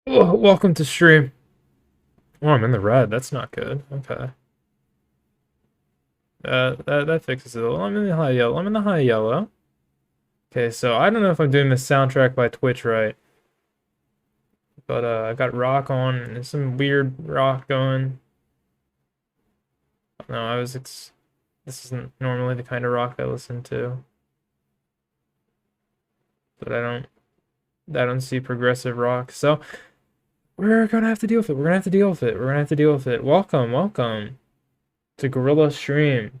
Oh, welcome to stream. Oh, I'm in the red. That's not good. Okay. That fixes it. I'm in the high yellow. I'm in the high yellow. Okay, so I don't know if I'm doing this soundtrack by Twitch right, but I got rock on and there's some weird rock going. No, this isn't normally the kind of rock I listen to, but I don't see progressive rock. So we're gonna have to deal with it. We're gonna have to deal with it. We're gonna have to deal with it. Welcome to Gorilla Stream.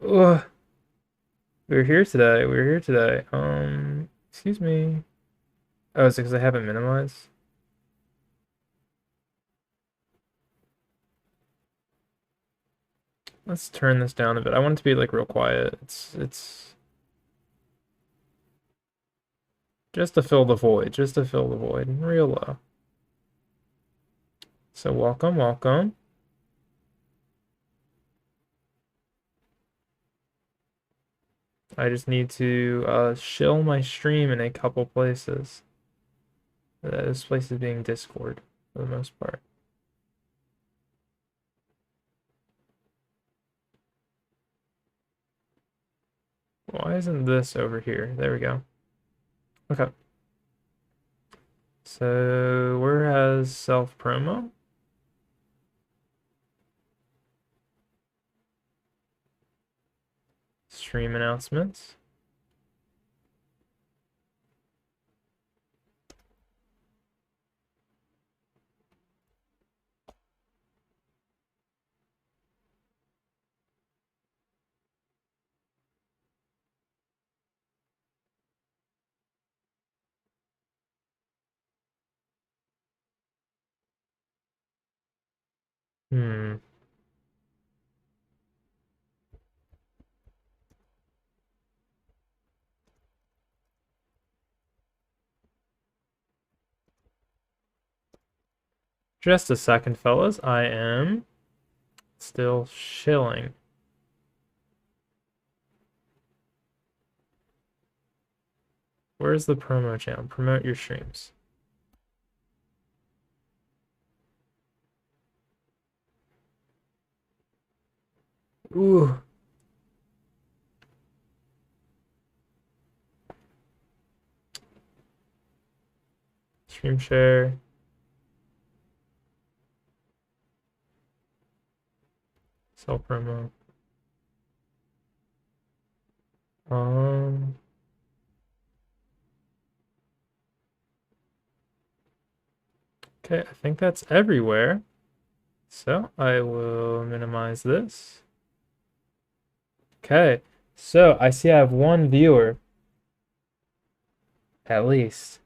Ugh. We're here today. We're here today. Excuse me. Oh, is it because I haven't minimized? Let's turn this down a bit. I want it to be like real quiet. It's just to fill the void. Just to fill the void. Real low. So welcome. I just need to shill my stream in a couple places. This place is being Discord for the most part. Why isn't this over here? There we go. Okay. So where has self promo? Stream announcements. Hmm. Just a second, fellas. I am still shilling. Where's the promo channel? Promote your streams. Ooh. Stream share. Self promo. Um. Okay, I think that's everywhere. So I will minimize this. Okay, so I see I have one viewer. At least.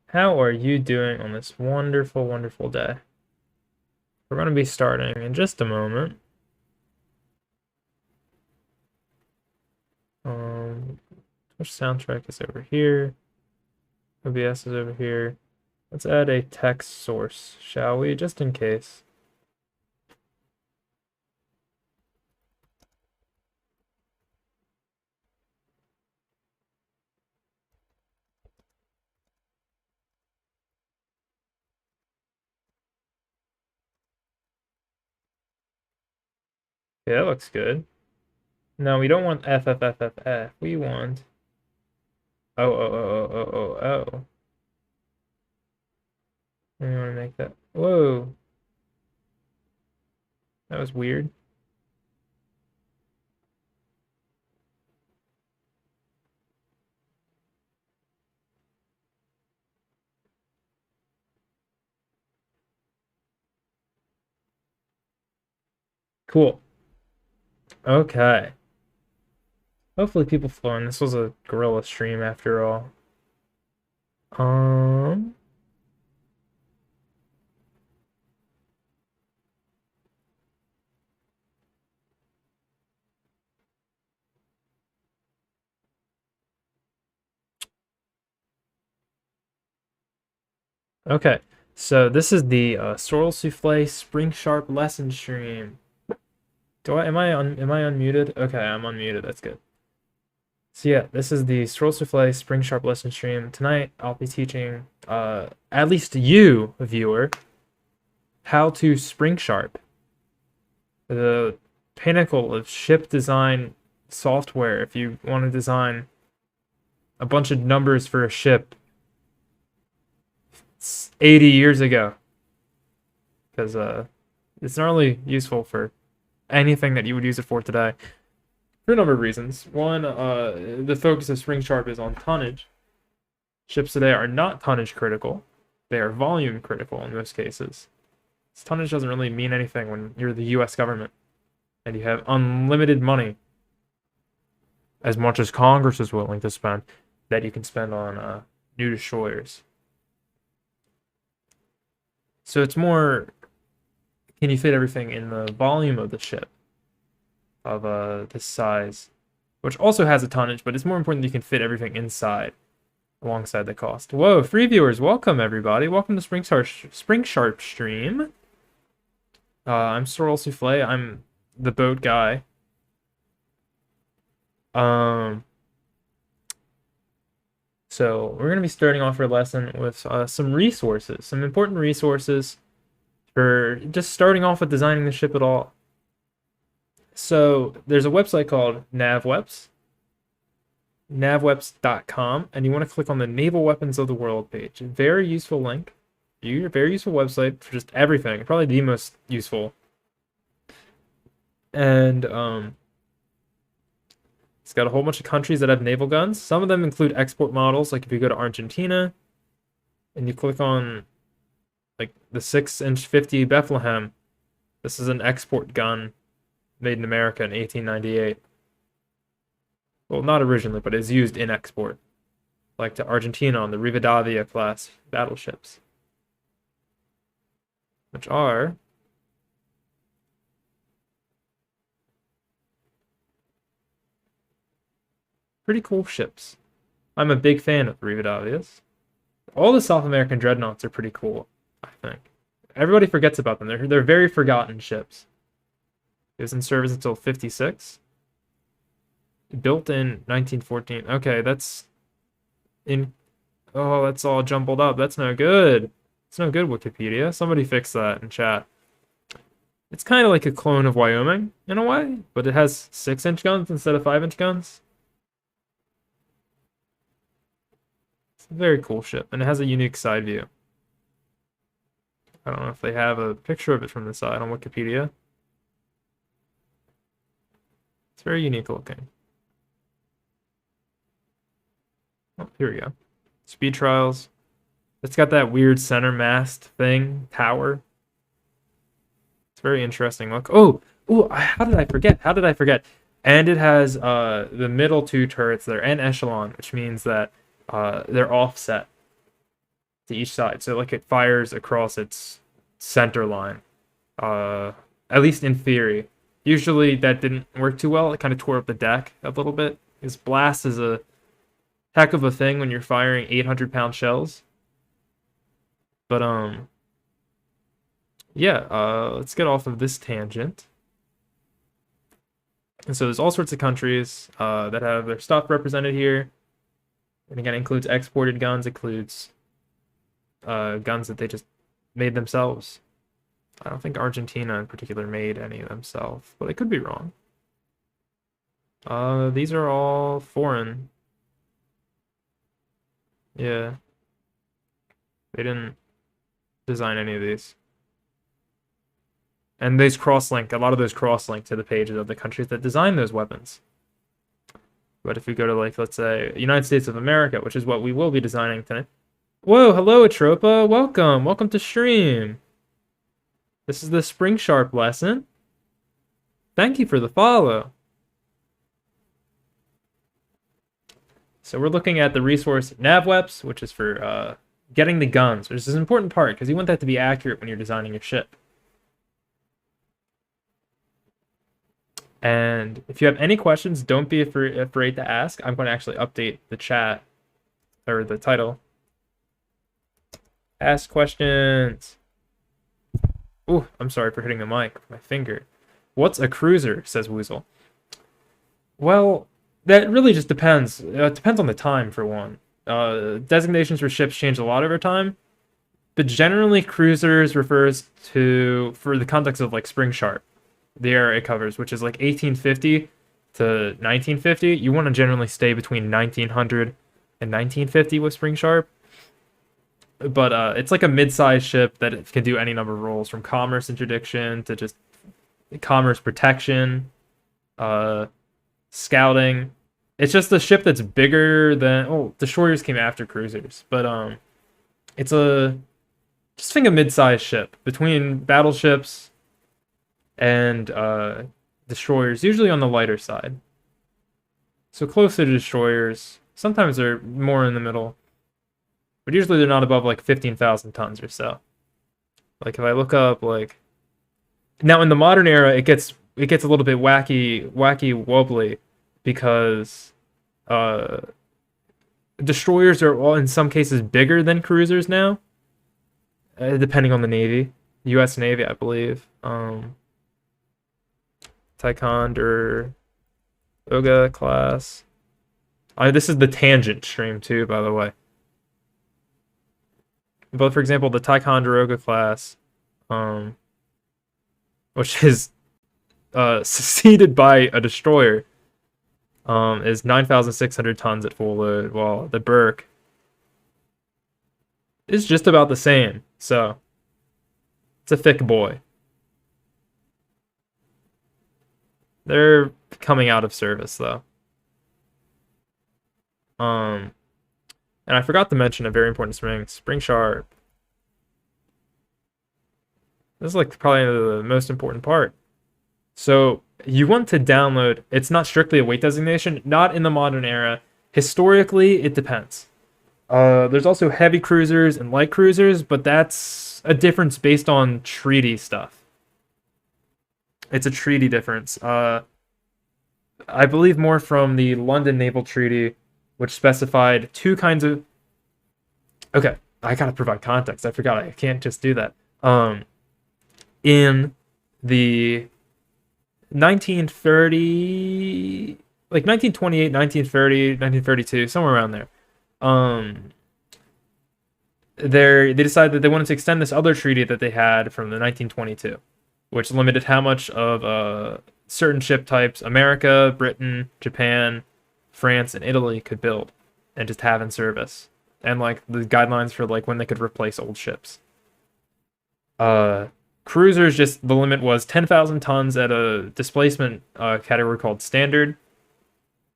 How are you doing on this wonderful, wonderful day? We're going to be starting in just a moment. Which soundtrack is over here? OBS is over here. Let's add a text source, shall we? Just in case. Yeah, that looks good. No, we don't want FFFFF. We want... Oh. We want to make that... Whoa. That was weird. Cool. Okay. Hopefully people flow in. This was a gorilla stream after all. Um... Okay, so this is the Sorrel Souffle SpringSharp lesson stream. Am I unmuted? Okay, I'm unmuted. That's good. So yeah, this is the Sorrel Souffle SpringSharp lesson stream. Tonight I'll be teaching at least you, viewer, how to SpringSharp, the pinnacle of ship design software. If you want to design a bunch of numbers for a ship 80 years ago, because it's not really useful for anything that you would use it for today. For a number of reasons. One, the focus of SpringSharp is on tonnage. Ships today are not tonnage critical. They are volume critical in most cases. Tonnage doesn't really mean anything when you're the US government and you have unlimited money, as much as Congress is willing to spend, that you can spend on new destroyers. So it's more, can you fit everything in the volume of the ship of this size, which also has a tonnage, but it's more important that you can fit everything inside alongside the cost. Whoa, free viewers, welcome everybody. Welcome to SpringSharp stream. I'm Sorrel Souffle. I'm the boat guy. So we're going to be starting off our lesson with some resources, some important resources for just starting off with designing the ship at all. So there's a website called navweps.com, and you want to click on the Naval Weapons of the World page. Very useful link. Very useful website for just everything. Probably the most useful. And it's got a whole bunch of countries that have naval guns. Some of them include export models. Like if you go to Argentina and you click on like the 6-inch 50 Bethlehem, this is an export gun made in America in 1898. Well, not originally, but is used in export. Like to Argentina on the Rivadavia class battleships, which are pretty cool ships. I'm a big fan of Rivadavias. All the South American dreadnoughts are pretty cool, I think. Everybody forgets about them. They're very forgotten ships. It was in service until 56. Built in 1914. Okay, that's in... Oh, that's all jumbled up. That's no good. It's no good, Wikipedia. Somebody fix that in chat. It's kind of like a clone of Wyoming, in a way, but it has 6-inch guns instead of 5-inch guns. It's a very cool ship, and it has a unique side view. I don't know if they have a picture of it from the side on Wikipedia. It's very unique looking. Oh, here we go. Speed trials. It's got that weird center mast thing, tower. It's very interesting look. Oh, how did I forget? How did I forget? And it has the middle two turrets there and echelon, which means that they're offset to each side. So like it fires across its center line. At least in theory. Usually that didn't work too well. It kind of tore up the deck a little bit. Because blast is a heck of a thing when you're firing 800-pound shells. But yeah, let's get off of this tangent. And so there's all sorts of countries that have their stuff represented here. And again, it includes exported guns, includes guns that they just made themselves. I don't think Argentina in particular made any themselves, but I could be wrong. These are all foreign. Yeah. They didn't design any of these. And these cross-link, a lot of those cross-link to the pages of the countries that design those weapons. But if we go to, like, let's say, United States of America, which is what we will be designing tonight. Whoa, hello, Atropa. Welcome. Welcome to stream. This is the SpringSharp lesson. Thank you for the follow. So we're looking at the resource NavWeps, which is for getting the guns, which is an important part because you want that to be accurate when you're designing your ship. And if you have any questions, don't be afraid to ask. I'm going to actually update the chat, or the title. Ask questions. Ooh, I'm sorry for hitting the mic with my finger. What's a cruiser, says Woozle. Well, That really just depends. It depends on the time, for one. Designations for ships change a lot over time, but generally cruisers refers to, for the context of like SpringSharp, the era it covers, which is like 1850 to 1950. You want to generally stay between 1900 and 1950 with SpringSharp. But it's like a mid-sized ship that it can do any number of roles, from commerce interdiction to just commerce protection, scouting. It's just a ship that's bigger than, oh, destroyers came after cruisers, but it's a, just think a mid-sized ship between battleships and destroyers, usually on the lighter side. So closer to destroyers. Sometimes they're more in the middle, but usually they're not above like 15,000 tons or so. Like if I look up like, now in the modern era, it gets a little bit wacky wobbly, because destroyers are all in some cases bigger than cruisers now, depending on the Navy. U.S. Navy, I believe. Ticonderoga class. This is the tangent stream too, by the way. But for example, the Ticonderoga class, which is succeeded by a destroyer, is 9,600 tons at full load, while the Burke is just about the same. So it's a thick boy. They're coming out of service though. And I forgot to mention a very important SpringSharp. This is like probably the most important part. So you want to download, it's not strictly a weight designation, not in the modern era. Historically, it depends. There's also heavy cruisers and light cruisers, but that's a difference based on treaty stuff. It's a treaty difference. I believe more from the London Naval Treaty, which specified two kinds of... Okay, I gotta provide context. I forgot, I can't just do that. In the 1930, like 1928, 1930, 1932, somewhere around there. They decided that they wanted to extend this other treaty that they had from the 1922, which limited how much of certain ship types America, Britain, Japan, France, and Italy could build and just have in service, and like the guidelines for like when they could replace old ships. Cruisers, just the limit was 10,000 tons at a displacement category called standard,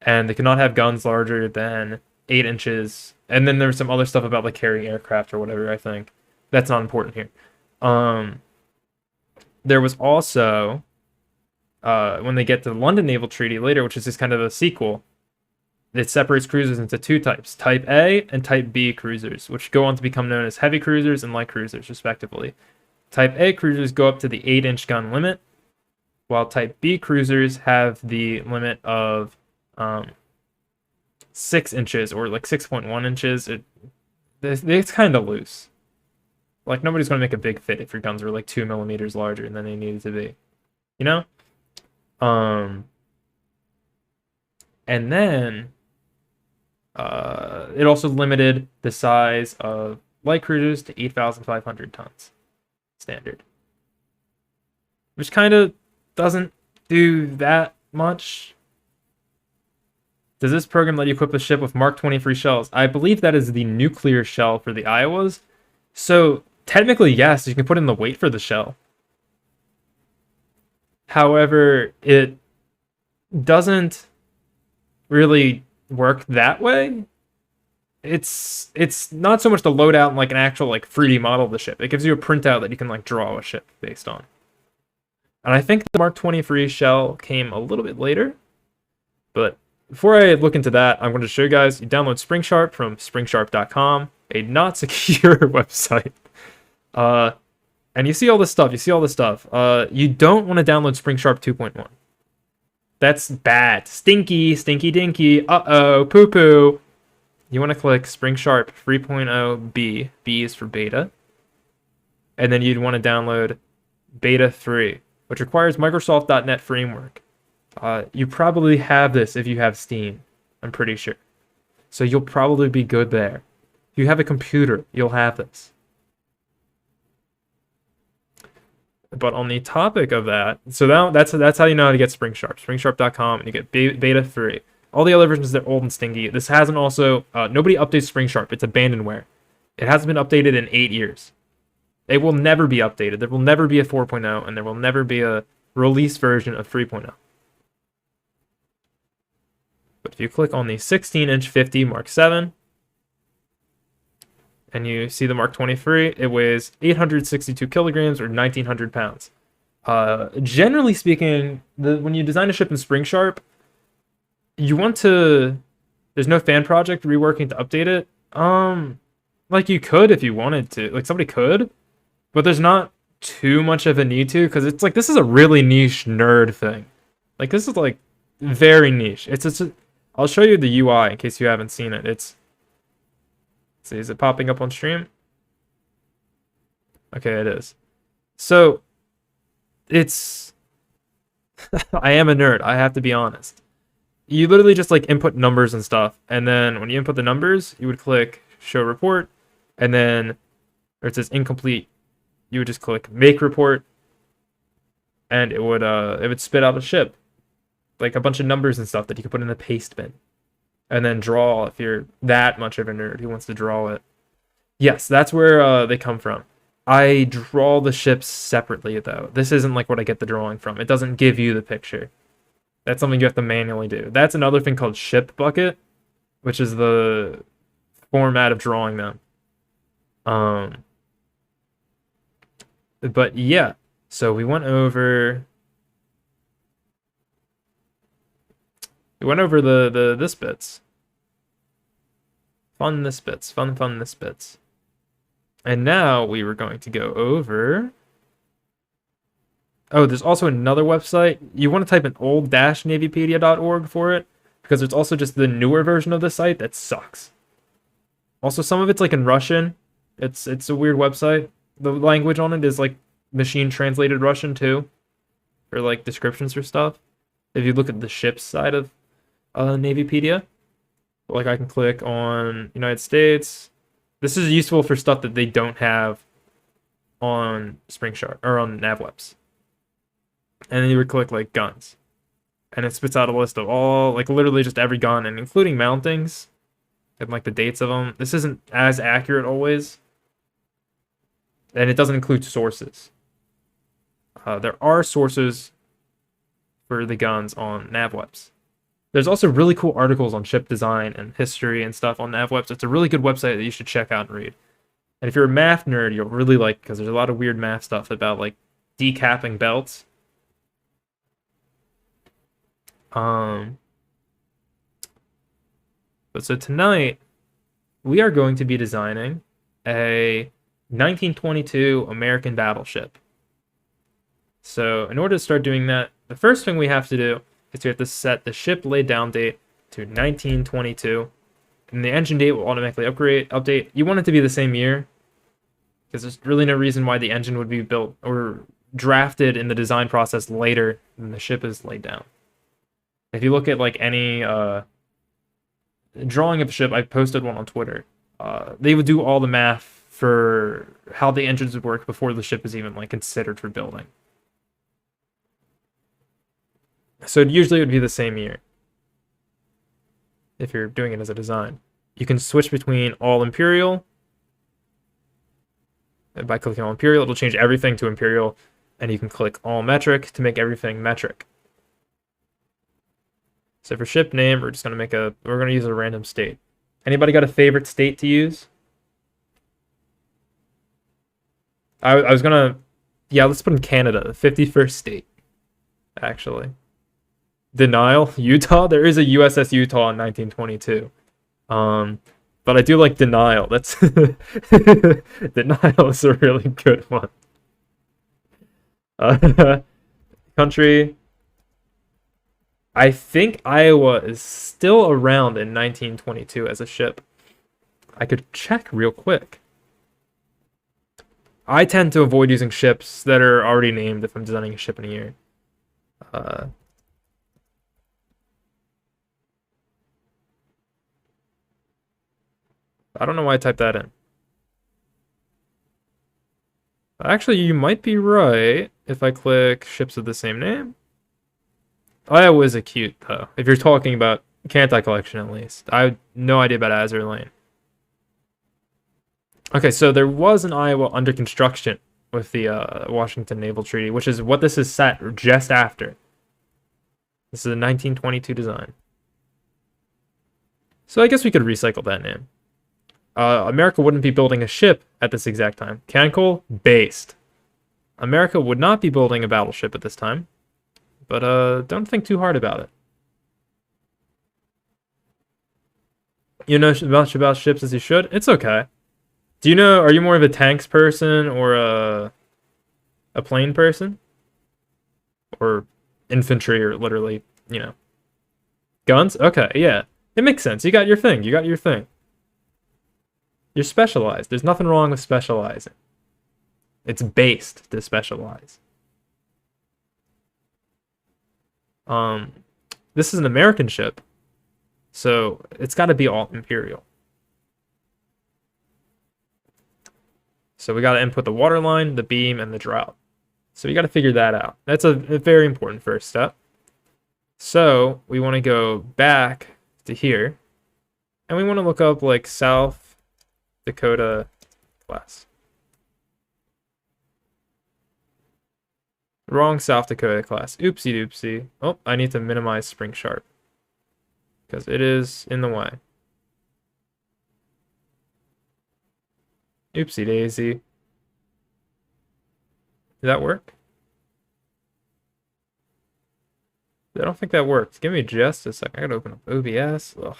and they could not have guns larger than 8 inches. And then there was some other stuff about like carrying aircraft or whatever, I think. That's not important here. There was also, when they get to the London Naval Treaty later, which is just kind of a sequel, it separates cruisers into two types, Type A and Type B cruisers, which go on to become known as heavy cruisers and light cruisers, respectively. Type A cruisers go up to the 8-inch gun limit, while Type B cruisers have the limit of 6 inches, or like 6.1 inches. It's kind of loose. Like, nobody's going to make a big fit if your guns were like 2 millimeters larger than they needed to be. You know? And then it also limited the size of light cruisers to 8,500 tons. Standard. Which kind of doesn't do that much. Does this program let you equip the ship with Mark 23 shells? I believe that is the nuclear shell for the Iowas. So technically, yes, you can put in the weight for the shell. However, it doesn't really work that way. It's not so much the loadout and like an actual like 3D model of the ship. It gives you a printout that you can like draw a ship based on. And I think the Mark 23 shell came a little bit later. But before I look into that, I'm going to show you guys, you download SpringSharp from SpringSharp.com, a not secure website. And you see all this stuff. You don't want to download SpringSharp 2.1. That's bad. Stinky, stinky dinky. Uh-oh, poo-poo. You want to click SpringSharp 3.0 B. B is for beta. And then you'd want to download beta 3, which requires Microsoft.NET Framework. You probably have this if you have Steam, I'm pretty sure. So you'll probably be good there. If you have a computer, you'll have this. But on the topic of that, so that's how you know how to get SpringSharp. SpringSharp.com, and you get beta free. All the other versions, they're old and stinky. This hasn't also, nobody updates SpringSharp. It's abandonware. It hasn't been updated in 8 years. It will never be updated. There will never be a 4.0, and there will never be a release version of 3.0. But if you click on the 16-inch 50 Mark 7, and you see the Mark 23, it weighs 862 kilograms or 1,900 pounds. Generally speaking, when you design a ship in SpringSharp, you want to... There's no fan project reworking to update it. Like you could if you wanted to. Like somebody could, but there's not too much of a need to, because it's like this is a really niche nerd thing. Like this is like very niche. I'll show you the UI in case you haven't seen it. Let's see, is it popping up on stream? Okay, it is. So it's I am a nerd, I have to be honest. You literally just like input numbers and stuff, and then when you input the numbers, you would click show report, and then where it says incomplete, you would just click make report, and it would spit out a ship, like a bunch of numbers and stuff that you could put in the paste bin, and then draw if you're that much of a nerd who wants to draw it. Yes, that's where they come from. I draw the ships separately though. This isn't like what I get the drawing from. It doesn't give you the picture. That's something you have to manually do. That's another thing called ship bucket, which is the format of drawing them. But yeah, so we went over the this bits. Fun this bits. Fun this bits. And now we were going to go over... Oh, there's also another website. You want to type in old-navypedia.org for it, because there's also just the newer version of the site that sucks. Also, some of it's like in Russian. It's a weird website. The language on it is like machine translated Russian too, for like descriptions for stuff. If you look at the ship's side of Navypedia, like I can click on United States. This is useful for stuff that they don't have on SpringSharp or on NavWebs. And then you would click like guns, and it spits out a list of all, like literally just every gun, and including mountings and like the dates of them. This isn't as accurate always, and it doesn't include sources. There are sources for the guns on NavWebs. There's also really cool articles on ship design and history and stuff on NavWebs. It's a really good website that you should check out and read. And if you're a math nerd, you'll really like, because there's a lot of weird math stuff about like decapping belts. But so tonight we are going to be designing a 1922 American battleship. So in order to start doing that, the first thing we have to do is we have to set the ship laid down date to 1922, and the engine date will automatically update. You want it to be the same year, because there's really no reason why the engine would be built or drafted in the design process later than the ship is laid down. If you look at like any drawing of a ship, I posted one on Twitter. They would do all the math for how the engines would work before the ship is even like considered for building. So usually it would be the same year if you're doing it as a design. You can switch between all Imperial. And by clicking all Imperial, it'll change everything to Imperial, and you can click all metric to make everything metric. So for ship name, we're gonna use a random state. Anybody got a favorite state to use? I was gonna, yeah, let's put in Canada, the 51st state, actually. Denial, Utah. There is a USS Utah in 1922. But I do like Denial. That's Denial is a really good one. Country. I think Iowa is still around in 1922 as a ship. I could check real quick. I tend to avoid using ships that are already named if I'm designing a ship in a year. I don't know why I typed that in. Actually, you might be right if I click ships of the same name. Iowa is acute, though. If you're talking about Kantai collection, at least. I have no idea about Azure Lane. Okay, so there was an Iowa under construction with the Washington Naval Treaty, which is what this is set just after. This is a 1922 design. So I guess we could recycle that name. America wouldn't be building a ship at this exact time. Cancel, based. America would not be building a battleship at this time. But don't think too hard about it. You know much about ships as you should? It's okay. Do you know, are you more of a tanks person or a plane person? Or infantry or literally, you know. Guns? Okay, yeah. It makes sense. You got your thing. You got your thing. You're specialized. There's nothing wrong with specializing. It's based to specialize. This is an American ship. So it's got to be all Imperial. So we got to input the waterline, the beam, and the drought. So we got to figure that out. That's a very important first step. So we want to go back to here. And we want to look up like South Dakota class. Wrong South Dakota class. Oopsie doopsie. Oh, I need to minimize SpringSharp. Because it is in the way. Oopsie daisy. Did that work? I don't think that worked. Give me just a second. I gotta open up OBS. Ugh.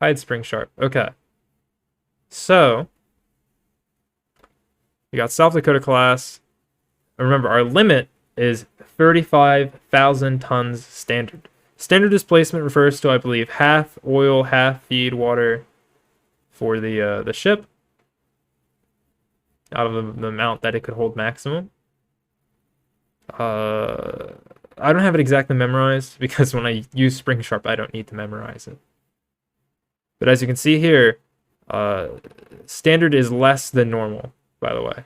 Hide SpringSharp. Okay. So, we got South Dakota class. Remember, our limit is 35,000 tons standard. Standard displacement refers to, I believe, half oil, half feed water for the ship out of the amount that it could hold maximum. I don't have it exactly memorized because when I use SpringSharp, I don't need to memorize it. But as you can see here, standard is less than normal, by the way.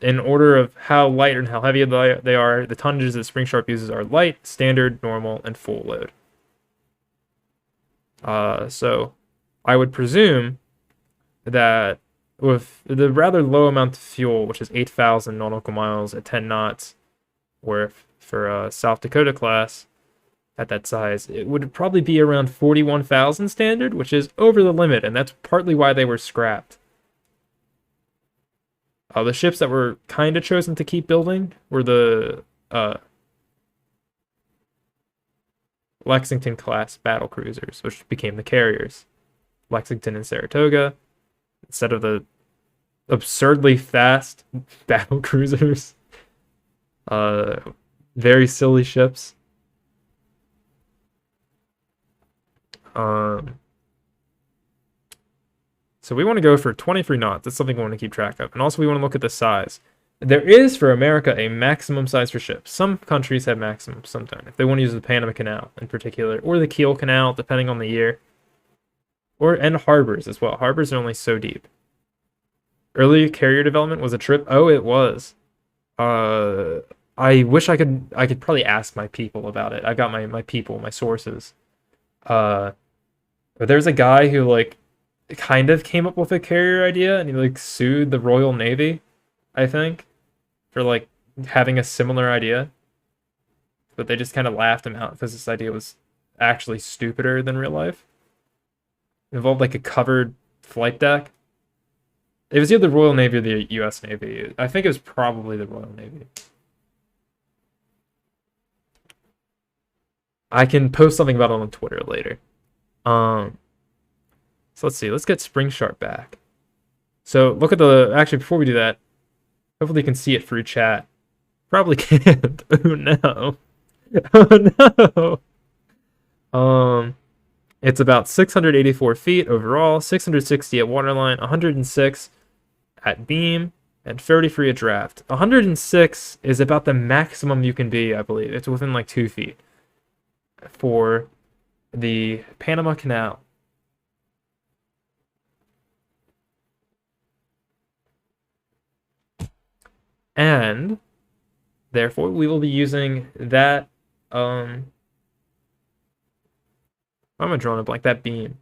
In order of how light and how heavy they are, the tonnages that SpringSharp uses are light, standard, normal, and full load. So I would presume that with the rather low amount of fuel, which is 8,000 nautical miles at 10 knots, where for South Dakota class at that size, it would probably be around 41,000 standard, which is over the limit, and that's partly why they were scrapped. The ships that were kind of chosen to keep building were the Lexington class battle cruisers, which became the carriers. Lexington and Saratoga, instead of the absurdly fast battle cruisers. Very silly ships. So we want to go for 23 knots. That's something we want to keep track of. And also we want to look at the size. There is, for America, a maximum size for ships. Some countries have maximums sometimes. If they want to use the Panama Canal in particular, or the Kiel Canal, depending on the year. And harbors as well. Harbors are only so deep. Early carrier development was a trip. Oh, it was. I wish I could probably ask my people about it. I got my people, my sources. But there's a guy who like kind of came up with a carrier idea, and he like sued the Royal Navy, I think, for like having a similar idea. But they just kind of laughed him out because this idea was actually stupider than real life. It involved like a covered flight deck. It was either the Royal Navy or the US Navy. I think it was probably the Royal Navy. I can post something about it on Twitter later. So let's see. Let's get SpringSharp back. So look at the... Actually, before we do that, hopefully you can see it through chat. Probably can't. Oh, no. Oh, no. It's about 684 feet overall, 660 at waterline, 106 at beam, and 33 at draft. 106 is about the maximum you can be, I believe. It's within like 2 feet for the Panama Canal. And therefore, we will be using that, why am I drawing a blank? That beam.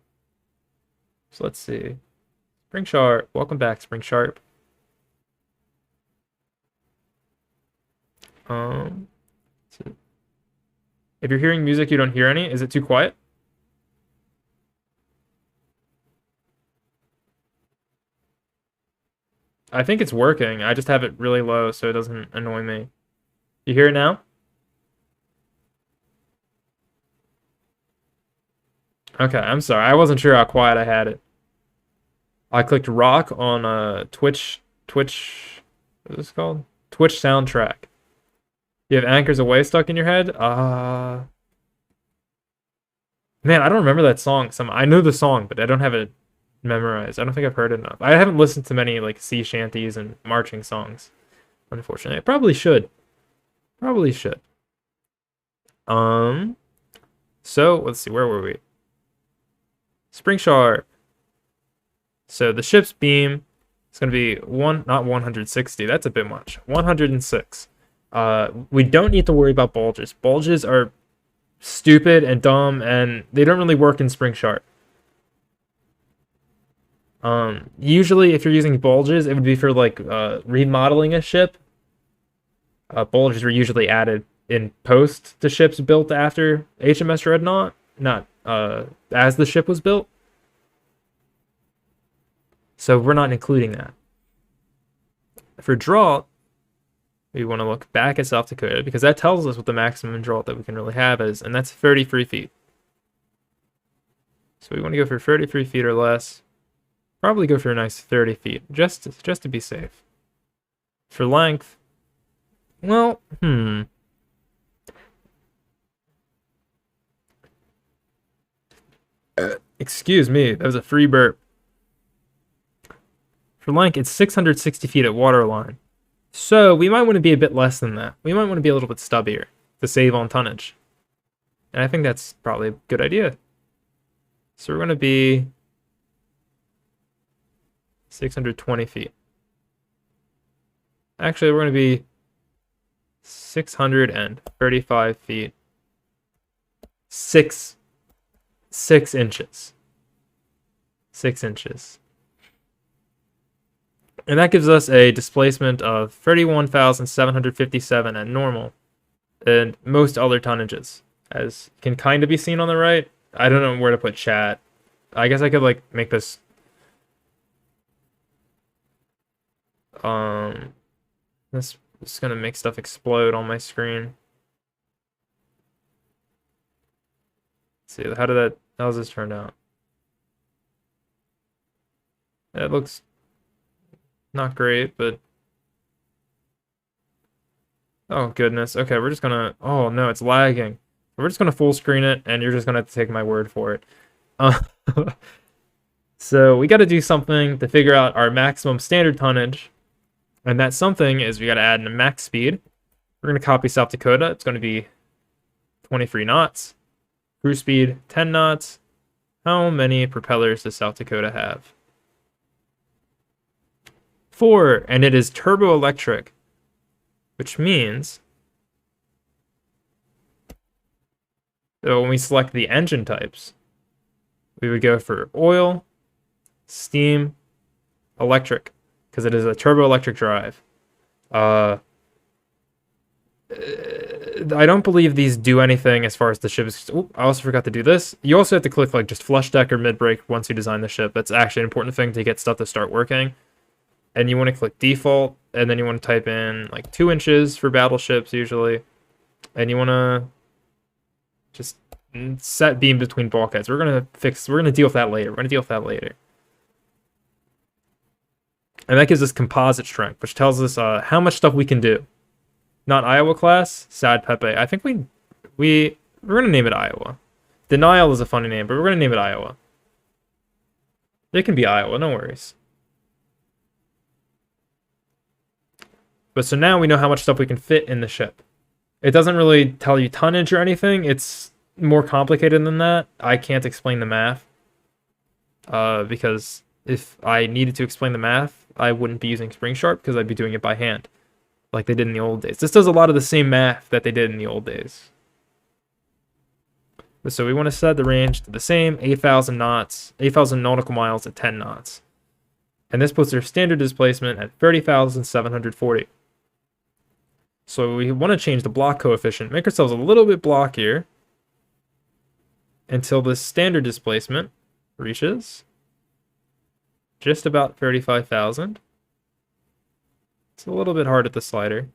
So let's see. SpringSharp, welcome back, SpringSharp. So if you're hearing music, you don't hear any. Is it too quiet? I think it's working. I just have it really low so it doesn't annoy me. You hear it now? Okay, I'm sorry. I wasn't sure how quiet I had it. I clicked rock on Twitch, what is this called? Twitch soundtrack. You have Anchors Away stuck in your head? Man, I don't remember that song. I know the song, but I don't have it memorized. I don't think I've heard it enough. I haven't listened to many like sea shanties and marching songs, unfortunately. I probably should. Probably should. So let's see, where were we? SpringSharp. So the ship's beam is going to be not 160. That's a bit much. 106. We don't need to worry about bulges. Bulges are stupid and dumb, and they don't really work in SpringSharp. Usually, if you're using bulges, it would be for like remodeling a ship. Bulges were usually added in post to ships built after HMS Dreadnought, not as the ship was built. So we're not including that. For draught, we want to look back at South Dakota because that tells us what the maximum draught that we can really have is, and that's 33 feet. So we want to go for 33 feet or less. Probably go for a nice 30 feet, just to be safe. For length, well, excuse me, that was a free burp. For length, it's 660 feet at waterline. So we might want to be a bit less than that. We might want to be a little bit stubbier to save on tonnage. And I think that's probably a good idea. So we're going to be 620 feet. Actually, we're going to be 635 feet. 6 inches. 6 inches. And that gives us a displacement of 31,757 at normal. And most other tonnages, as can kind of be seen on the right. I don't know where to put chat. I guess I could like make this this is gonna make stuff explode on my screen. Let's see, how's this turned out? It looks not great, but oh goodness. Okay, we're just gonna, oh no, it's lagging. We're just gonna full screen it, and you're just gonna have to take my word for it. So we gotta do something to figure out our maximum standard tonnage. And that something is we gotta add in a max speed. We're gonna copy South Dakota. It's gonna be 23 knots. Cruise speed, 10 knots. How many propellers does South Dakota have? 4, and it is turbo electric, which means so when we select the engine types, we would go for oil, steam, electric, because it is a turbo electric drive. I don't believe these do anything as far as the ship is. Oh, I also forgot to do this. You also have to click like just flush deck or mid brake once you design the ship. That's actually an important thing to get stuff to start working. And you want to click default, and then you want to type in like 2 inches for battleships usually. And you want to just set beam between bulkheads. We're gonna deal with that later. And that gives us composite strength, which tells us how much stuff we can do. Not Iowa class, sad Pepe. I think we're gonna name it Iowa. Denial is a funny name, but we're gonna name it Iowa. It can be Iowa, no worries. But so now we know how much stuff we can fit in the ship. It doesn't really tell you tonnage or anything. It's more complicated than that. I can't explain the math. Because if I needed to explain the math, I wouldn't be using SpringSharp because I'd be doing it by hand. like they did in the old days. This does a lot of the same math that they did in the old days. So we want to set the range to the same, 8,000 knots, 8,000 nautical miles at 10 knots. And this puts their standard displacement at 30,740. So we want to change the block coefficient, make ourselves a little bit blockier until the standard displacement reaches just about 35,000. It's a little bit hard at the slider.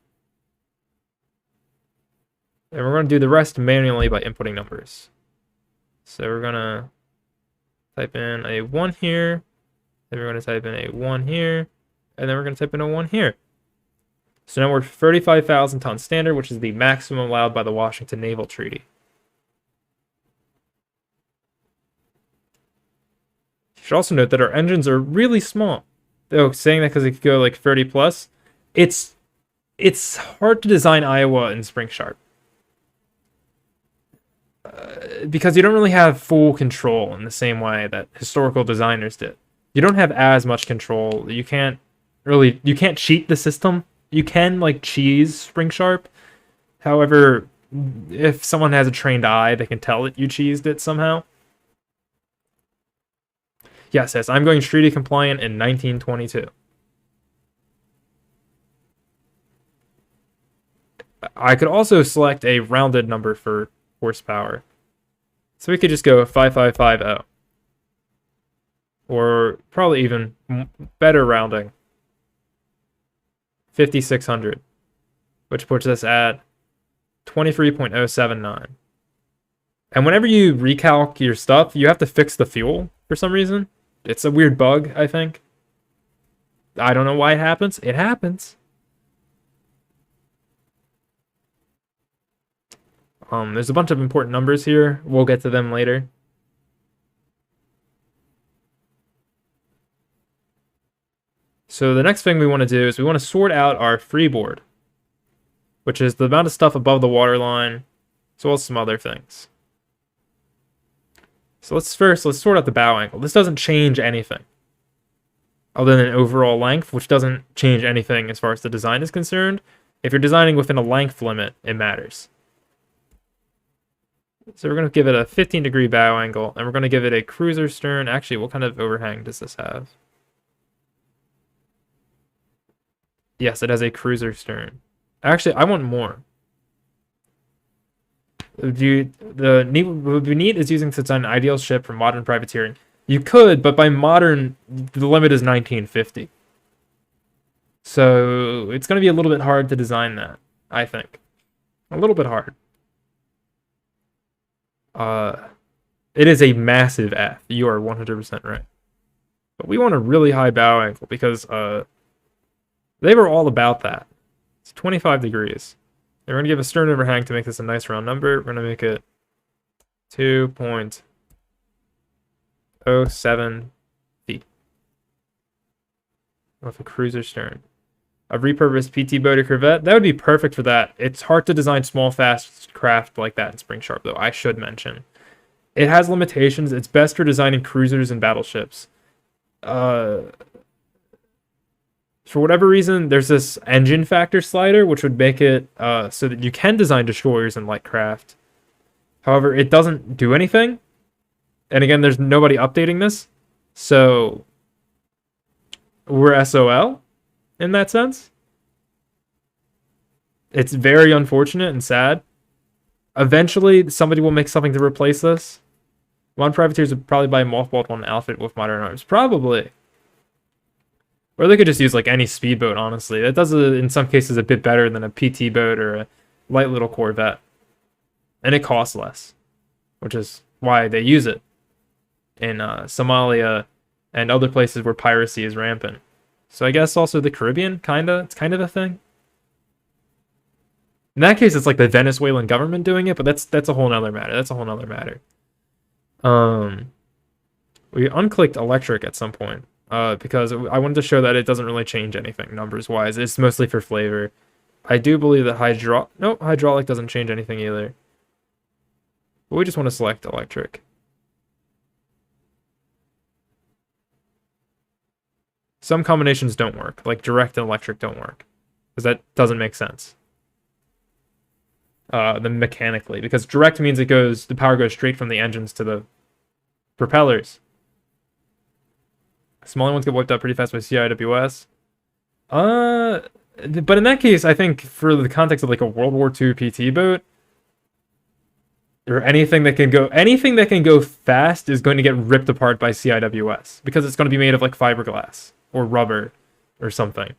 And we're going to do the rest manually by inputting numbers. So we're going to type in a 1 here, then we're going to type in a 1 here, and then we're going to type in a 1 here. So now we're 35,000 ton standard, which is the maximum allowed by the Washington Naval Treaty. You should also note that our engines are really small. Though saying that because it could go like 30 plus, it's hard to design Iowa in SpringSharp. Because you don't really have full control in the same way that historical designers did. You don't have as much control. You can't cheat the system. You can like cheese SpringSharp. However, if someone has a trained eye, they can tell that you cheesed it somehow. Yes, I'm going treaty compliant in 1922. I could also select a rounded number for horsepower. So we could just go 5550. Or probably even better rounding, 5,600, which puts us at 23.079. And whenever you recalc your stuff, you have to fix the fuel for some reason. It's a weird bug, I think. I don't know why it happens. It happens. There's a bunch of important numbers here. We'll get to them later. So the next thing we want to do is we want to sort out our freeboard, which is the amount of stuff above the waterline, as well as some other things. So let's sort out the bow angle. This doesn't change anything other than overall length, which doesn't change anything as far as the design is concerned. If you're designing within a length limit, it matters. So we're going to give it a 15-degree bow angle, and we're going to give it a cruiser stern. Actually, what kind of overhang does this have? Yes, it has a cruiser stern. Actually, I want more. What would be neat is using such an ideal ship for modern privateering. You could, but by modern, the limit is 1950. So it's going to be a little bit hard to design that, I think. A little bit hard. It is a massive F. You are 100% right. But we want a really high bow angle because they were all about that. It's 25 degrees. And we're going to give a stern overhang to make this a nice round number. We're going to make it 2.07 feet. With a cruiser stern. A repurposed PT boat or corvette, that would be perfect for that. It's hard to design small, fast craft like that in SpringSharp, though, I should mention. It has limitations. It's best for designing cruisers and battleships. For whatever reason, there's this engine factor slider, which would make it so that you can design destroyers and light craft. However, it doesn't do anything. And again, there's nobody updating this. So we're SOL in that sense. It's very unfortunate and sad. Eventually, somebody will make something to replace this. Modern privateers would probably buy a mothballed one outfit with modern arms. Probably. Or they could just use like any speedboat, honestly. That does, in some cases, a bit better than a PT boat or a light little corvette. And it costs less, which is why they use it in Somalia and other places where piracy is rampant. So I guess also the Caribbean, it's kind of a thing. In that case, it's like the Venezuelan government doing it, but that's a whole nother matter. That's a whole nother matter. We unclicked electric at some point. Because I wanted to show that it doesn't really change anything numbers-wise. It's mostly for flavor. I do believe that hydraulic doesn't change anything either. But we just want to select electric. Some combinations don't work, like direct and electric don't work. because that doesn't make sense. Mechanically, because direct means the power goes straight from the engines to the propellers. Smaller ones get wiped out pretty fast by CIWS. But in that case, I think for the context of like a World War II PT boat, or anything that can go fast is going to get ripped apart by CIWS because it's going to be made of like fiberglass or rubber or something.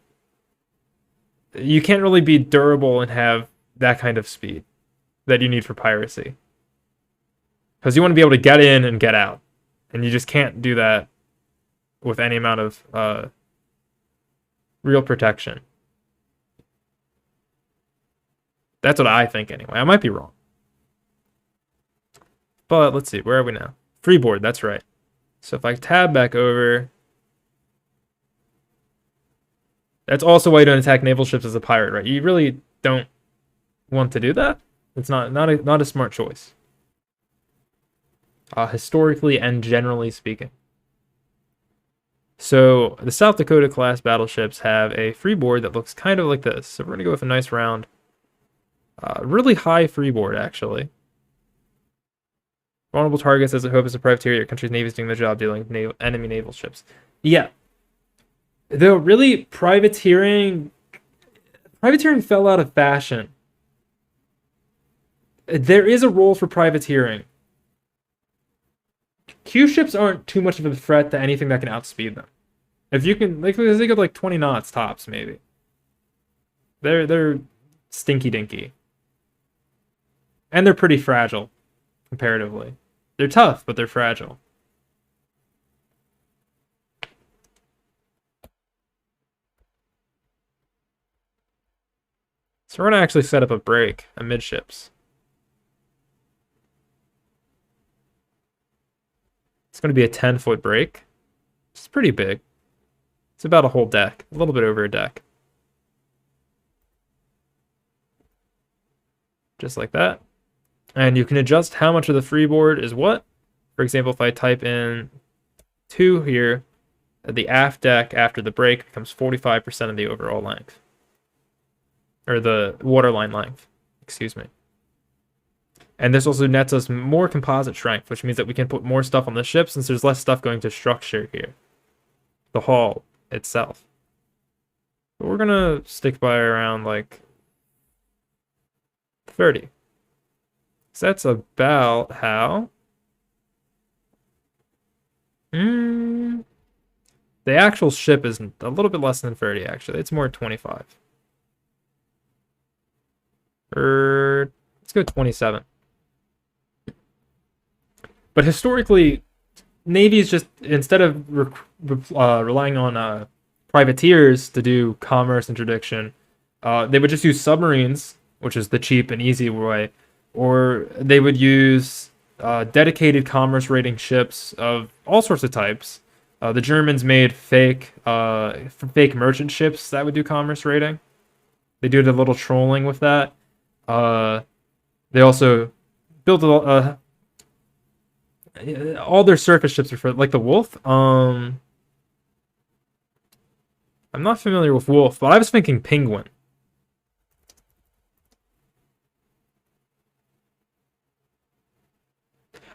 You can't really be durable and have that kind of speed that you need for piracy. Because you want to be able to get in and get out. And you just can't do that with any amount of real protection. That's what I think anyway. I might be wrong. But let's see, where are we now? Freeboard, that's right. So if I tab back over, that's also why you don't attack naval ships as a pirate, right? You really don't want to do that. It's not a smart choice. Historically and generally speaking. So the South Dakota class battleships have a freeboard that looks kind of like this. So we're gonna go with a nice round, really high freeboard actually. Vulnerable targets as a hope as a privateer. Your country's navy is doing the job dealing enemy naval ships. Yeah. Though really privateering fell out of fashion. There is a role for privateering. Q ships aren't too much of a threat to anything that can outspeed them. If you can, like, they go like 20 knots tops, maybe. They're stinky dinky, and they're pretty fragile, comparatively. They're tough, but they're fragile. So we're gonna actually set up a break amidships. It's going to be a 10-foot break. It's pretty big. It's about a whole deck. A little bit over a deck. Just like that. And you can adjust how much of the freeboard is what. For example, if I type in 2 here, the aft deck after the break becomes 45% of the overall length. Or the waterline length. Excuse me. And this also nets us more composite strength, which means that we can put more stuff on the ship since there's less stuff going to structure here. The hull itself. But we're going to stick by around like 30. So that's about how... The actual ship is a little bit less than 30 actually. It's more 25. Let's go 27. But historically, navies just, instead of relying on privateers to do commerce interdiction, they would just use submarines, which is the cheap and easy way, or they would use dedicated commerce raiding ships of all sorts of types. The Germans made fake merchant ships that would do commerce raiding. They did a little trolling with that. They also built all their surface ships are for, like the Wolf. I'm not familiar with Wolf, but I was thinking Penguin.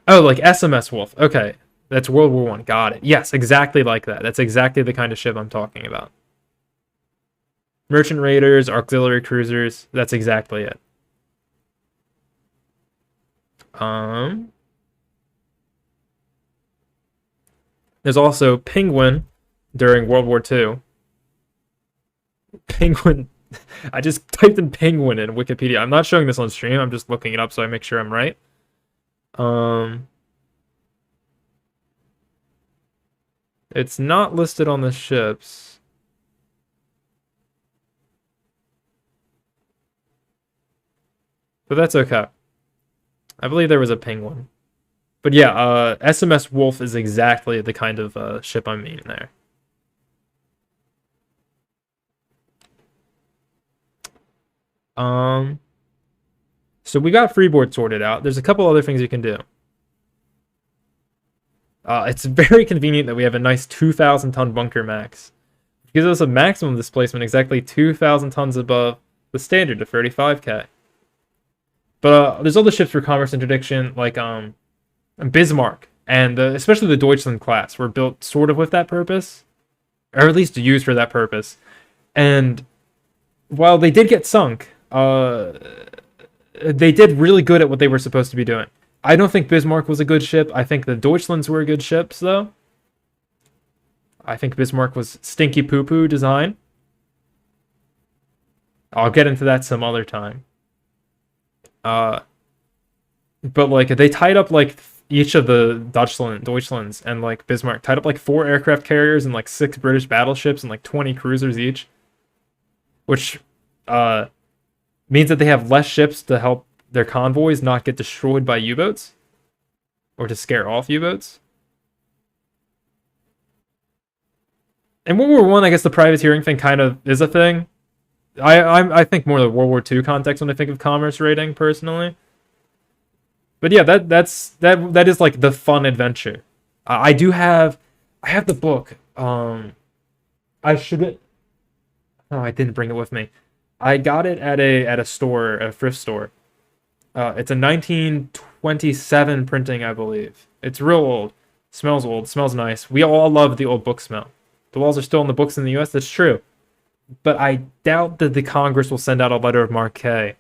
Oh, like SMS Wolf. Okay, that's World War I. Got it. Yes, exactly like that. That's exactly the kind of ship I'm talking about. Merchant raiders, auxiliary cruisers. That's exactly it. There's also Penguin during World War II. Penguin. I just typed in Penguin in Wikipedia. I'm not showing this on stream. I'm just looking it up so I make sure I'm right. It's not listed on the ships. But that's okay. I believe there was a Penguin. But yeah, SMS Wolf is exactly the kind of ship I mean there. So we got freeboard sorted out. There's a couple other things you can do. It's very convenient that we have a nice 2,000-ton bunker max gives us a maximum displacement exactly 2,000 tons above the standard of 35k. But there's other ships for commerce interdiction, like Bismarck, and especially the Deutschland class were built sort of with that purpose, or at least used for that purpose. And while they did get sunk, they did really good at what they were supposed to be doing. I don't think Bismarck was a good ship. I think the Deutschlands were good ships, though. I think Bismarck was stinky poo-poo design. I'll get into that some other time. But like they tied up like each of the Deutschlands and like Bismarck tied up like 4 aircraft carriers and like 6 British battleships and like 20 cruisers each, which means that they have less ships to help their convoys not get destroyed by U-boats or to scare off U-boats. In World War I, guess the privateering thing kind of is a thing. I think more the World War II context when I think of commerce raiding personally. But yeah, that is like the fun adventure. I have the book. I shouldn't. Oh, I didn't bring it with me. I got it at a store, a thrift store. It's a 1927 printing, I believe. It's real old. Smells old. Smells nice. We all love the old book smell. The walls are still in the books in the U.S. That's true. But I doubt that the Congress will send out a letter of marque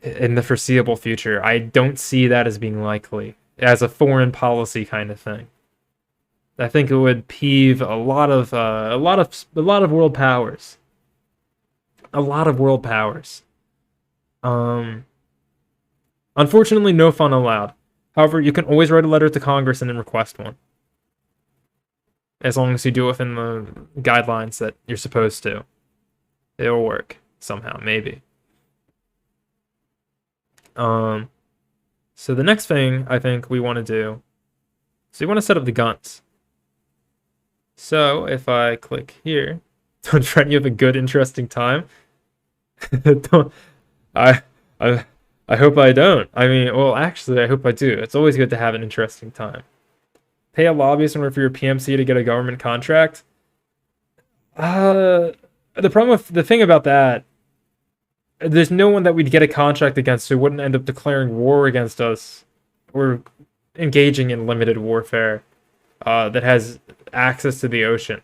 in the foreseeable future. I don't see that as being likely, as a foreign policy kind of thing. I think it would peeve a lot of world powers. A lot of world powers. Unfortunately, no fun allowed. However, you can always write a letter to Congress and then request one. As long as you do it within the guidelines that you're supposed to. It'll work somehow, maybe. So the next thing I think we want to do, so you want to set up the guns. So if I click here, don't try to have a good, interesting time. I hope I don't. I mean, well, actually, I hope I do. It's always good to have an interesting time. Pay a lobbyist in order for your PMC to get a government contract. The thing about that, there's no one that we'd get a contract against who wouldn't end up declaring war against us or engaging in limited warfare that has access to the ocean.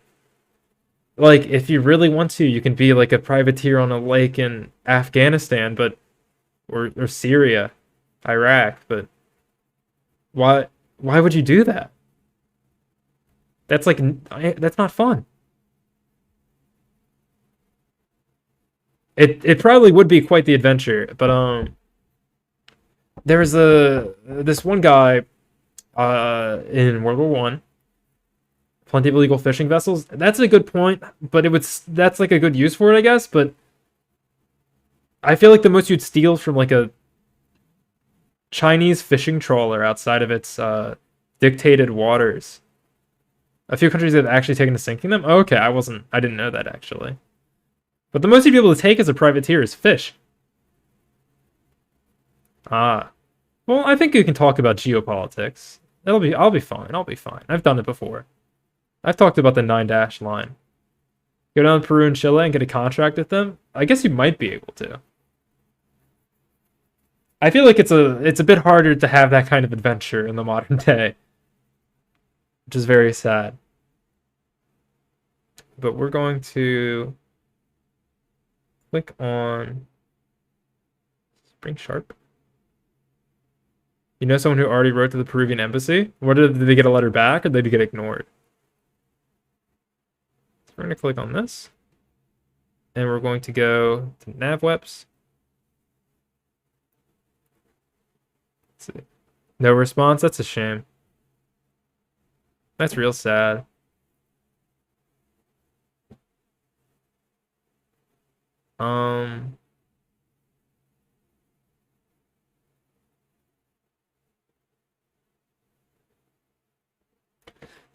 Like, if you really want to, you can be like a privateer on a lake in Afghanistan, or Syria, Iraq, but why would you do that? That's not fun. It probably would be quite the adventure, but there was this one guy in World War One. Plenty of illegal fishing vessels. That's a good point, but that's like a good use for it, I guess. But I feel like the most you'd steal from like a Chinese fishing trawler outside of its dictated waters. A few countries have actually taken to sinking them. Oh, okay, I didn't know that actually. But the most you'd be able to take as a privateer is fish. Well, I think you can talk about geopolitics. I'll be fine. I'll be fine. I've done it before. I've talked about the 9-dash line. Go down to Peru and Chile and get a contract with them. I guess you might be able to. I feel like it's a bit harder to have that kind of adventure in the modern day, which is very sad. But we're going to click on SpringSharp. You know someone who already wrote to the Peruvian embassy? Did they get a letter back, or did they get ignored? So we're going to click on this, and we're going to go to NavWeps. Let's see. No response. That's a shame. That's real sad.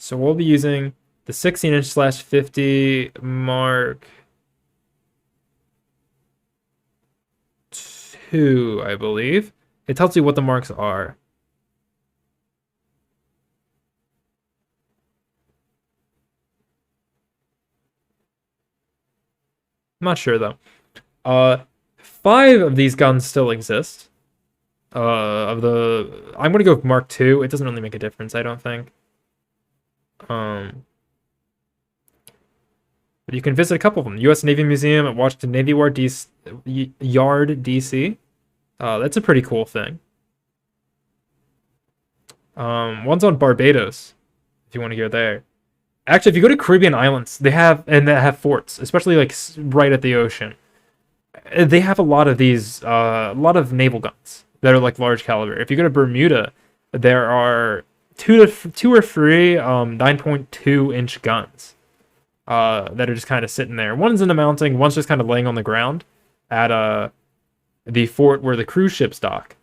So we'll be using the 16" /50 Mark II, I believe. It tells you what the marks are. I'm not sure though. 5 of these guns still exist. I'm gonna go with Mark II. It doesn't really make a difference, I don't think. But you can visit a couple of them. U.S. Navy Museum at Washington Navy Yard, DC. That's a pretty cool thing. One's on Barbados, if you want to go there. Actually, if you go to Caribbean islands, they have forts, especially like right at the ocean. They have a lot of these, a lot of naval guns that are like large caliber. If you go to Bermuda, there are two or three 9.2-inch guns that are just kind of sitting there. One's in the mounting, one's just kind of laying on the ground at the fort where the cruise ships dock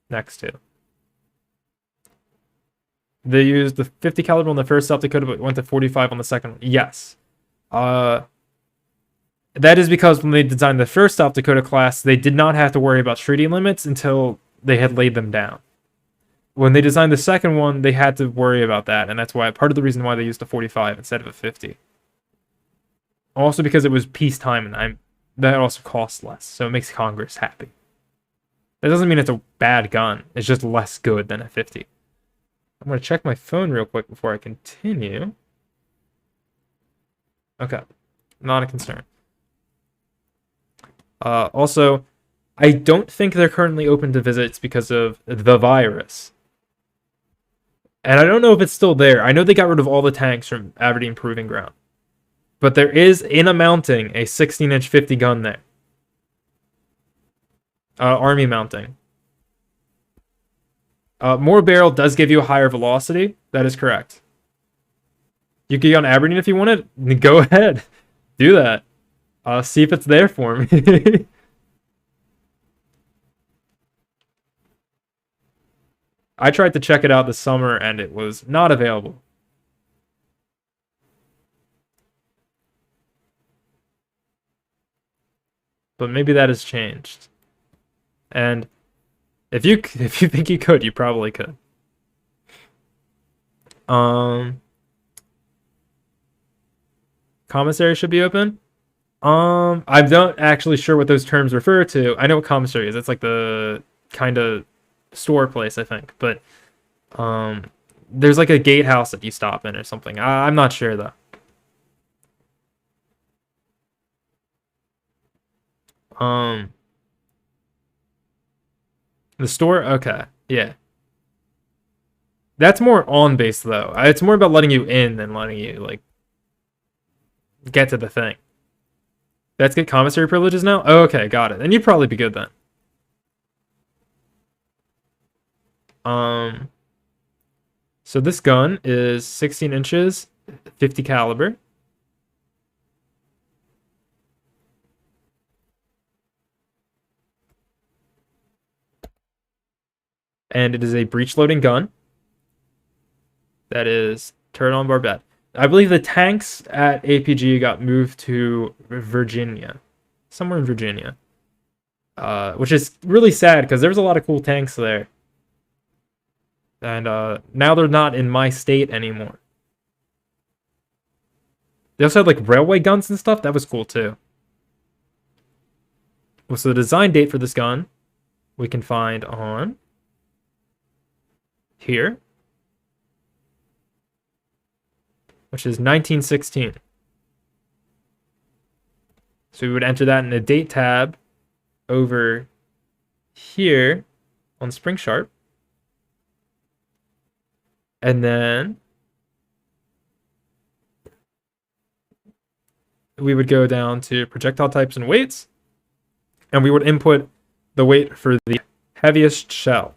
next to. They used the 50 caliber on the first South Dakota, but went to 45 on the second one. Yes. That is because when they designed the first South Dakota class, they did not have to worry about shooting limits until they had laid them down. When they designed the second one, they had to worry about that, and that's why part of the reason why they used a 45 instead of a 50. Also because it was peacetime, and that also costs less, so it makes Congress happy. That doesn't mean it's a bad gun. It's just less good than a 50. I'm going to check my phone real quick before I continue. Okay. Not a concern. Also, I don't think they're currently open to visits because of the virus. And I don't know if it's still there. I know they got rid of all the tanks from Aberdeen Proving Ground. But there is, in a mounting, a 16-inch 50 gun there. Army mounting. More barrel does give you a higher velocity. That is correct. You can get on Aberdeen if you want it. Go ahead. Do that. See if it's there for me. I tried to check it out this summer and it was not available. But maybe that has changed. And if you think you could, you probably could. Commissary should be open. I'm not actually sure what those terms refer to. I know what commissary is. It's like the kind of store place, I think. But there's like a gatehouse that you stop in or something. I'm not sure though. The store? Okay. Yeah. That's more on base though. It's more about letting you in than letting you like get to the thing. That's good commissary privileges now? Oh, okay, got it. Then you'd probably be good then. So this gun is 16 inches, 50 caliber. And it is a breech loading gun. That is turret on barbette. I believe the tanks at APG got moved to Virginia. Somewhere in Virginia. Which is really sad because there's a lot of cool tanks there. And now they're not in my state anymore. They also had like railway guns and stuff. That was cool too. So the design date for this gun we can find on here, which is 1916. So we would enter that in the date tab over here on SpringSharp. And then we would go down to projectile types and weights, and we would input the weight for the heaviest shell,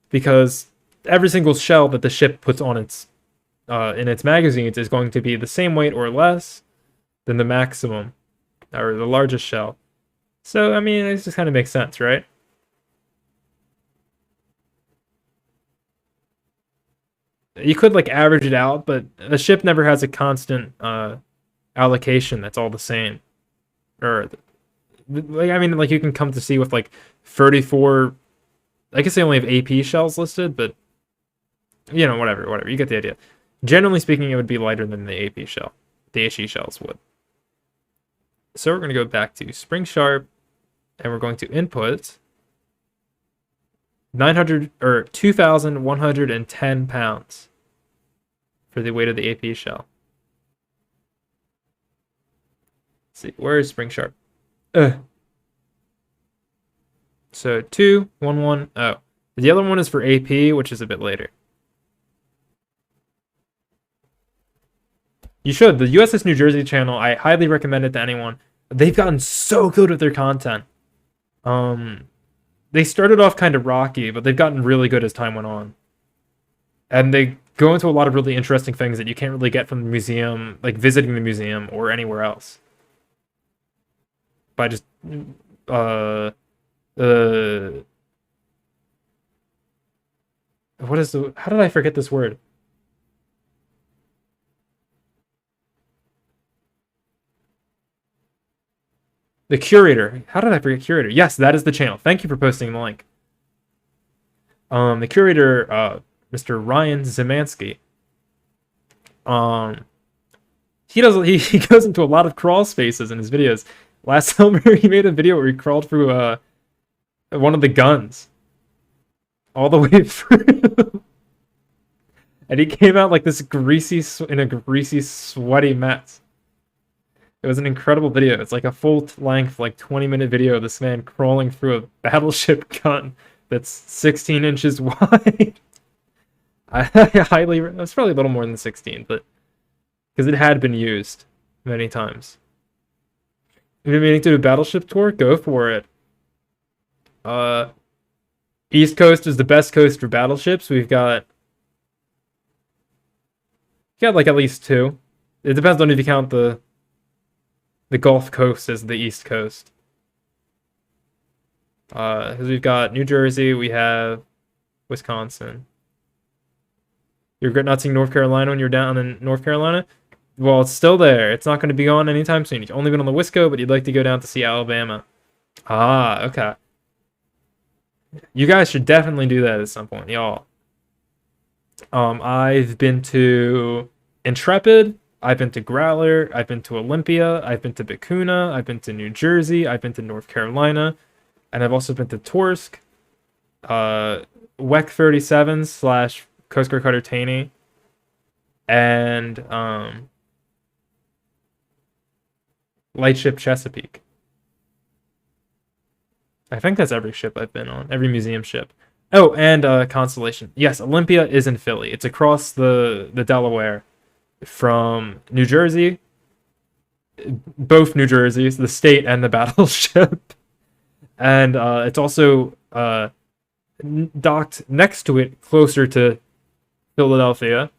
because every single shell that the ship puts on its in its magazines is going to be the same weight or less than the maximum or the largest shell. So I mean, it just kind of makes sense, right? You could like average it out, but a ship never has a constant allocation that's all the same. Or like, I mean, like you can come to see with like 34. I guess they only have AP shells listed, but you know, whatever. You get the idea. Generally speaking, it would be lighter than the AP shell. The HE shells would. So we're going to go back to SpringSharp, and we're going to input 900 or 2,110 pounds for the weight of the AP shell. Let's see, where is SpringSharp? So 2110. The other one is for AP, which is a bit later. You should. The USS New Jersey channel, I highly recommend it to anyone. They've gotten so good with their content. They started off kind of rocky, but they've gotten really good as time went on. And they go into a lot of really interesting things that you can't really get from the museum, like visiting the museum or anywhere else. By just what is the, how did I forget this word? The curator. How did I forget curator? Yes, that is the channel. Thank you for posting the link. The curator, Mr. Ryan Zimansky. He goes into a lot of crawl spaces in his videos. Last summer, he made a video where he crawled through one of the guns all the way through, and he came out like this in a greasy, sweaty mess. It was an incredible video. It's like a full-length, like 20-minute video of this man crawling through a battleship gun that's 16 inches wide. I highly, it's probably a little more than 16, but because it had been used many times. You've been meaning to do a battleship tour? Go for it. East Coast is the best coast for battleships. We've got like at least 2. It depends on if you count the Gulf Coast as the East Coast. Because we've got New Jersey, we have Wisconsin. You regret not seeing North Carolina when you're down in North Carolina? Well, it's still there. It's not going to be gone anytime soon. You've only been on the Wisco, but you'd like to go down to see Alabama. Ah, okay. You guys should definitely do that at some point, y'all. I've been to Intrepid. I've been to Growler, I've been to Olympia, I've been to Bacuna, I've been to New Jersey, I've been to North Carolina, and I've also been to Torsk, WEC 37 / Coast Guard Cutter Taney, and Lightship Chesapeake. I think that's every ship I've been on, every museum ship. Oh, and Constellation. Yes, Olympia is in Philly. It's across the Delaware. From New Jersey, both New Jerseys, the state and the battleship, and it's also docked next to it, closer to Philadelphia,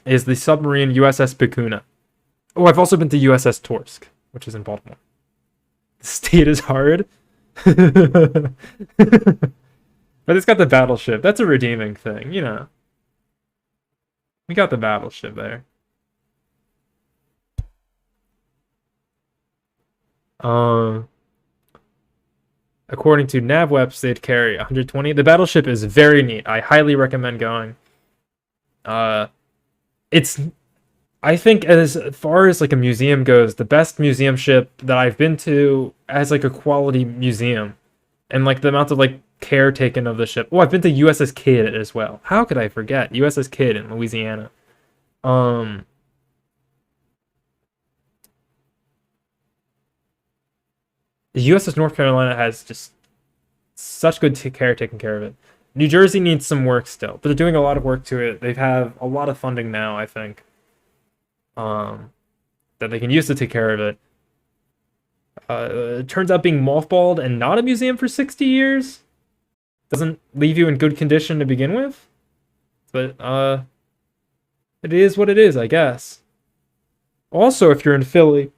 is the submarine USS Bacuna. Oh, I've also been to USS Torsk, which is in Baltimore. The state is hard, but it's got the battleship. That's a redeeming thing, you know. We got the battleship there. According to NavWeps, they'd carry 120. The battleship is very neat. I highly recommend going. It's, I think, as far as like a museum goes, the best museum ship that I've been to as like a quality museum, and like the amount of like care taken of the ship. Oh, I've been to USS Kidd as well. How could I forget USS Kidd in Louisiana? The USS North Carolina has just such good care taking care of it. New Jersey needs some work still, but they're doing a lot of work to it. They have a lot of funding now, I think, that they can use to take care of it. It turns out being mothballed and not a museum for 60 years doesn't leave you in good condition to begin with. But it is what it is, I guess. Also, if you're in Philly,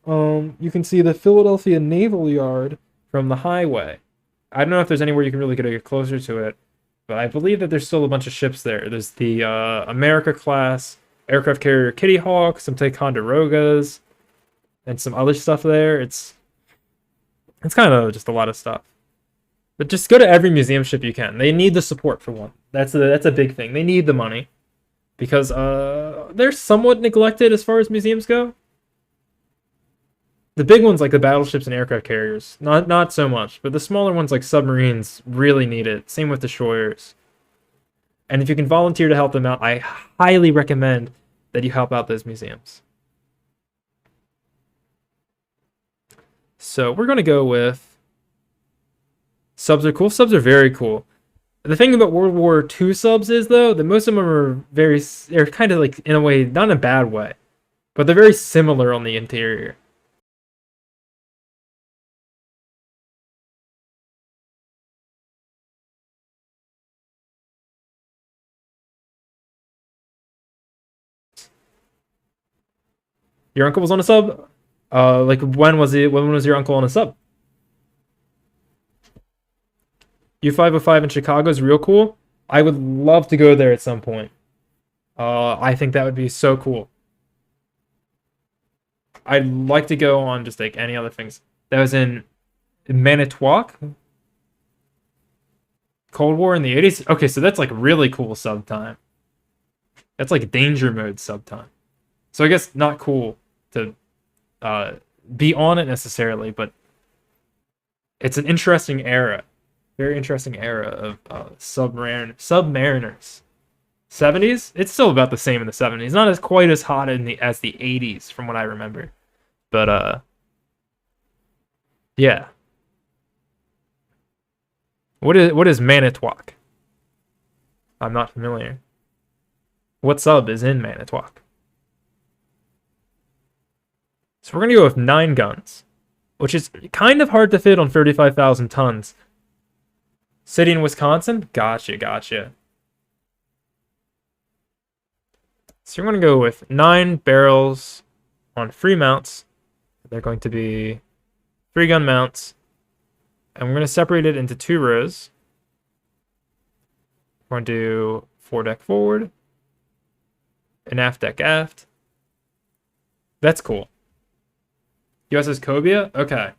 you can see the Philadelphia Naval Yard from the highway. I don't know if there's anywhere you can really get closer to it, but I believe that there's still a bunch of ships there. There's the America class aircraft carrier Kitty Hawk, some Ticonderogas, and some other stuff there. It's kind of just a lot of stuff. But just go to every museum ship you can. They need the support for one. That's a big thing. They need the money because they're somewhat neglected as far as museums go. The big ones like the battleships and aircraft carriers, not so much, but the smaller ones like submarines really need it. Same with destroyers. And if you can volunteer to help them out, I highly recommend that you help out those museums. So we're going to go with subs are cool. Subs are very cool. The thing about World War II subs is, though, that most of them are they're kind of like, in a way, not in a bad way, but they're very similar on the interior. Your uncle was on a sub? Like when was it? When was your uncle on a sub? U505 in Chicago is real cool. I would love to go there at some point. I think that would be so cool. I'd like to go on just like any other things. That was in Manitowoc, Cold War in the 80s. Okay, so that's like really cool sub time. That's like danger mode sub time. So I guess not cool to be on it necessarily, but it's an interesting era. Very interesting era of submariners. 70s? It's still about the same in the 70s. Not as quite as hot as the 80s from what I remember. But yeah. What is Manitowoc? I'm not familiar. What sub is in Manitowoc? So we're going to go with 9 guns, which is kind of hard to fit on 35,000 tons. City in Wisconsin? Gotcha. So we're going to go with 9 barrels on 3 mounts. They're going to be 3-gun mounts. And we're going to separate it into 2 rows. We're going to do foredeck forward, and aft deck aft. That's cool. USS Cobia? Okay.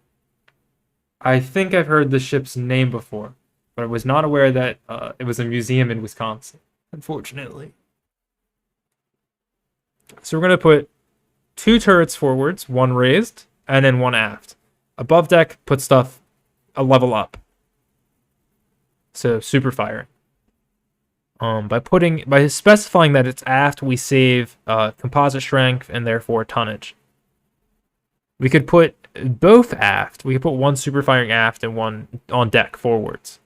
I think I've heard the ship's name before, but I was not aware that it was a museum in Wisconsin, unfortunately. So we're going to put 2 turrets forwards, 1 raised, and then 1 aft. Above deck, put stuff a level up. So super firing. By specifying that it's aft, we save composite strength and therefore tonnage. We could put both aft. We could put 1 super firing aft and 1 on deck forwards.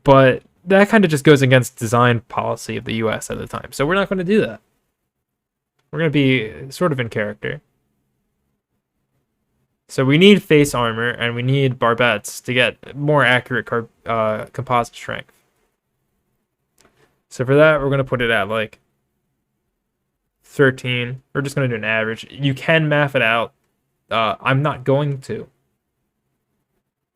But that kind of just goes against design policy of the US at the time. So we're not going to do that. We're going to be sort of in character. So we need face armor and we need barbettes to get more accurate composite strength. So for that, we're going to put it at like 13. We're just going to do an average. You can math it out. I'm not going to.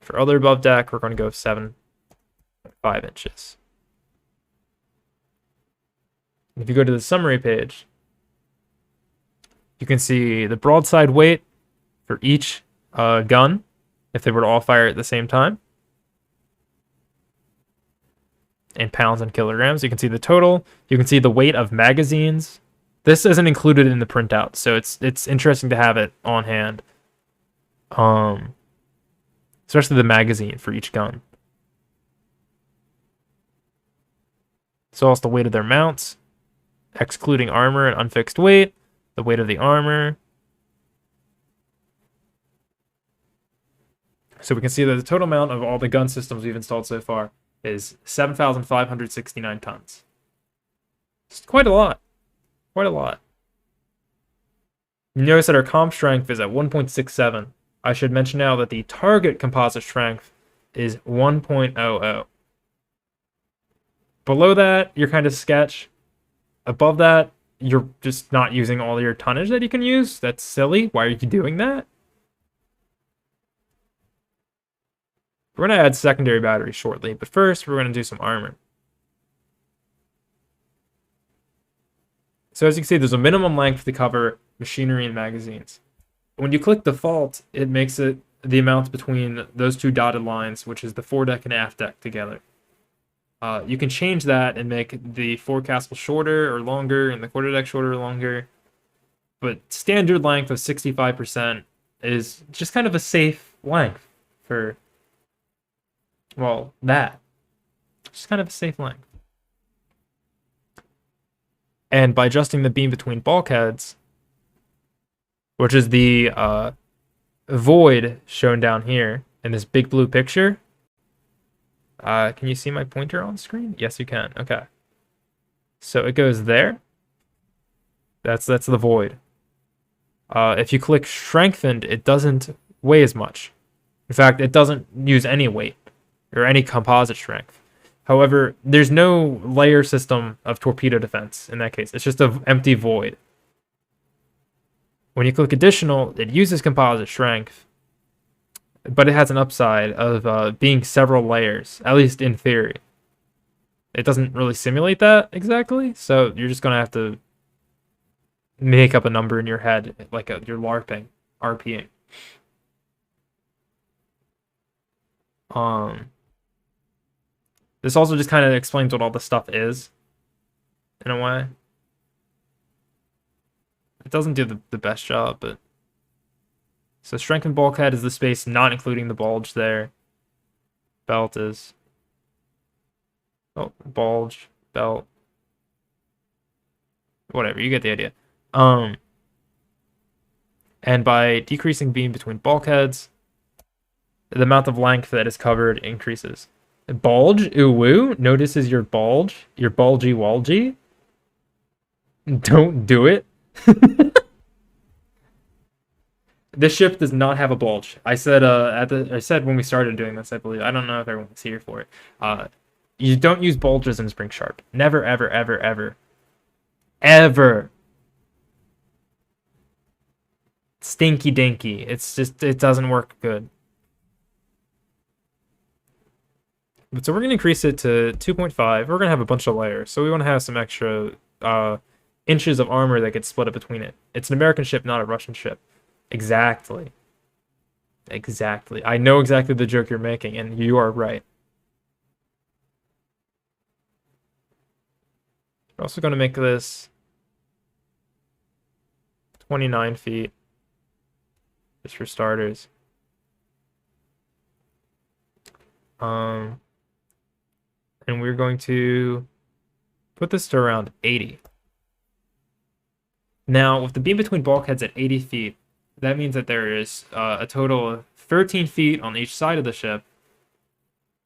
For other above deck, we're going to go 7.5 inches. If you go to the summary page, you can see the broadside weight for each gun, if they were to all fire at the same time, in pounds and kilograms. You can see the total. You can see the weight of magazines. This isn't included in the printout, so it's interesting to have it on hand. Especially the magazine for each gun. So also the weight of their mounts, excluding armor and unfixed weight, the weight of the armor. So we can see that the total amount of all the gun systems we've installed so far is 7,569 tons. It's quite a lot. Quite a lot. You notice that our comp strength is at 1.67. I should mention now that the target composite strength is 1.00. Below that, you're kind of sketch. Above that, you're just not using all your tonnage that you can use. That's silly. Why are you doing that? We're going to add secondary batteries shortly, but first we're going to do some armor. So as you can see, there's a minimum length to cover machinery and magazines. When you click default, it makes it the amount between those 2 dotted lines, which is the foredeck and aft deck together. You can change that and make the forecastle shorter or longer and the quarterdeck shorter or longer. But standard length of 65% is just kind of a safe length for, well, that. Just kind of a safe length. And by adjusting the beam between bulkheads, which is the void shown down here in this big blue picture. Can you see my pointer on screen? Yes, you can. Okay. So it goes there. That's the void. If you click strengthened, it doesn't weigh as much. In fact, it doesn't use any weight or any composite strength. However, there's no layer system of torpedo defense in that case. It's just an empty void. When you click additional, it uses composite strength, but it has an upside of being several layers, at least in theory. It doesn't really simulate that exactly, so you're just going to have to make up a number in your head, like you're LARPing, RPing. This also just kind of explains what all this stuff is, in a way. It doesn't do the best job, but... So strengthened bulkhead is the space not including the bulge there. Belt is... Oh, bulge, belt. Whatever, you get the idea. And by decreasing beam between bulkheads, the amount of length that is covered increases. Bulge? Ooh woo? Notices your bulge? Your bulgy walgy? Don't do it. This ship does not have a bulge. I said I said when we started doing this, I believe. I don't know if everyone was here for it. You don't use bulges in SpringSharp. Never, ever, ever, ever. Ever. Stinky dinky. It's just, it doesn't work good. But so we're going to increase it to 2.5. We're going to have a bunch of layers. So we want to have some extra inches of armor that gets split up between it. It's an American ship, not a Russian ship. Exactly. Exactly. I know exactly the joke you're making, and you are right. We're also going to make this 29 feet, just for starters. And we're going to put this to around 80. Now, with the beam between bulkheads at 80 feet, that means that there is a total of 13 feet on each side of the ship.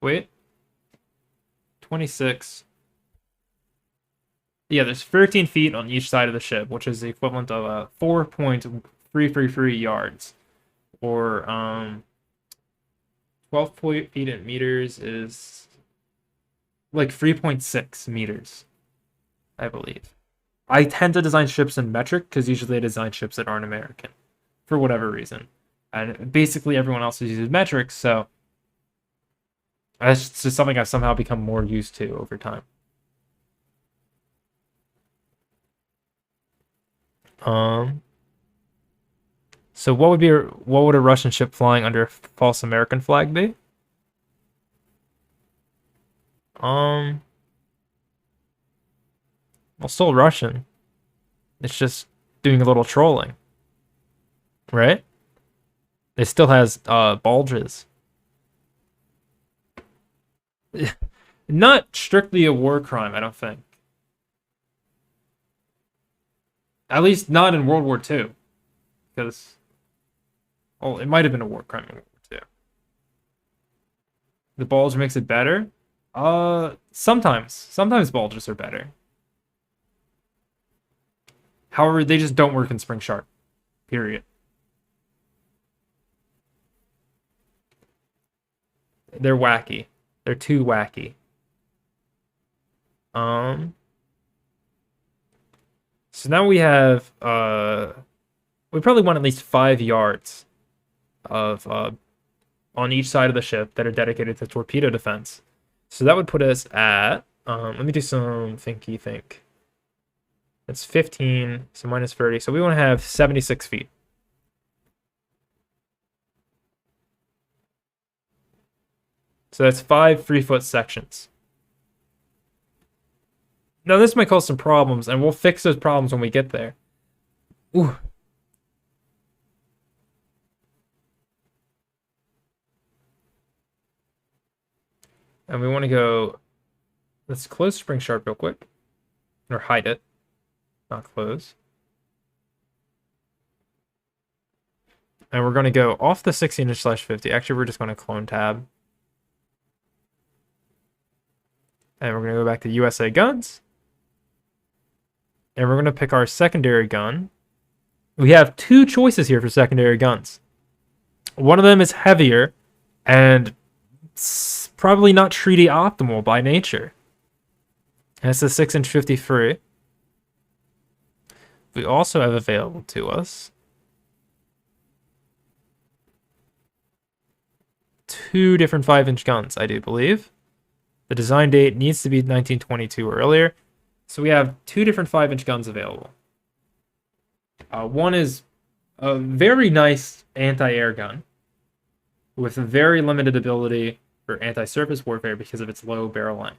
Wait. 26. Yeah, there's 13 feet on each side of the ship, which is the equivalent of 4.333 yards. Or 12 feet in meters is like 3.6 meters, I believe. I tend to design ships in metric because usually I design ships that aren't American for whatever reason. And basically everyone else uses metric, so that's just something I've somehow become more used to over time. So what would a Russian ship flying under a false American flag be? Well, still Russian. It's just doing a little trolling, right? It still has bulges. Not strictly a war crime, I don't think. At least not in World War II. Because, well, it might have been a war crime in World War II. The bulge makes it better? Sometimes. Sometimes bulges are better. However, they just don't work in SpringSharp. Period. They're wacky. They're too wacky. So now we have we probably want at least 5 yards of on each side of the ship that are dedicated to torpedo defense. So that would put us at let me do some thinky think. It's 15, so minus 30. So we want to have 76 feet. So that's 5 3-foot sections. Now this might cause some problems, and we'll fix those problems when we get there. Ooh, And we want to go, let's close SpringSharp real quick. Or hide it, not close. And we're going to go off the 16-inch/50. Actually, we're just going to clone tab. And we're going to go back to USA Guns. And we're going to pick our secondary gun. We have two choices here for secondary guns. One of them is heavier, and it's probably not treaty optimal by nature. And it's the 6-inch/53. We also have available to us two different 5-inch guns, I do believe. The design date needs to be 1922 or earlier. So we have two different 5-inch guns available. One is a very nice anti-air gun with a very limited ability for anti-surface warfare because of its low barrel length.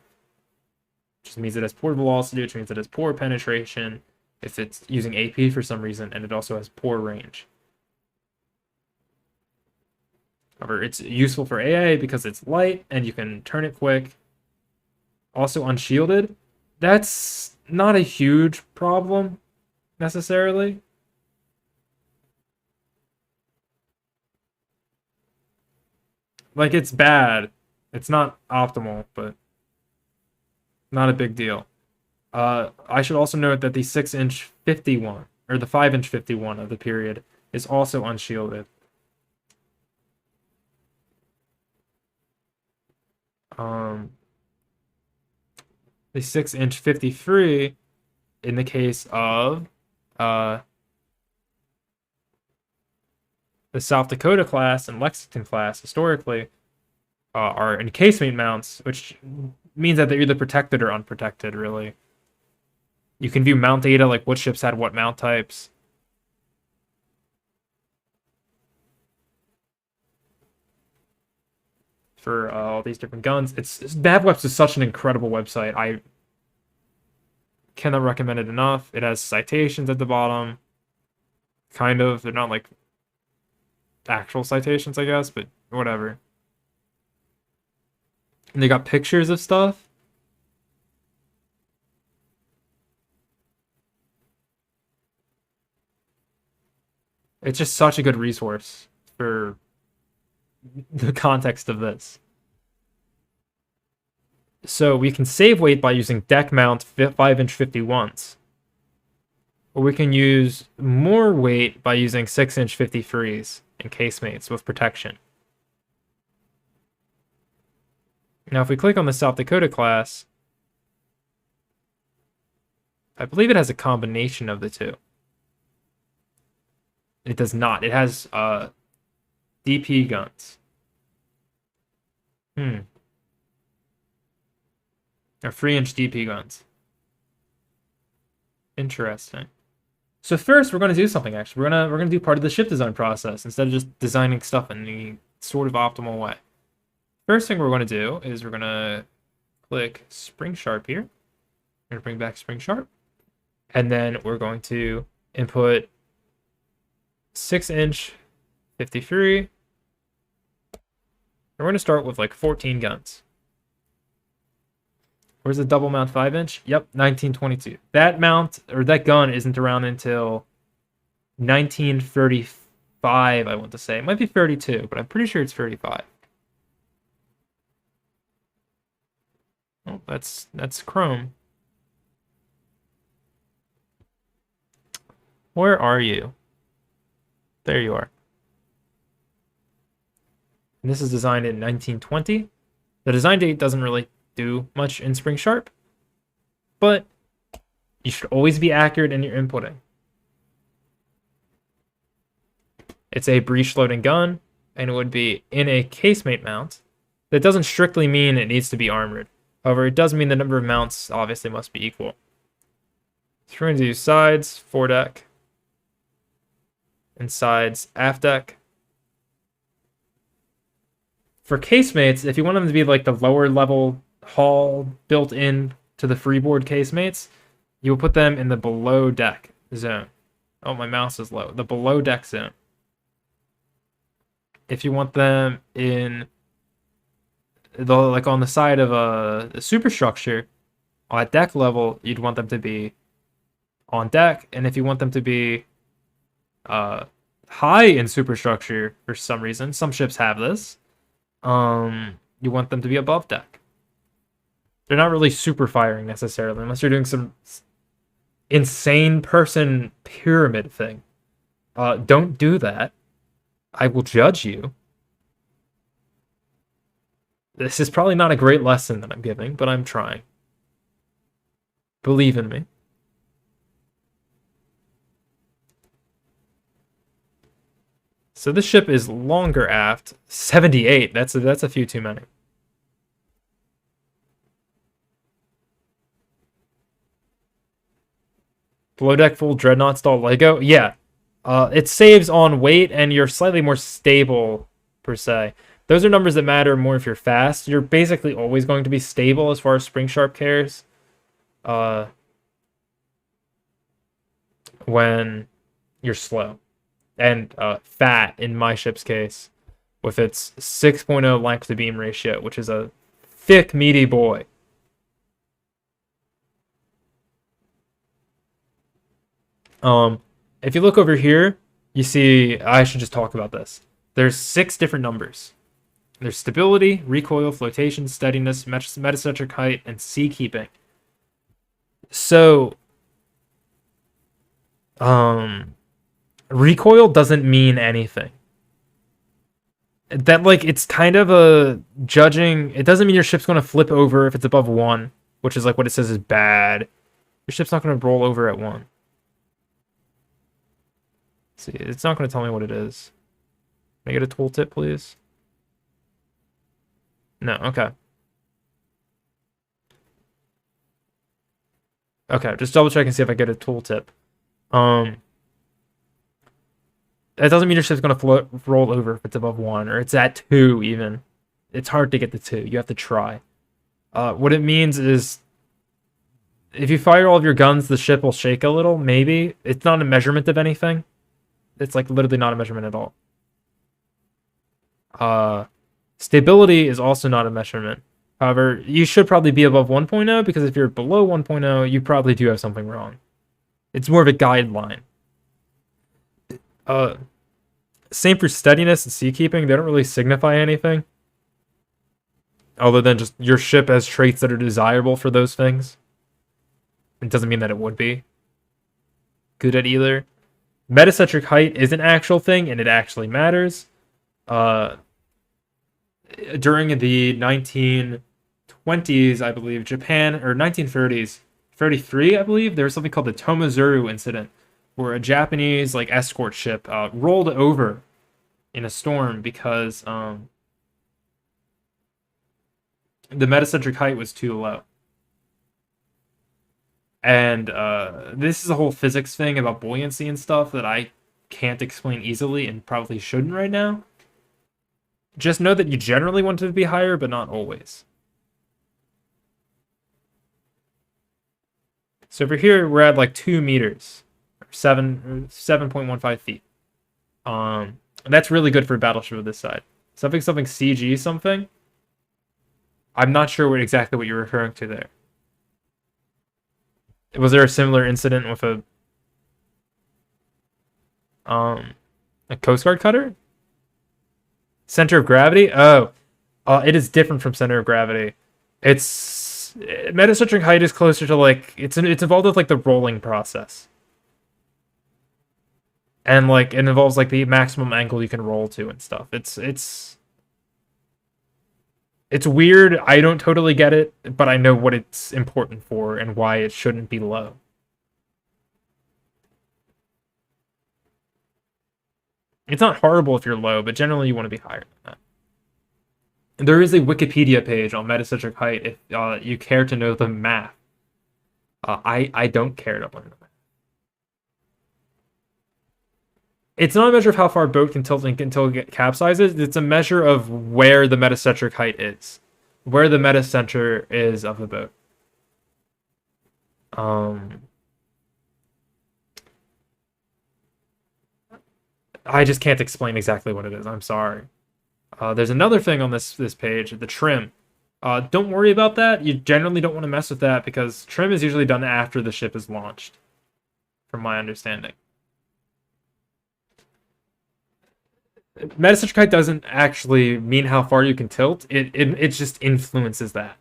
Which just means it has poor velocity, which means it has poor penetration if it's using AP for some reason, and it also has poor range. However, it's useful for AA because it's light and you can turn it quick. Also unshielded. That's not a huge problem, necessarily. Like, it's bad. It's not optimal, but not a big deal. I should also note that the 6-inch 51, or the 5-inch 51 of the period, is also unshielded. The 6-inch 53, in the case of the South Dakota class and Lexington class, historically, are encasement mounts, which means that they're either protected or unprotected, really. You can view mount data, like what ships had what mount types. For all these different guns. NavWebs is such an incredible website. I cannot recommend it enough. It has citations at the bottom. Kind of. They're not like actual citations, I guess, but whatever. And they got pictures of stuff. It's just such a good resource for the context of this. So we can save weight by using deck mount 5-inch 51s. Or we can use more weight by using 6-inch 53s and casemates with protection. Now if we click on the South Dakota class, I believe it has a combination of the two. It does not. It has DP guns. Or 3-inch DP guns. Interesting. So first, we're going to do something. Actually, we're gonna do part of the ship design process instead of just designing stuff in the sort of optimal way. First thing we're going to do is we're going to click SpringSharp here. We're going to bring back SpringSharp, and then we're going to input 6-inch 53. We're going to start with like 14 guns. Where's the double mount 5-inch? Yep, 1922. That mount, or that gun, isn't around until 1935, I want to say. It might be 32, but I'm pretty sure it's 35. Oh, that's Chrome. Where are you? There you are. And this is designed in 1920. The design date doesn't really do much in SpringSharp, but you should always be accurate in your inputting. It's a breech loading gun, and it would be in a casemate mount. That doesn't strictly mean it needs to be armored. However, it does mean the number of mounts obviously must be equal. So we're going to do sides, foredeck, and sides, aft deck. For casemates, if you want them to be like the lower level hull built in to the freeboard casemates, you will put them in the below deck zone. Oh, my mouse is low. The below deck zone. If you want them in like on the side of a superstructure, at deck level, you'd want them to be on deck, and if you want them to be high in superstructure for some reason, some ships have this, you want them to be above deck. They're not really super firing necessarily, unless you're doing some insane person pyramid thing. Don't do that. I will judge you. This is probably not a great lesson that I'm giving, but I'm trying. Believe in me. So this ship is longer aft. 78. That's a few too many. Below deck full dreadnought style Lego. Yeah. It saves on weight and you're slightly more stable per se. Those are numbers that matter more if you're fast. You're basically always going to be stable as far as SpringSharp cares. When you're slow. And fat in my ship's case, with its 6.0 length to beam ratio, which is a thick, meaty boy. If you look over here, you see, I should just talk about this. There's 6 different numbers. There's stability, recoil, flotation, steadiness, metacentric height, and sea keeping. So, recoil doesn't mean anything. That, like, it's kind of a judging. It doesn't mean your ship's going to flip over if it's above 1, which is like what it says is bad. Your ship's not going to roll over at 1. See, it's not going to tell me what it is. Can I get a tooltip, please? No, okay. Okay, just double check and see if I get a tooltip. That doesn't mean your ship's going to roll over if it's above 1, or it's at 2 even. It's hard to get the 2. You have to try. What it means is, if you fire all of your guns, the ship will shake a little, maybe. It's not a measurement of anything. It's like literally not a measurement at all. Stability is also not a measurement. However, you should probably be above 1.0, because if you're below 1.0, you probably do have something wrong. It's more of a guideline. Same for steadiness and sea keeping. They don't really signify anything, other than just your ship has traits that are desirable for those things. It doesn't mean that it would be good at either. Metacentric height is an actual thing, and it actually matters. During the 1920s, I believe, Japan, or 1930s, 33, I believe, there was something called the Tomazuru incident, where a Japanese like escort ship rolled over in a storm because the metacentric height was too low. And this is a whole physics thing about buoyancy and stuff that I can't explain easily and probably shouldn't right now. Just know that you generally want it to be higher, but not always. So over here, we're at like 2 meters, 7.15 feet. That's really good for a battleship of this side. Something CG something. I'm not sure exactly what you're referring to there. Was there a similar incident with a Coast Guard cutter? Center of gravity? Oh, it is different from center of gravity. It's metacentric height is closer to like it's involved with like the rolling process, and like it involves like the maximum angle you can roll to and stuff. It's weird. I don't totally get it, but I know what it's important for and why it shouldn't be low. It's not horrible if you're low, but generally you want to be higher than that. There is a Wikipedia page on metacentric height if you care to know the math. I don't care to learn the math. It's not a measure of how far a boat can tilt until it capsizes. It's a measure of where the metacentric height is. Where the metacenter is of the boat. I just can't explain exactly what it is. I'm sorry. There's another thing on this page, the trim. Don't worry about that. You generally don't want to mess with that because trim is usually done after the ship is launched, from my understanding. Metacentric height doesn't actually mean how far you can tilt. It just influences that.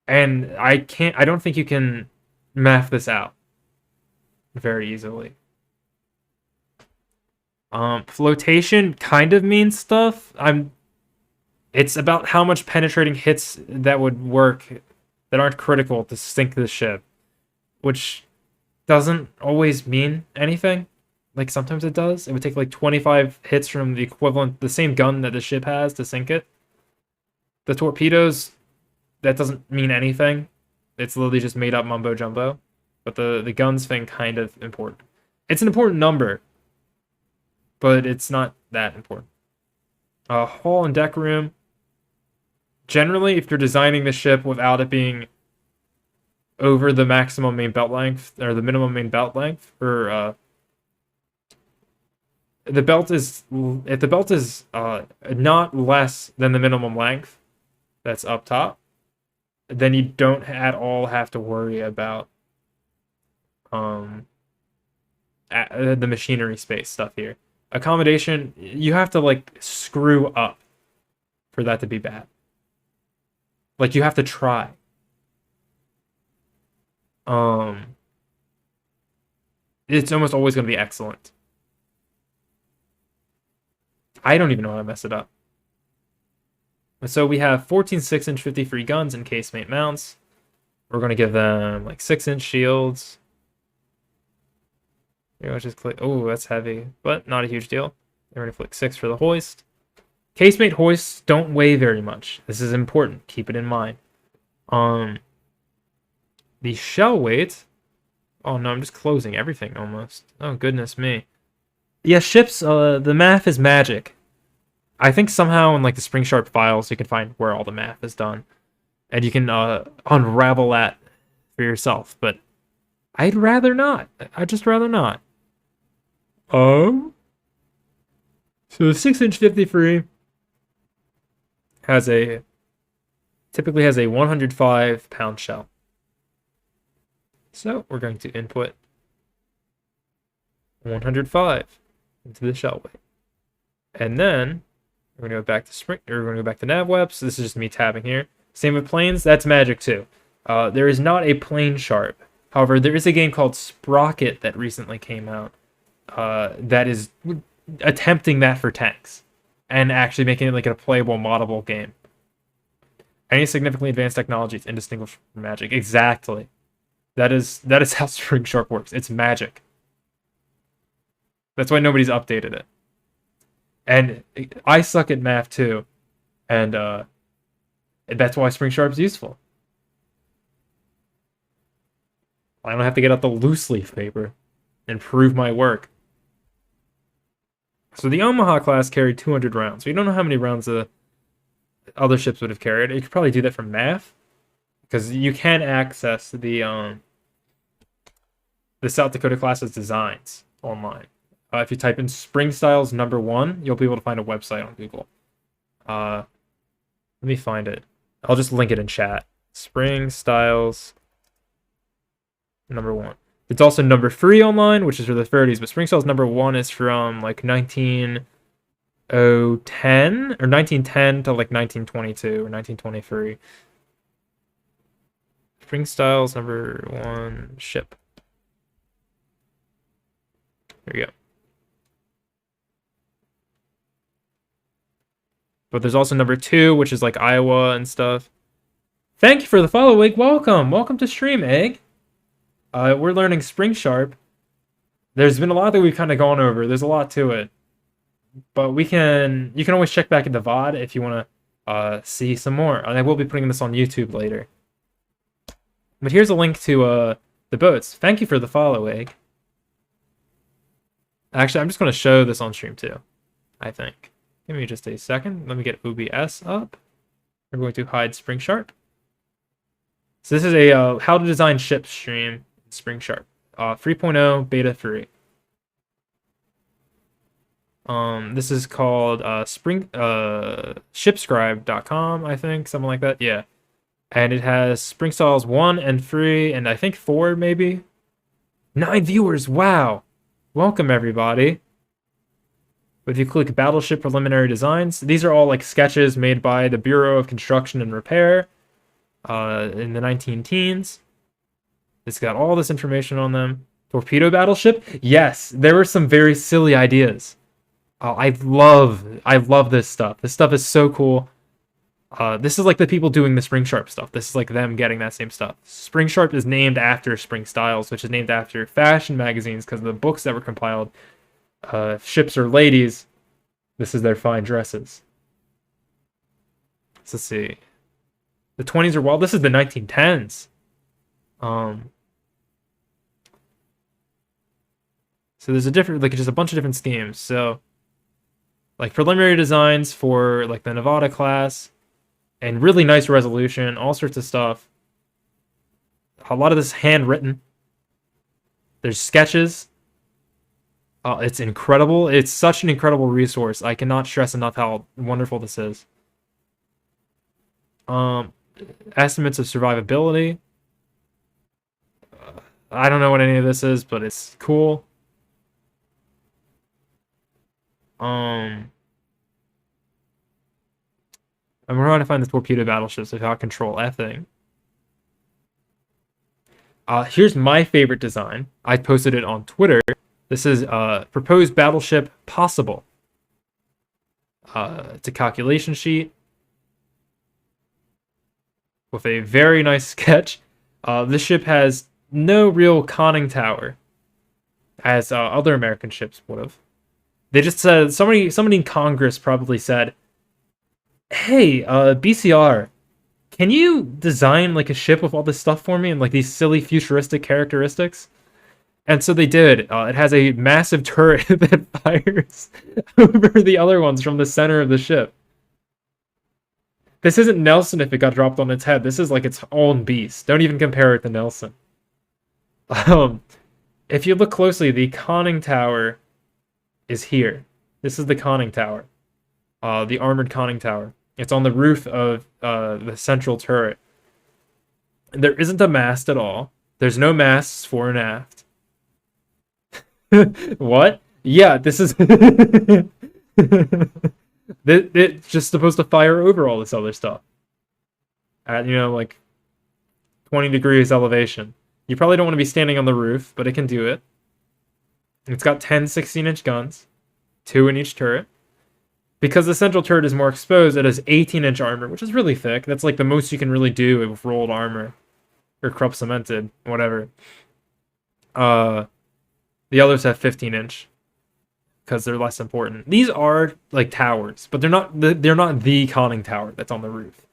And I don't think you can math this out very easily. Flotation kind of means stuff. It's about how much penetrating hits that would work that aren't critical to sink the ship, which doesn't always mean anything. Like sometimes it does. It would take like 25 hits from the equivalent, the same gun that the ship has to sink it. The torpedoes, that doesn't mean anything. It's literally just made up mumbo jumbo. But the guns thing kind of important. It's an important number, but it's not that important. Hull and deck room. Generally, if you're designing the ship without it being over the maximum main belt length or the minimum main belt length, or if the belt is not less than the minimum length that's up top, then you don't at all have to worry about the machinery space stuff here. Accommodation, you have to like screw up for that to be bad. Like you have to try. It's almost always going to be excellent. I don't even know how to mess it up. So we have 14 6-inch 53 guns and casemate mounts. We're going to give them like 6-inch shields. Here, let's just click. Oh, that's heavy, but not a huge deal. We're going to click 6 for the hoist. Casemate hoists don't weigh very much. This is important. Keep it in mind. The shell weight. Oh no, I'm just closing everything almost. Oh goodness me. Yeah, ships. The math is magic. I think somehow in like the SpringSharp files you can find where all the math is done, and you can unravel that for yourself. But I'd rather not. I'd just rather not. So the 6-inch 53 typically has a 105-pound shell. So we're going to input 105 into the shell weight, and then we're going to go back to we're going to go back to NavWeb. So this is just me tabbing here. Same with planes. That's magic too. There is not a plane sharp. However, there is a game called Sprocket that recently came out that is attempting that for tanks and actually making it like a playable, moddable game. Any significantly advanced technology is indistinguishable from magic. Exactly. That is how SpringSharp works. It's magic. That's why nobody's updated it. And I suck at math too, and that's why SpringSharp's useful. I don't have to get out the loose leaf paper and prove my work. So the Omaha class carried 200 rounds. We don't know how many rounds the other ships would have carried. You could probably do that from math, because you can access the South Dakota class's designs online. If you type in Spring Styles #1, you'll be able to find a website on Google. Let me find it. I'll just link it in chat. Spring Styles #1. It's also #3 online, which is for the 30s, but Spring Styles #1 is from like 1910 or 1910 to like 1922 or 1923. Spring Styles #1 ship. There we go. But there's also #2, which is like Iowa and stuff. Thank you for the follow, Egg. Welcome to stream, Egg. We're learning SpringSharp. There's been a lot that we've kind of gone over. There's a lot to it. But you can always check back into VOD if you want to see some more. And I will be putting this on YouTube later. But here's a link to the boats. Thank you for the follow, Egg. Actually, I'm just going to show this on stream too, I think. Give me just a second. Let me get OBS up. We're going to hide SpringSharp. So this is a how to design ships stream in SpringSharp. 3.0 beta 3. This is called shipscribe.com, I think, something like that. Yeah. And it has spring styles 1 and 3 and I think 4 maybe. 9 viewers. Wow. Welcome everybody. If you click Battleship Preliminary Designs, these are all like sketches made by the Bureau of Construction and Repair in the 19 teens. It's got all this information on them. Torpedo Battleship? Yes, there were some very silly ideas. I love this stuff. This stuff is so cool. This is like the people doing the SpringSharp stuff. This is like them getting that same stuff. SpringSharp is named after Spring Styles, which is named after fashion magazines because of the books that were compiled. Ships are ladies. This is their fine dresses. So let's see. The 20s are wild. This is the 1910s. So there's just a bunch of different schemes. So like preliminary designs for like the Nevada class and really nice resolution, all sorts of stuff. A lot of this handwritten. There's sketches. It's incredible. It's such an incredible resource. I cannot stress enough how wonderful this is. Estimates of survivability. I don't know what any of this is, but it's cool. I'm trying to find the torpedo battleships without control F thing. Here's my favorite design. I posted it on Twitter. This is proposed battleship possible. It's a calculation sheet with a very nice sketch. This ship has no real conning tower, as other American ships would have. They just said somebody in Congress probably said, "Hey, BCR, can you design like a ship with all this stuff for me and like these silly futuristic characteristics?" And so they did. It has a massive turret that fires over the other ones from the center of the ship. This isn't Nelson if it got dropped on its head. This is like its own beast. Don't even compare it to Nelson. If you look closely, the conning tower is here. This is the conning tower. The armored conning tower. It's on the roof of the central turret. There isn't a mast at all. There's no masts fore and aft. What? Yeah, this is... It's just supposed to fire over all this other stuff. At, like 20 degrees elevation. You probably don't want to be standing on the roof, but it can do it. It's got 10 16-inch guns. 2 in each turret. Because the central turret is more exposed, it has 18-inch armor, which is really thick. That's like the most you can really do with rolled armor. Or Krupp cemented, whatever. The others have 15-inch. Because they're less important. These are like towers, but they're not the conning tower that's on the roof.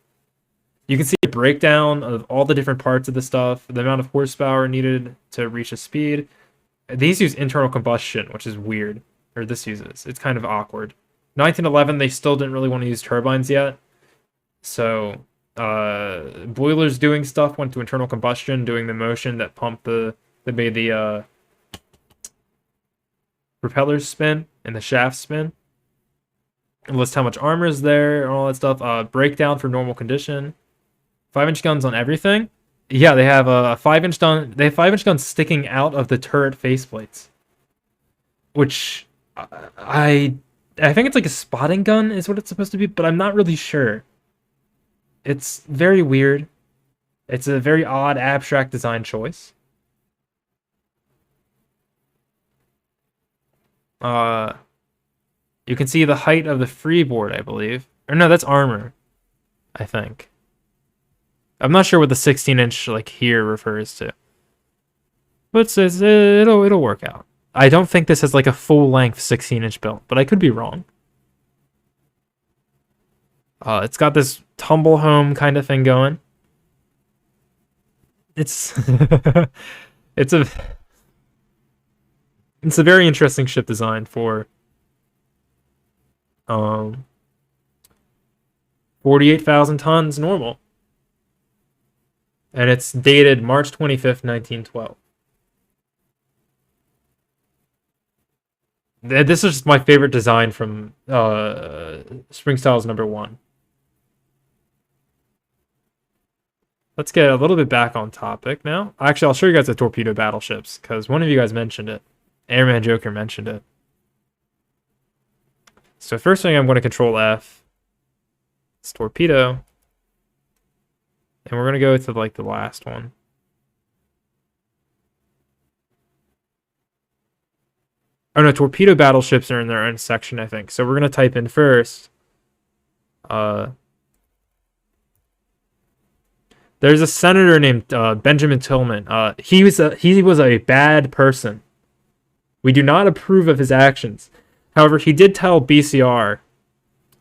You can see a breakdown of all the different parts of the stuff, the amount of horsepower needed to reach a speed. These use internal combustion, which is weird. Or this uses. It's kind of awkward. 1911, they still didn't really want to use turbines yet. So, boilers doing stuff went to internal combustion, doing the motion that made the propellers spin and the shafts spin. It lists how much armor is there and all that stuff. Breakdown for normal condition. 5-inch guns on everything. Yeah, they have a 5-inch gun. They have 5-inch guns sticking out of the turret faceplates, which I think it's like a spotting gun is what it's supposed to be, but I'm not really sure. It's very weird. It's a very odd abstract design choice. You can see the height of the freeboard, I believe. Or no, that's armor, I think. I'm not sure what the 16-inch like here refers to. But it'll work out. I don't think this is like a full-length 16-inch build, but I could be wrong. It's got this tumble home kind of thing going. It's it's a very interesting ship design for 48,000 tons normal. And it's dated March 25th, 1912. This is just my favorite design from Spring Styles #1. Let's get a little bit back on topic now. Actually, I'll show you guys the torpedo battleships, because one of you guys mentioned it. Airman Joker mentioned it. So first thing, I'm going to Control F. It's torpedo. And we're going to go to like the last one. Oh no, torpedo battleships are in their own section, I think. So we're going to type in first. There's a senator named Benjamin Tillman. He was a bad person. We do not approve of his actions. However, he did tell BCR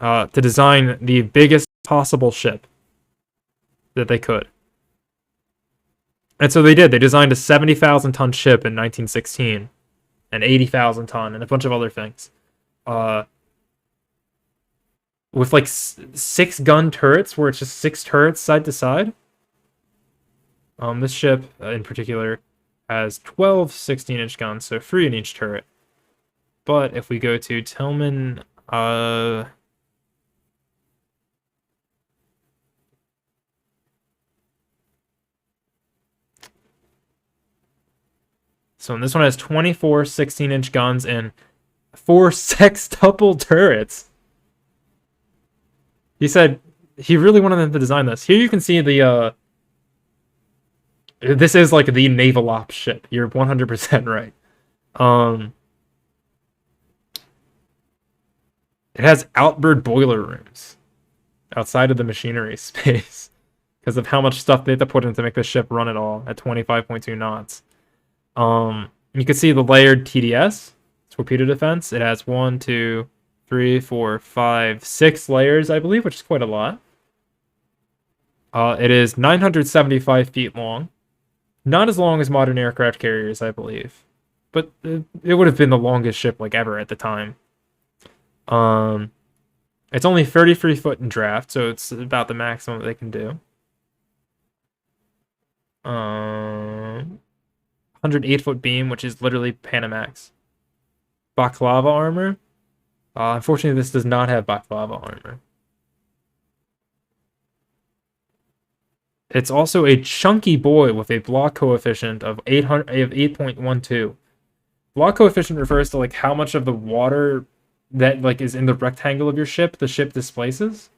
to design the biggest possible ship that they could. And so they did. They designed a 70,000 ton ship in 1916, an 80,000 ton, and a bunch of other things. With like 6 gun turrets, where it's just 6 turrets side to side. This ship in particular has 12 16-inch guns, so 3 in each turret. But if we go to Tillman, so this one has 24 16-inch guns and 4 sextuple turrets. He said he really wanted them to design this. Here you can see the this is like the naval ops ship. You're 100% right. It has outboard boiler rooms outside of the machinery space because of how much stuff they have to put in to make the ship run at all at 25.2 knots. You can see the layered TDS, torpedo defense. It has 1, 2, 3, 4, 5, 6 layers, I believe, which is quite a lot. It is 975 feet long. Not as long as modern aircraft carriers, I believe. But it would have been the longest ship like ever at the time. It's only 33 foot in draft, so it's about the maximum they can do. 108 foot beam, which is literally Panamax. Baklava armor. Unfortunately, this does not have Baklava armor. It's also a chunky boy with a block coefficient of 8.12. Block coefficient refers to like how much of the water that like is in the rectangle of your ship the ship displaces.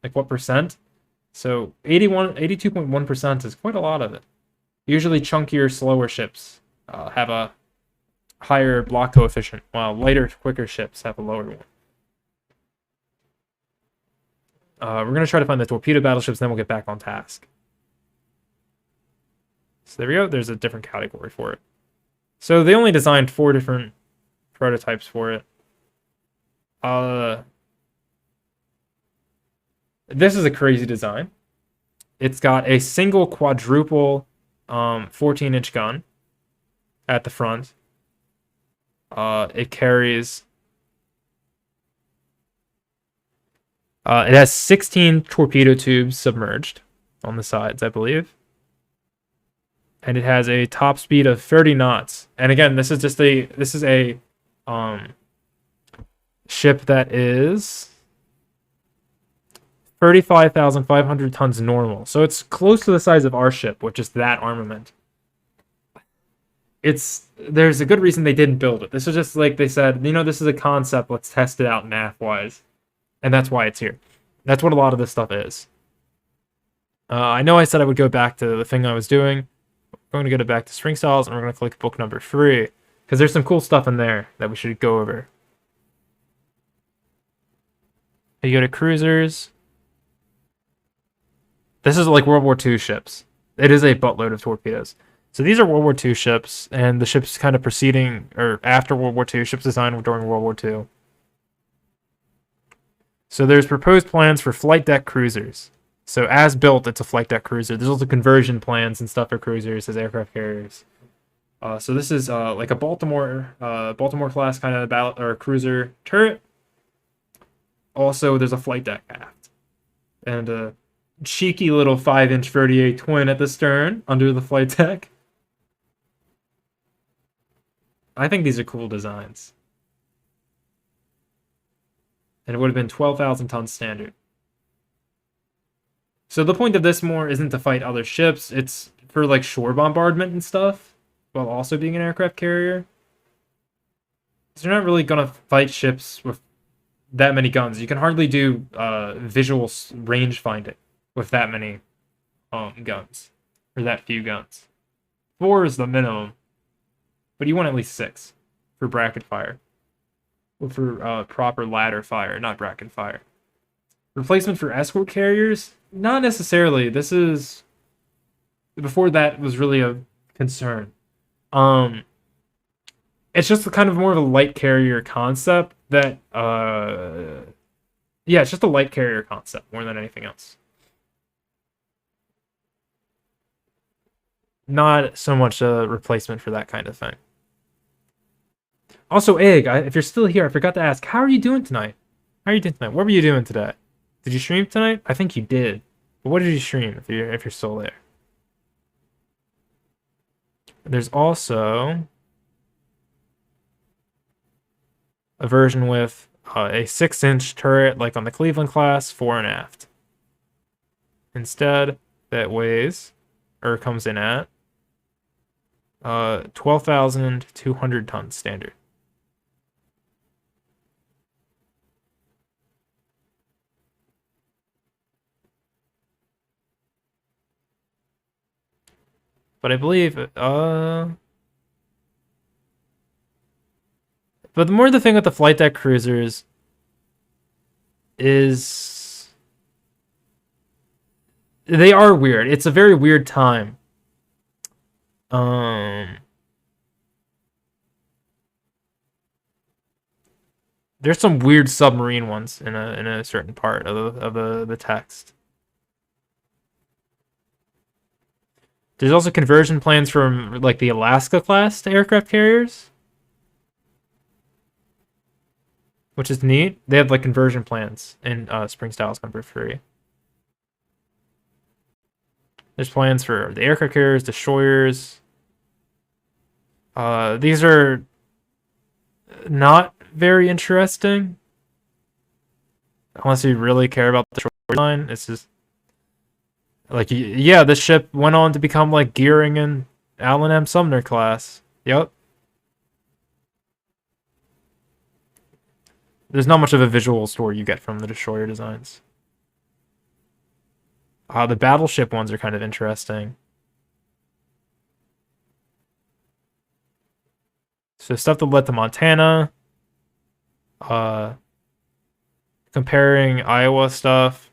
Like what percent? So 82.1% is quite a lot of it. Usually chunkier, slower ships have a higher block coefficient, while lighter, quicker ships have a lower one. We're going to try to find the torpedo battleships, then we'll get back on task. So there we go. There's a different category for it. So they only designed 4 different prototypes for it. This is a crazy design. It's got a single quadruple 14-inch gun at the front. It carries... it has 16 torpedo tubes submerged on the sides, I believe. And it has a top speed of 30 knots. And again, this is just a ship that is 35,500 tons normal. So it's close to the size of our ship, with just that armament. There's a good reason they didn't build it. This is just like they said, you know, this is a concept, let's test it out math-wise. And that's why it's here. That's what a lot of this stuff is. I know I said I would go back to the thing I was doing. We're going to go back to Spring Styles, and we're going to click book number 3. Because there's some cool stuff in there that we should go over. You go to cruisers. This is like World War II ships. It is a buttload of torpedoes. So these are World War II ships, and the ships kind of preceding, or after World War II, ships designed during World War II. So there's proposed plans for flight deck cruisers. So as built, it's a flight deck cruiser. There's also conversion plans and stuff for cruisers as aircraft carriers. So this is like a Baltimore class kind of battle or cruiser turret. Also, there's a flight deck aft, and a cheeky little 5-inch 38 twin at the stern under the flight deck. I think these are cool designs. And it would have been 12,000 tons standard. So the point of this more isn't to fight other ships, it's for like shore bombardment and stuff, while also being an aircraft carrier. So you're not really gonna fight ships with that many guns. You can hardly do visual range finding with that many guns, or that few guns. 4 is the minimum, but you want at least 6 for bracket fire. Or for proper ladder fire, not bracket fire. Replacement for escort carriers? Not necessarily. This is... Before that was really a concern. It's just kind of more of a light carrier concept that... Yeah, it's just a light carrier concept more than anything else. Not so much a replacement for that kind of thing. Also, Egg, if you're still here, I forgot to ask, how are you doing tonight? How are you doing tonight? What were you doing today? Did you stream tonight? I think you did. But what did you stream if you're still there? There's also a version with a 6-inch turret, like on the Cleveland class, fore and aft. Instead, that weighs, or comes in at, 12,200 tons standard. But I believe, but the more the thing with the flight deck cruisers is they are weird. It's a very weird time. There's some weird submarine ones in a certain part of the text. There's also conversion plans from like the Alaska class to aircraft carriers, which is neat. They have like conversion plans in Spring Styles Comfort 3. There's plans for the aircraft carriers, destroyers. These are not very interesting unless you really care about the storyline. It's just like, yeah, this ship went on to become like Gearing and Allen M. Sumner class. Yep. There's not much of a visual story you get from the destroyer designs. The Battleship ones are kind of interesting. So stuff that led to Montana. Comparing Iowa stuff.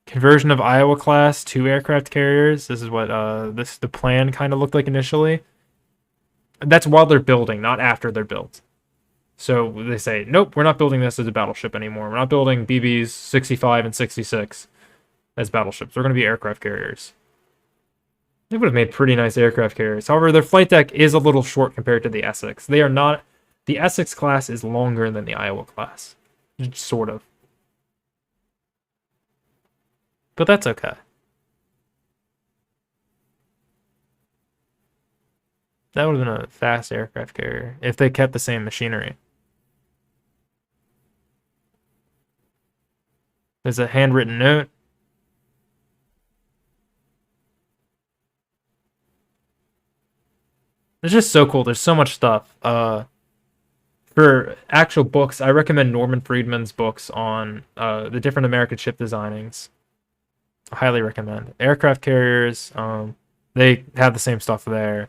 Conversion of Iowa class to aircraft carriers. This is what the plan kind of looked like initially. That's while they're building, not after they're built. So they say, nope, we're not building this as a battleship anymore. We're not building BBs 65 and 66 as battleships. They're going to be aircraft carriers. They would have made pretty nice aircraft carriers. However, their flight deck is a little short compared to the Essex. They are not... The Essex class is longer than the Iowa class. Sort of. But that's okay. That would have been a fast aircraft carrier if they kept the same machinery. There's a handwritten note. It's just so cool. There's so much stuff. For actual books, I recommend Norman Friedman's books on the different American ship designings. I highly recommend. Aircraft carriers, they have the same stuff there.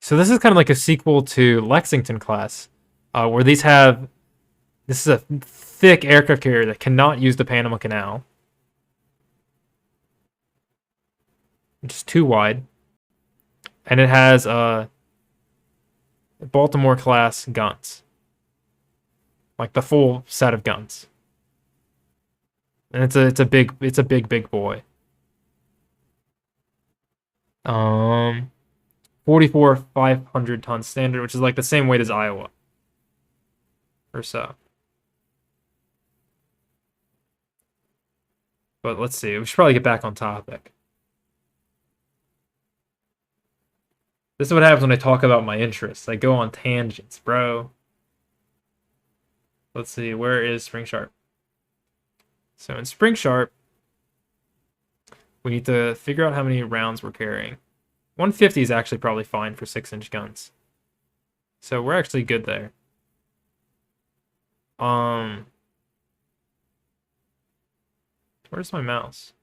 So this is kind of like a sequel to Lexington class, where these have... This is a thick aircraft carrier that cannot use the Panama Canal. Which is too wide. And it has Baltimore class guns. Like the full set of guns. and it's a big boy. 44 500-ton standard, which is like the same weight as Iowa or so. But let's see. We should probably get back on topic. This is what happens when I talk about my interests. I go on tangents, bro. Let's see. Where is SpringSharp? So in SpringSharp, we need to figure out how many rounds we're carrying. 150 is actually probably fine for 6-inch guns. So we're actually good there. Where's my mouse?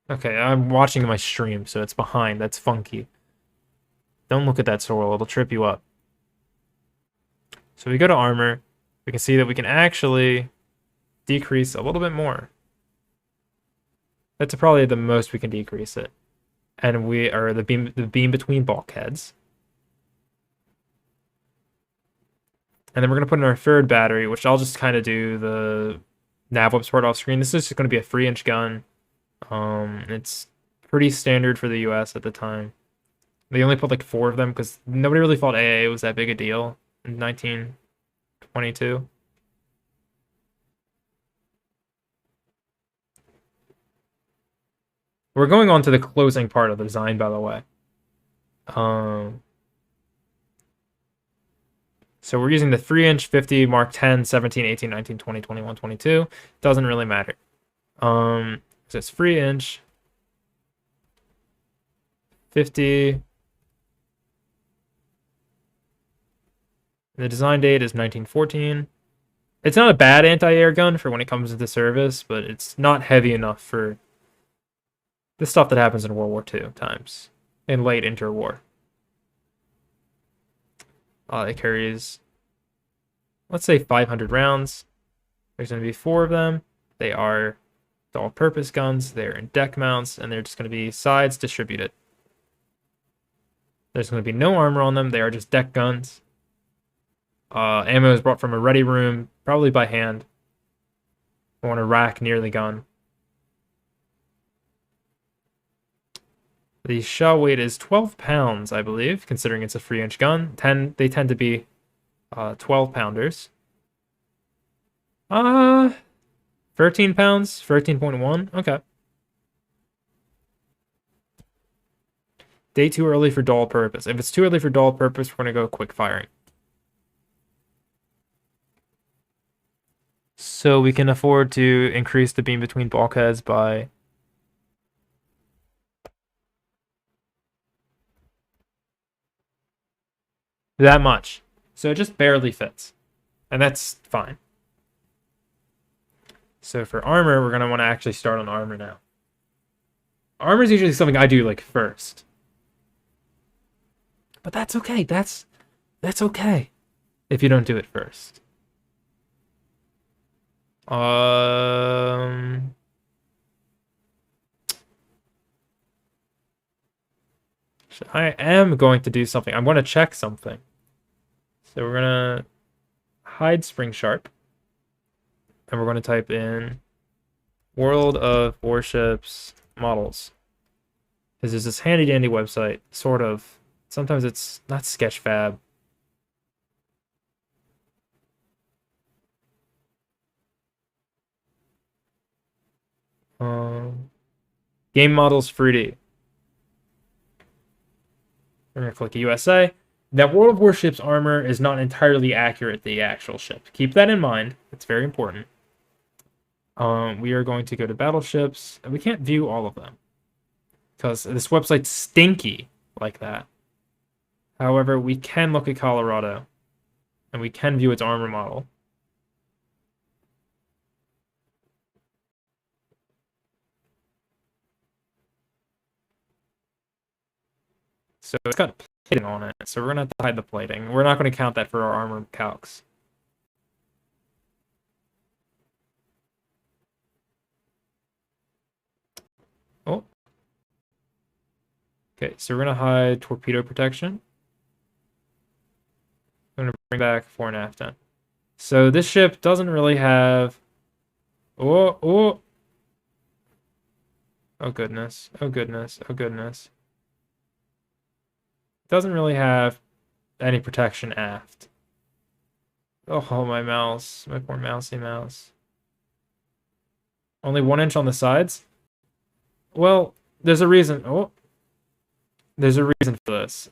Okay, I'm watching my stream, so it's behind. That's funky. Don't look at that Sorrel. It'll trip you up. So we go to armor. We can see that we can actually decrease a little bit more. That's probably the most we can decrease it. And we are the beam between bulkheads. And then we're going to put in our third battery, which I'll just kind of do the nav whip part off screen. This is just going to be a 3-inch gun. It's pretty standard for the US at the time. They only put like 4 of them because nobody really thought AA was that big a deal in 1922. We're going on to the closing part of the design, by the way. So we're using the 3-inch, 50, Mark 10, 17, 18, 19, 20, 21, 22. Doesn't really matter. So it's 3-inch, 50. The design date is 1914. It's not a bad anti-air gun for when it comes into service, but it's not heavy enough for the stuff that happens in World War II times, in late interwar. It carries, let's say, 500 rounds. There's going to be 4 of them. They are all-purpose guns. They're in deck mounts, and they're just going to be sides distributed. There's going to be no armor on them. They are just deck guns. Ammo is brought from a ready room, probably by hand, or on a rack near the gun. The shell weight is 12 pounds, I believe, considering it's a 3-inch gun. They tend to be 12-pounders. 13 pounds, 13.1. Okay. Day too early for dual purpose. If it's too early for dual purpose, we're going to go quick firing. So we can afford to increase the beam between bulkheads by that much. So it just barely fits. And that's fine. So for armor, we're going to want to actually start on armor now. Armor is usually something I do like first. But that's okay. That's okay if you don't do it first. I am going to do something. I'm going to check something. So we're going to hide SpringSharp. And we're going to type in World of Warships Models. Because there's this handy dandy website, sort of. Sometimes it's not Sketchfab. Game Models 3D. We're going to click USA. Now, World of Warships armor is not entirely accurate to the actual ship. Keep that in mind. It's very important. We are going to go to Battleships, and we can't view all of them because this website's stinky like that. However, we can look at Colorado, and we can view its armor model. So it's got plating on it, so we're going to have to hide the plating. We're not going to count that for our armor calcs. Oh. Okay, so we're going to hide Torpedo Protection. I'm gonna bring back fore and aft then. So this ship doesn't really have. Oh. Oh goodness. Oh goodness. Oh goodness. Doesn't really have any protection aft. Oh, my mouse. My poor mousy mouse. Only 1 inch on the sides? Well, there's a reason. Oh. There's a reason for this.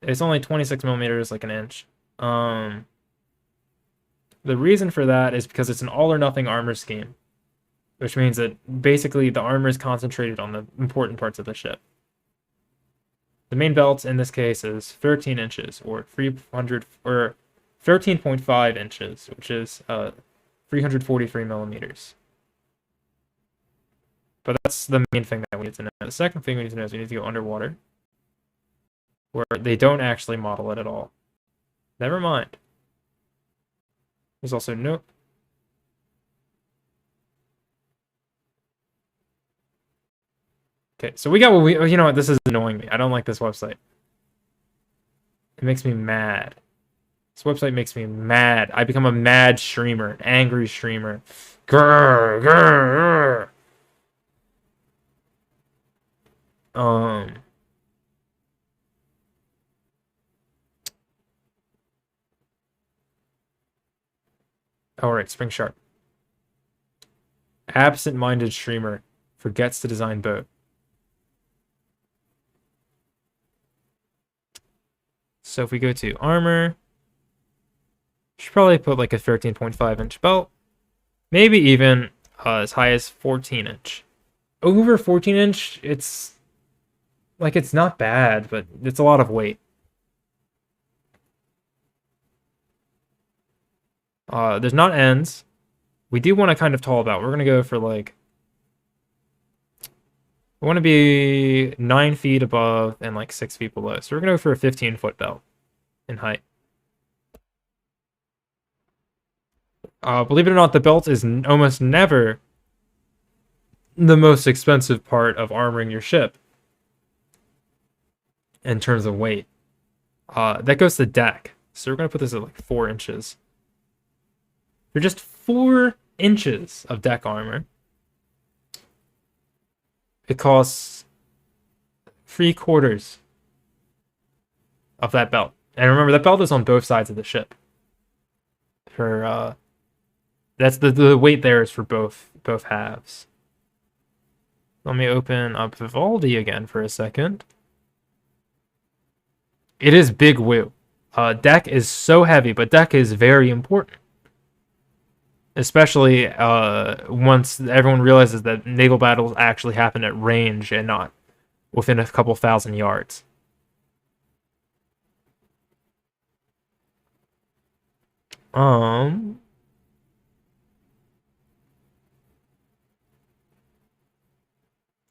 It's only 26 millimeters, like an inch. The reason for that is because it's an all or nothing armor scheme, which means that basically the armor is concentrated on the important parts of the ship. The main belt in this case is 13 inches, or 13.5 inches, which is 343 millimeters. But that's the main thing that we need to know. The second thing we need to know is we need to go underwater, where they don't actually model it at all. Never mind. There's also no... Okay, so we got what we... You know what? This is annoying me. I don't like this website. It makes me mad. This website makes me mad. I become a mad streamer, an angry streamer. Grr, grr, grr. Alright, SpringSharp. Absent-minded streamer forgets to design boat. So if we go to armor, should probably put like a 13.5 inch belt. Maybe even as high as 14 inch. Over 14 inch, it's like it's not bad, but it's a lot of weight. There's not ends. We do want to kind of tall belt. We're going to go for like... We want to be 9 feet above and like 6 feet below. So we're going to go for a 15-foot belt in height. Believe it or not, the belt is almost never the most expensive part of armoring your ship in terms of weight. That goes to deck. So we're going to put this at like 4 inches. For just 4 inches of deck armor, it costs 3/4 of that belt. And remember, that belt is on both sides of the ship. For that's the weight there is for both halves. Let me open up Vivaldi again for a second. It is big woo. Deck is so heavy, but deck is very important. Especially once everyone realizes that naval battles actually happen at range and not within a couple thousand yards.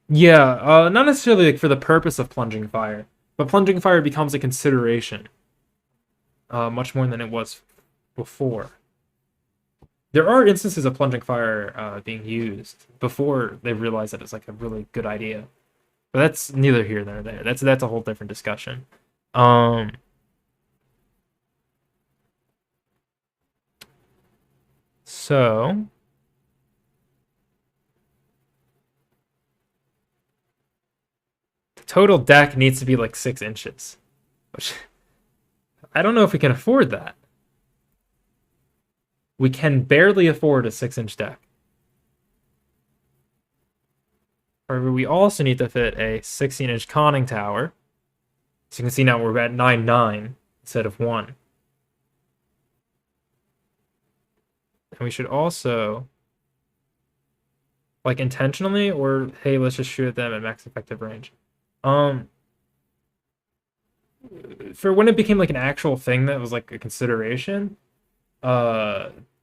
Yeah, not necessarily like for the purpose of plunging fire, but plunging fire becomes a consideration much more than it was before. There are instances of plunging fire being used before they realize that it's like a really good idea, but that's neither here nor there. That's a whole different discussion. So the total deck needs to be like 6 inches, which I don't know if we can afford that. We can barely afford a 6-inch deck. However, we also need to fit a 16-inch conning tower. So you can see now we're at 9.9 instead of 1. And we should also, like intentionally, or hey, let's just shoot at them at max effective range. For when it became like an actual thing that was like a consideration,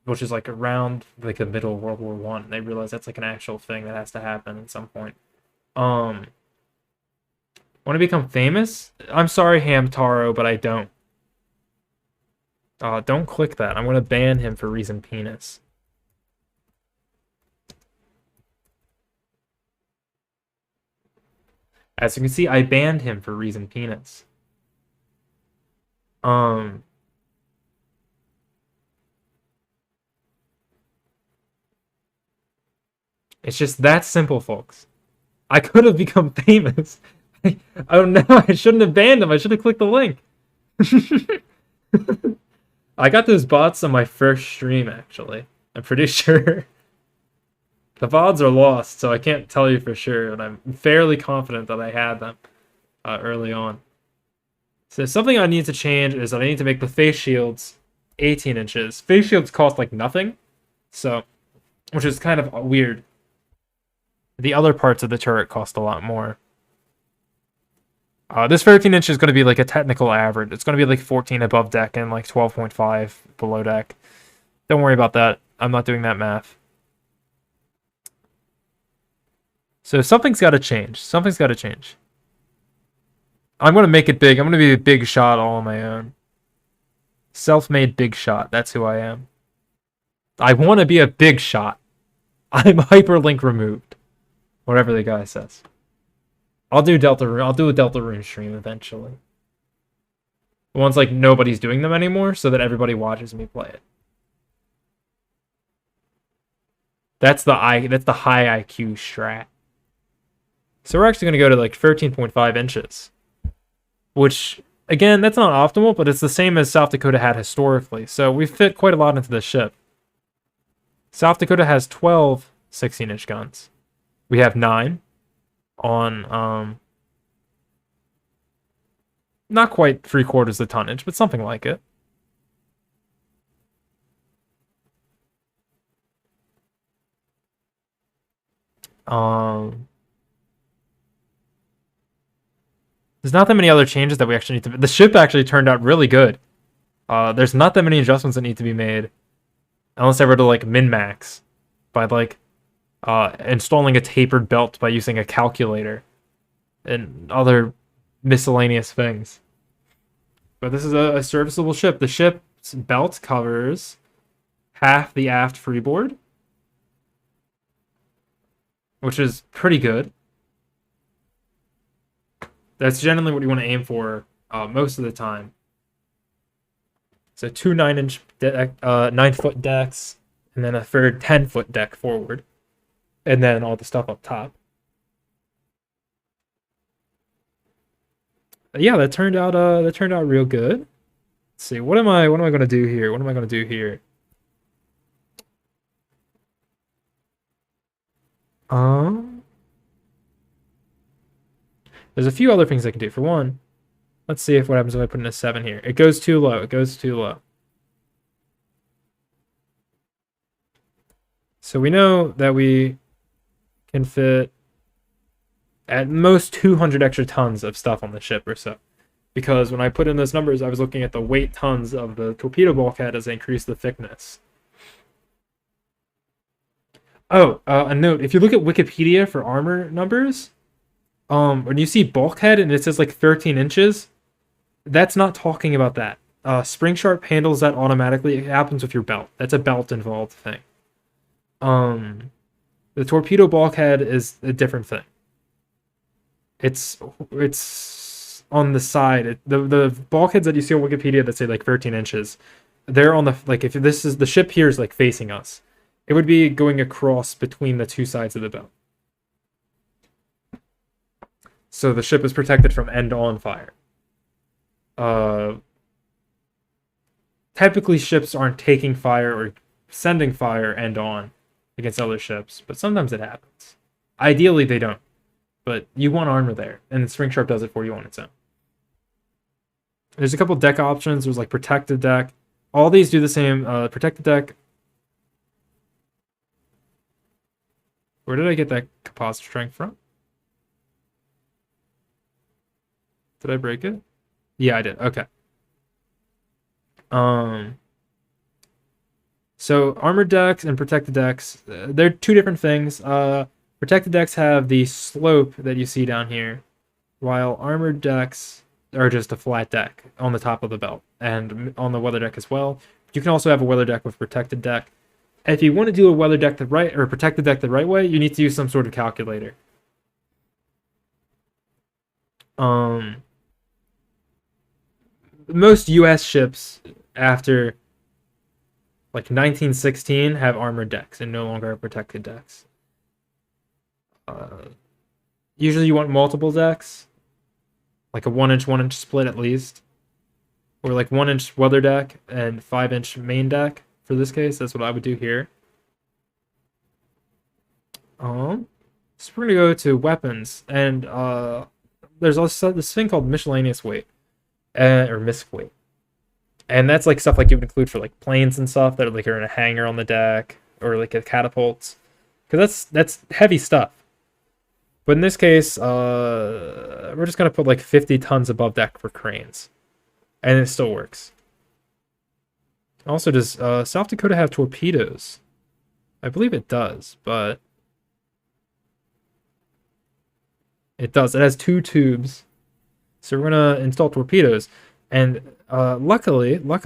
which is like around like the middle of World War One. They realized that's like an actual thing that has to happen at some point. Want to become famous? I'm sorry, Hamtaro, but I don't. Don't click that. I'm gonna ban him for reason penis. As you can see, I banned him for reason penis. It's just that simple, folks. I could have become famous. Oh no, I shouldn't have banned him. I should have clicked the link. I got those bots on my first stream, actually. I'm pretty sure. The VODs are lost, so I can't tell you for sure, and I'm fairly confident that I had them early on. So something I need to change is that I need to make the face shields 18 inches. Face shields cost like nothing, so which is kind of weird. The other parts of the turret cost a lot more. This 13 inch is going to be like a technical average. It's going to be like 14 above deck and like 12.5 below deck. Don't worry about that. I'm not doing that math. So something's got to change. Something's got to change. I'm going to make it big. I'm going to be a big shot all on my own. Self-made big shot. That's who I am. I want to be a big shot. I'm hyperlink removed. Whatever the guy says. I'll do a Delta Rune stream eventually. Once like nobody's doing them anymore, so that everybody watches me play it. That's the high IQ strat. So we're actually gonna go to like 13.5 inches. Which again, that's not optimal, but it's the same as South Dakota had historically. So we fit quite a lot into this ship. South Dakota has 12 16-inch guns. We have 9 on not quite 3/4 the tonnage, but something like it. There's not that many other changes that we actually need to. The ship actually turned out really good. There's not that many adjustments that need to be made, unless I were to like min-max by like installing a tapered belt by using a calculator and other miscellaneous things. But this is a serviceable ship. The ship's belt covers half the aft freeboard, which is pretty good. That's generally what you want to aim for most of the time. So 2 9-inch 9-foot decks, and then a third 10-foot deck forward, and then all the stuff up top. Yeah, that turned out real good. Let's see, what am I gonna do here? What am I gonna do here? There's a few other things I can do. For one, let's see what happens if I put in a 7 here. It goes too low. It goes too low. So we know that we can fit at most 200 extra tons of stuff on the ship or so. Because when I put in those numbers, I was looking at the weight tons of the torpedo bulkhead as I increase the thickness. Oh, a note. If you look at Wikipedia for armor numbers, when you see bulkhead and it says like 13 inches, that's not talking about that. SpringSharp handles that automatically. It happens with your belt. That's a belt involved thing. The torpedo bulkhead is a different thing. It's on the side. The bulkheads that you see on Wikipedia that say like 13 inches, they're on the, like, if this is the ship here is like facing us, it would be going across between the two sides of the belt. So the ship is protected from end-on fire. Typically ships aren't taking fire or sending fire end-on against other ships, but sometimes it happens. Ideally, they don't. But you want armor there, and SpringSharp does it for you on its own. There's a couple deck options. There's like protected deck. All these do the same. Protected deck. Where did I get that composite strength from? Did I break it? Yeah, I did. Okay. So armored decks and protected decks, they're two different things. Protected decks have the slope that you see down here, while armored decks are just a flat deck on the top of the belt and on the weather deck as well. You can also have a weather deck with protected deck. If you want to do a weather deck the right or protected deck the right way, you need to use some sort of calculator. Um, most U.S. ships after like 1916 have armored decks and no longer have protected decks. Uh, Usually you want multiple decks, like a 1 inch split at least, or like 1 inch weather deck and 5 inch main deck. For this case, that's what I would do here. So we're gonna go to weapons, and there's also this thing called miscellaneous weight, or misc weight, and that's like stuff like you would include for like planes and stuff that like are in a hangar on the deck, or like a catapults, because that's heavy stuff. But in this case, we're just gonna put like 50 tons above deck for cranes, and it still works. Also, does South Dakota have torpedoes? I believe it does, but it does. It has 2 tubes, so we're gonna install torpedoes. And luckily, let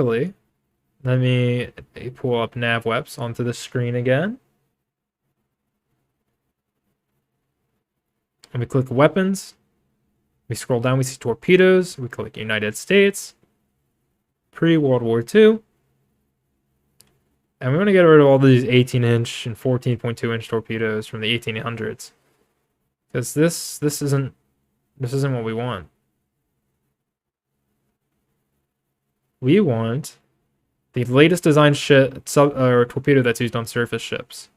me pull up NavWeps onto the screen again. And we click weapons. We scroll down, we see torpedoes. We click United States. Pre-World War II. And we want to get rid of all these 18-inch and 14.2-inch torpedoes from the 1800s. Because this isn't what we want. We want the latest design torpedo that's used on surface ships.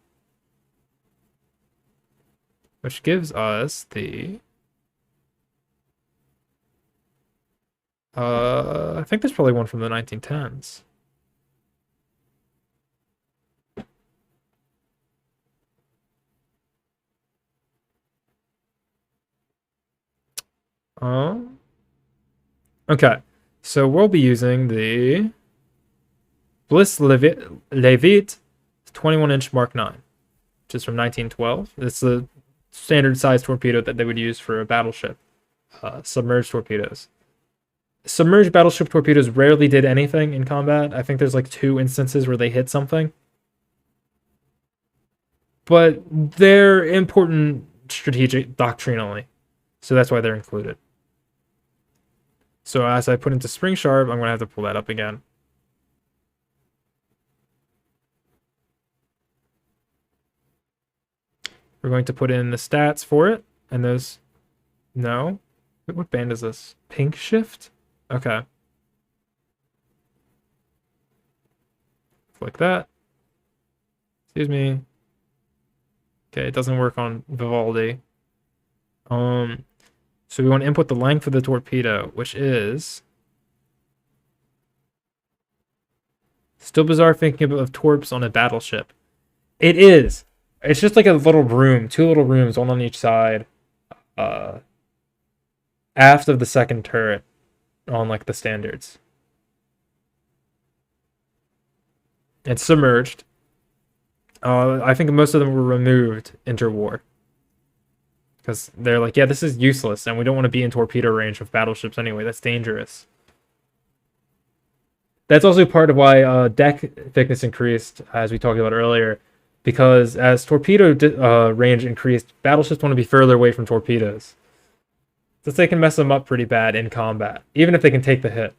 Which gives us the I think there's probably one from the 1910s. Okay, so we'll be using the Bliss Levitt 21-inch Mark 9, which is from 1912. It's the standard size torpedo that they would use for a battleship, submerged torpedoes. Submerged battleship torpedoes rarely did anything in combat. I think there's like 2 instances where they hit something. But they're important strategic doctrinally, so that's why they're included. So as I put into SpringSharp, I'm going to have to pull that up again. We're going to put in the stats for it, and those... No? Wait, what band is this? Pink shift? Okay. Click that. Excuse me. Okay, it doesn't work on Vivaldi. So we want to input the length of the torpedo, which is... Still bizarre thinking of torps on a battleship. It is! It's just like a little room, 2 little rooms, one on each side. Aft of the second turret on like the standards. It's submerged. I think most of them were removed interwar. Because they're like, yeah, this is useless, and we don't want to be in torpedo range with battleships anyway. That's dangerous. That's also part of why deck thickness increased, as we talked about earlier. Because as torpedo range increased, battleships want to be further away from torpedoes. Since they can mess them up pretty bad in combat, even if they can take the hit.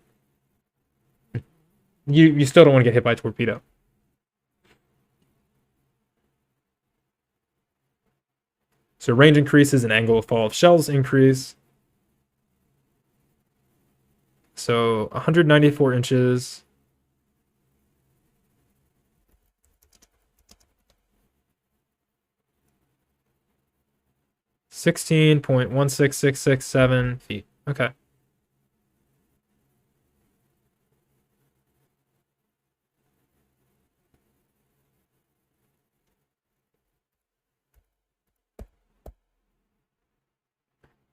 You still don't want to get hit by a torpedo. So range increases and angle of fall of shells increase. So 194 inches. (16.16667 feet). Okay.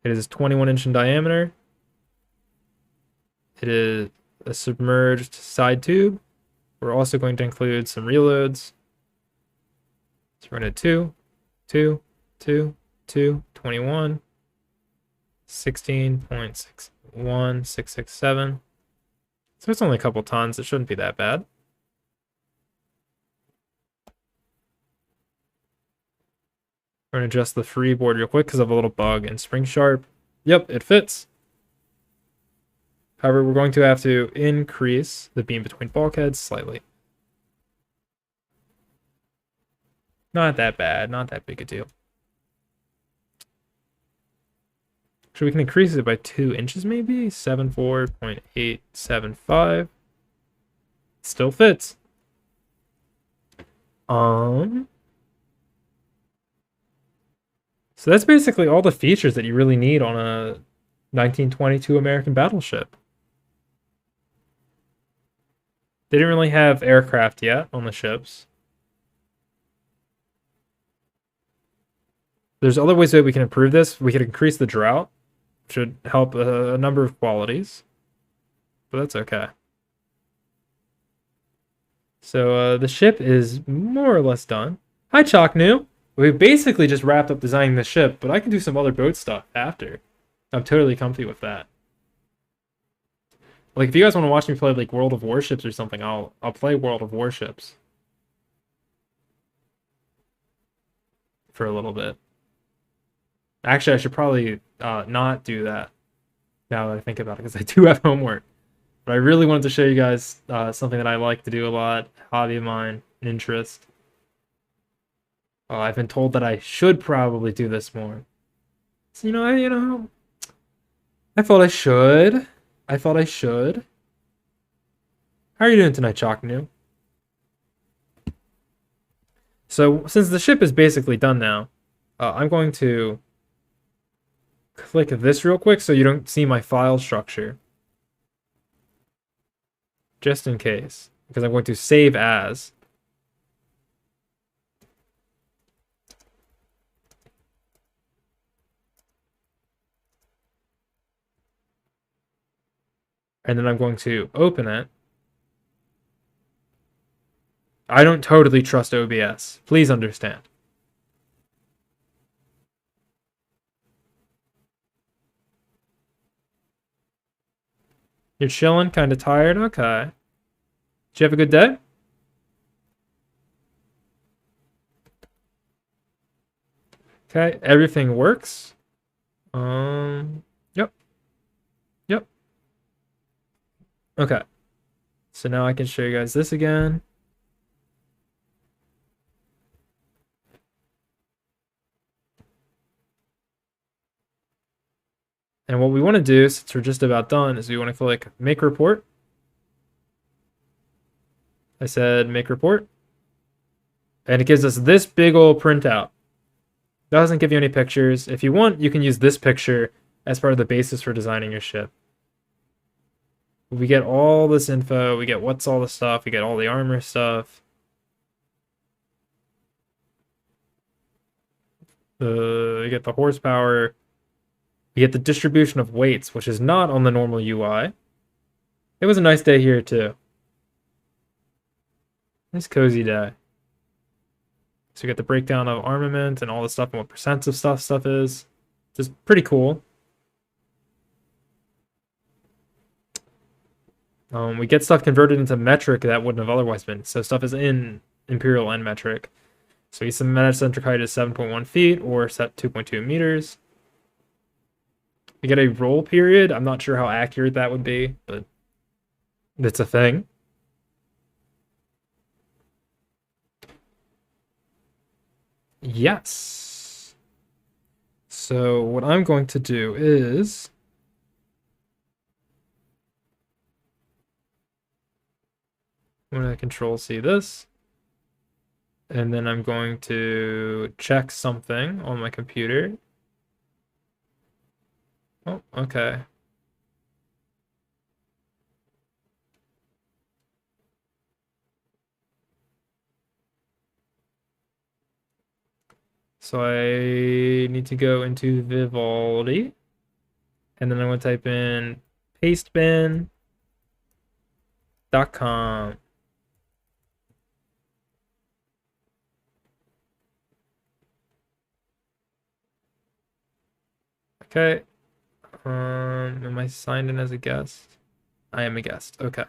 It is 21-inch in diameter. It is a submerged side tube. We're also going to include some reloads. So we're going to 2, 2, 2, 2, 21, 16.61667. So it's only a couple tons. It shouldn't be that bad. We're going to adjust the freeboard real quick because I have a little bug in SpringSharp. Yep, it fits. However, we're going to have to increase the beam between bulkheads slightly. Not that bad, not that big a deal. So we can increase it by 2 inches maybe? 74.875. Still fits. So that's basically all the features that you really need on a 1922 American battleship. They didn't really have aircraft yet on the ships. There's other ways that we can improve this. We could increase the drought, which should help a number of qualities, but that's okay. So the ship is more or less done. Hi, Chalk New. We basically just wrapped up designing the ship, but I can do some other boat stuff after. I'm totally comfy with that. Like, if you guys want to watch me play like World of Warships or something, I'll play World of Warships for a little bit. Actually, I should probably not do that now that I think about it, because I do have homework. But I really wanted to show you guys something that I like to do a lot, hobby of mine, an interest. I've been told that I should probably do this more. So, I thought I should. I thought I should. How are you doing tonight, Chalk New? So, since the ship is basically done now, I'm going to click this real quick so you don't see my file structure. Just in case. Because I'm going to save as. And then I'm going to open it. I don't totally trust OBS. Please understand. You're chilling, kind of tired? Okay. Did you have a good day? Okay, everything works. Yep. Yep. Okay. So now I can show you guys this again. And what we want to do, since we're just about done, is we want to click Make Report. I said Make Report. And it gives us this big old printout. Doesn't give you any pictures. If you want, you can use this picture as part of the basis for designing your ship. We get all this info. We get what's all the stuff. We get all the armor stuff. We get the horsepower. We get the distribution of weights, which is not on the normal UI. It was a nice day here, too. Nice cozy day. So we get the breakdown of armament and all the stuff and what percents of stuff is. Just pretty cool. We get stuff converted into metric that wouldn't have otherwise been. So stuff is in imperial and metric. So you see metacentric height is 7.1 feet or set 2.2 meters. We get a roll period. I'm not sure how accurate that would be, but it's a thing. Yes. So what I'm going to do is I'm going to Control-C this. And then I'm going to check something on my computer. Oh, okay. So I need to go into Vivaldi. And then I'm going to type in pastebin.com. Okay. Am I signed in as a guest? I am a guest. Okay.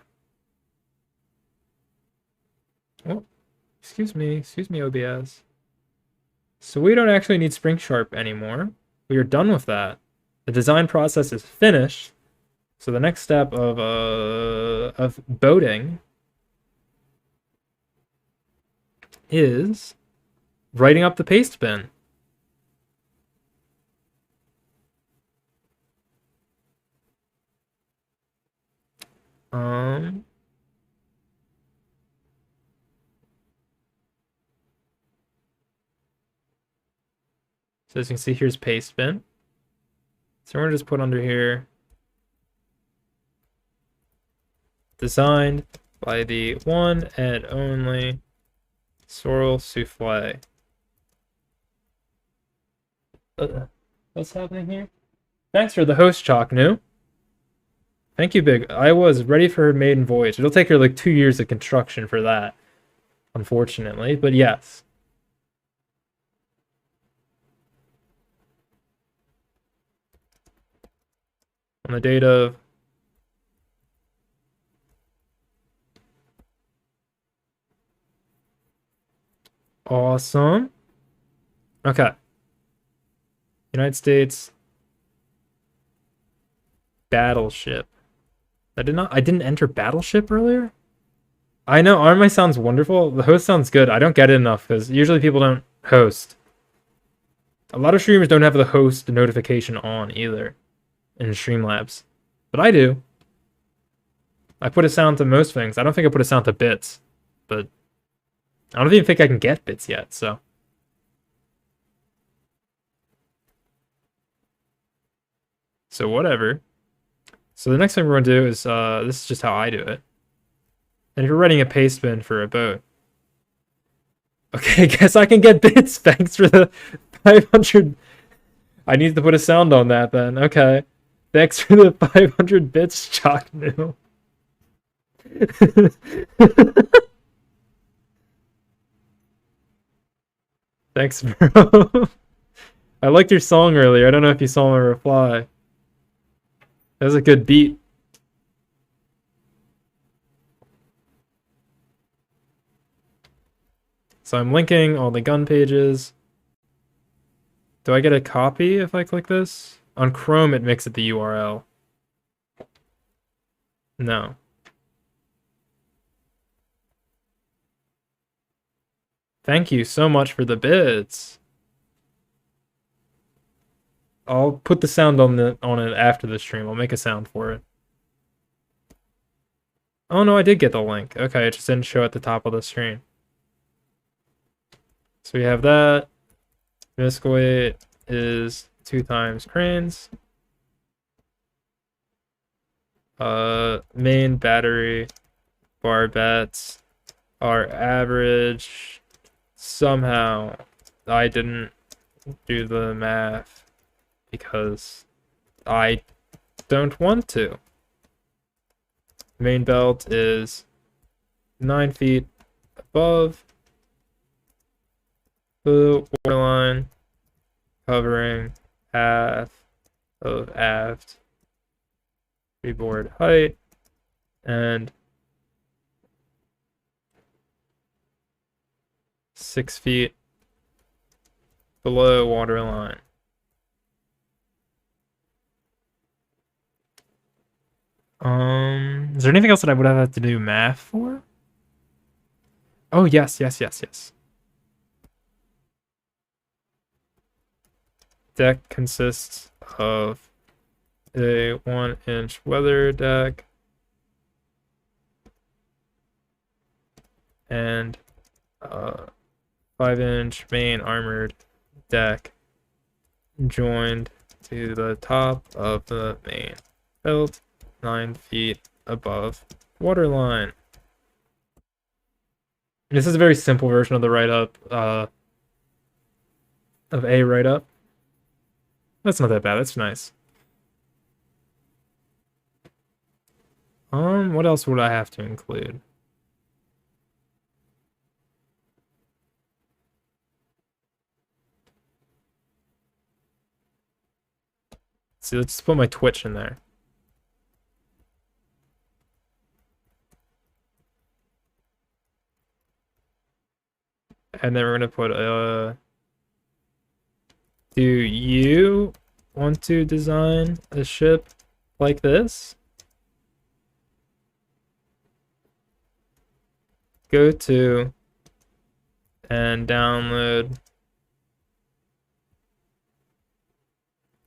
Oh, excuse me, OBS. So we don't actually need SpringSharp anymore. We are done with that. The design process is finished. So the next step of boating is writing up the paste bin. So as you can see, here's paste bin. So we're gonna just put under here, designed by the one and only Sorrel Souffle. What's happening here? Thanks for the host, Chalk New. Thank you, Big. I was ready for her maiden voyage. It'll take her like 2 years of construction for that, unfortunately, but yes. On the date of awesome. Okay. United States Battleship. I didn't enter Battleship earlier? I know, RMI sounds wonderful. The host sounds good. I don't get it enough because usually people don't host. A lot of streamers don't have the host notification on either in Streamlabs. But I do. I put a sound to most things. I don't think I put a sound to bits. But I don't even think I can get bits yet, so. So whatever. So the next thing we're going to do is, this is just how I do it. And if you're writing a paste bin for a boat. Okay, I guess I can get bits. Thanks for the 500. I need to put a sound on that then. Okay. Thanks for the 500 bits, Chalk New. Thanks, bro. I liked your song earlier. I don't know if you saw my reply. That was a good beat. So I'm linking all the gun pages. Do I get a copy if I click this? On Chrome, it makes it the URL. No. Thank you so much for the bits. I'll put the sound on it after the stream. I'll make a sound for it. Oh no, I did get the link. Okay, it just didn't show at the top of the screen. So we have that. Miscellaneous weight is 2 times cranes. Main battery barbettes are average. Somehow I didn't do the math because I don't want to. Main belt is 9 feet above the waterline, covering half of aft freeboard height, and 6 feet below waterline. Is there anything else that I would have had to do math for? Oh, yes. Deck consists of a 1-inch weather deck and a 5-inch main armored deck joined to the top of the main belt 9 feet above waterline. This is a very simple version of the write-up, of a write-up. That's not that bad, that's nice. What else would I have to include? See, let's just put my Twitch in there. And then we're gonna put do you want to design a ship like this? go to and download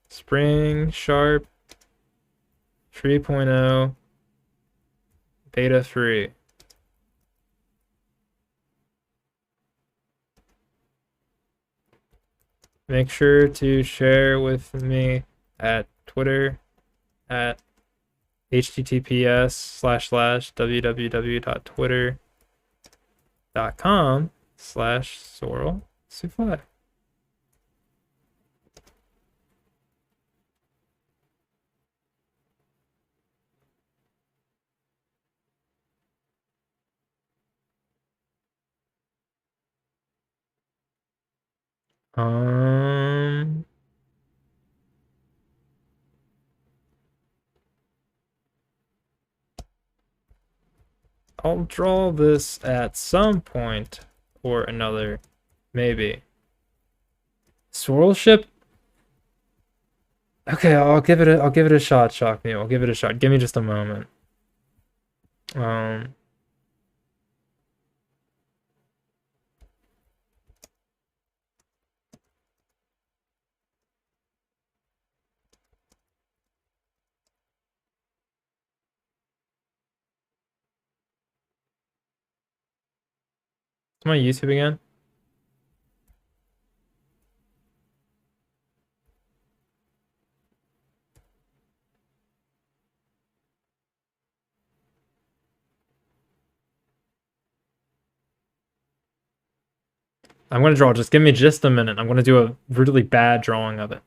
SpringSharp 3.0 beta free. Make sure to share with me at Twitter at https://www.twitter.com/Sorrel Souffle. I'll draw this at some point or another, maybe. Sorrel ship? Okay, I'll give it a shot, Shock me. I'll give it a shot. Give me just a moment. Um It's my YouTube again. I'm gonna draw. Just give me just a minute. I'm gonna do a really bad drawing of it.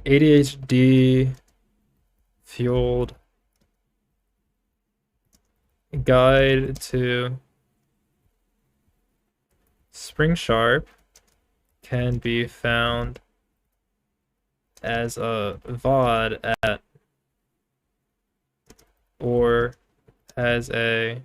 ADHD fueled guide to SpringSharp can be found as a VOD at or as a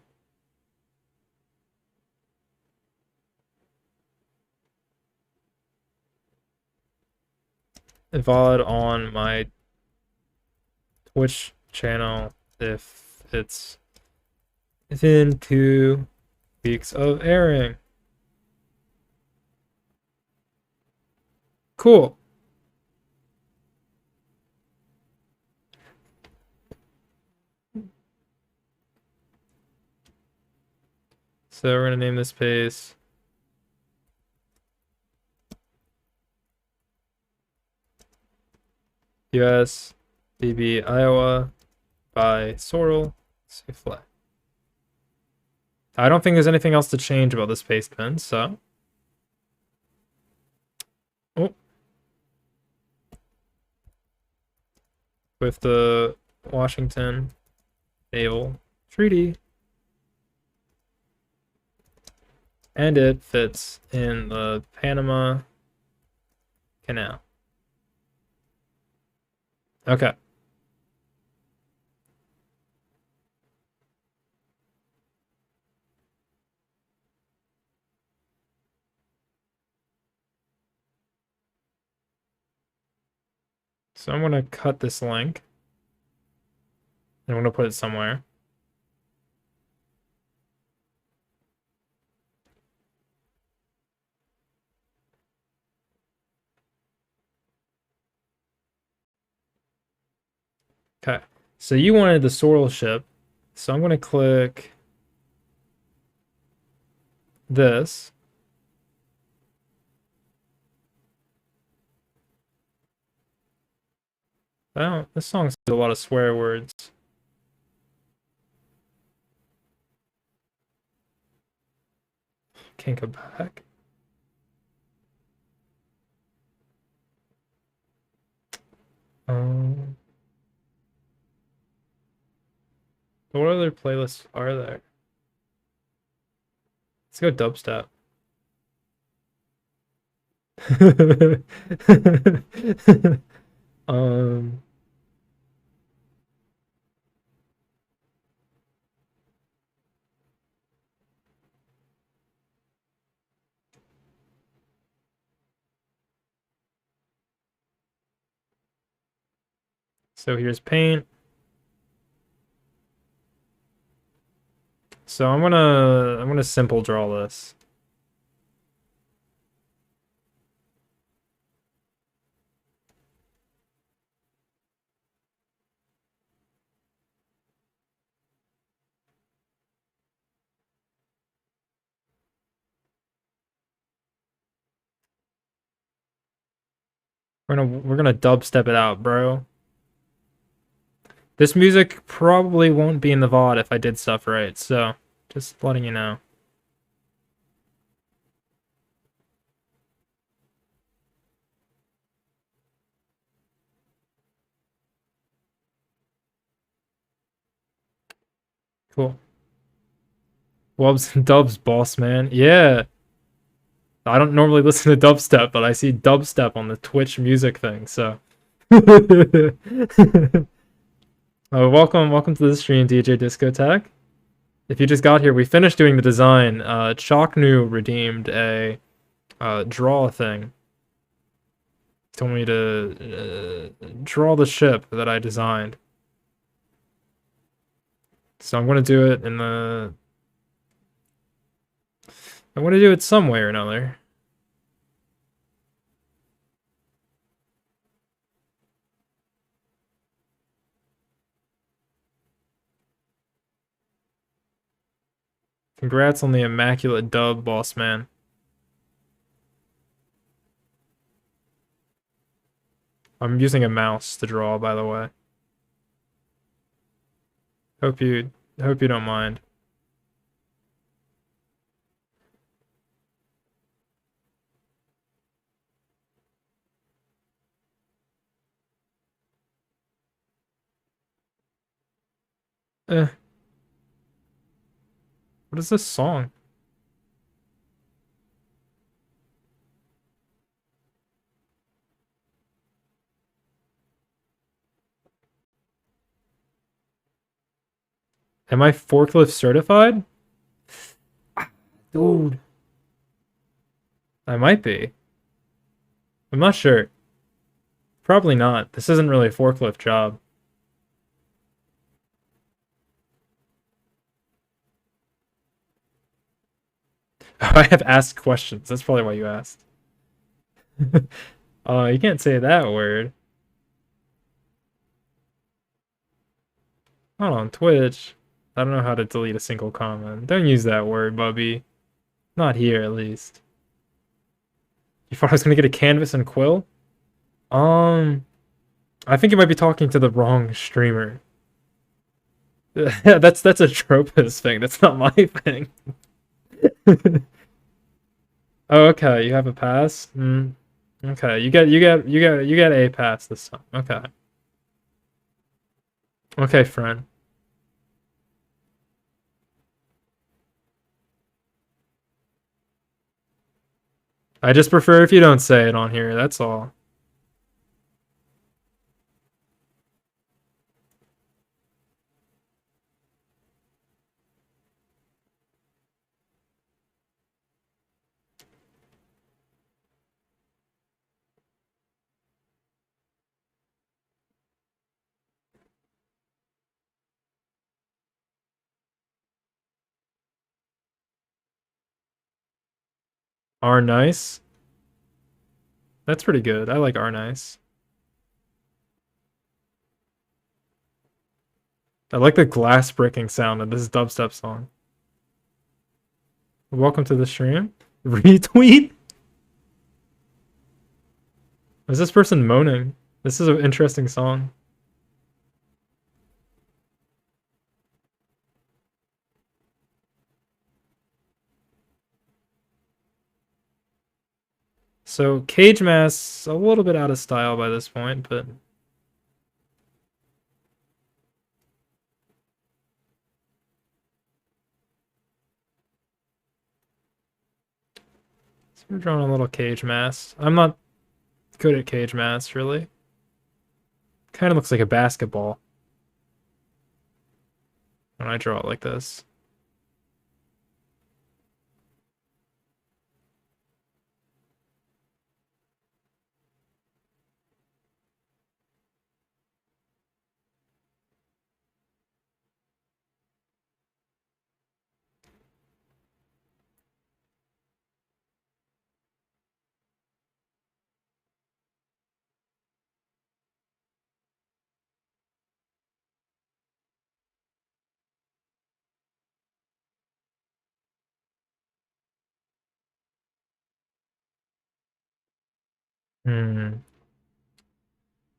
VOD on my Twitch channel if it's within 2 weeks of airing. Cool. So we're gonna name this space US BB Iowa by Sorrel Souffle. I don't think there's anything else to change about this paste bin, so. Oh. With the Washington Naval Treaty. And it fits in the Panama Canal. Okay. So I'm gonna cut this link. And I'm gonna put it somewhere. Okay. So you wanted the Sorrel ship. So I'm gonna click this. This song's a lot of swear words. Can't go back. What other playlists are there? Let's go dubstep. um So here's paint. So I'm gonna simple draw this. We're gonna dubstep it out, bro. This music probably won't be in the VOD if I did stuff right, so just letting you know. Cool. Wubs and dubs, boss man. Yeah. I don't normally listen to dubstep, but I see dubstep on the Twitch music thing, so. Welcome to the stream, DJ Discotheque. If you just got here, we finished doing the design. Chalknu redeemed a draw thing. He told me to draw the ship that I designed. So I'm going to do it in the... I want to do it some way or another. Congrats on the immaculate dub, boss man. I'm using a mouse to draw, by the way. Hope you don't mind. Eh. What is this song? Am I forklift certified? Dude. I might be. I'm not sure. Probably not. This isn't really a forklift job. I have asked questions. That's probably why you asked. Oh, you can't say that word. Not on Twitch. I don't know how to delete a single comment. Don't use that word, Bubby. Not here, at least. You thought I was gonna get a canvas and quill? I think you might be talking to the wrong streamer. That's a Tropos thing. That's not my thing. Oh, okay. You have a pass. Okay, you get a pass this time. Okay. Okay, friend. I just prefer if you don't say it on here. That's all. R nice. That's pretty good. I like R nice. I like the glass breaking sound of this dubstep song. Welcome to the stream. Retweet? Is this person moaning? This is an interesting song. So Cage Mass, a little bit out of style by this point, but so we're drawing a little Cage Mass. I'm not good at Cage Mass, really. Kind of looks like a basketball when I draw it like this. Hmm.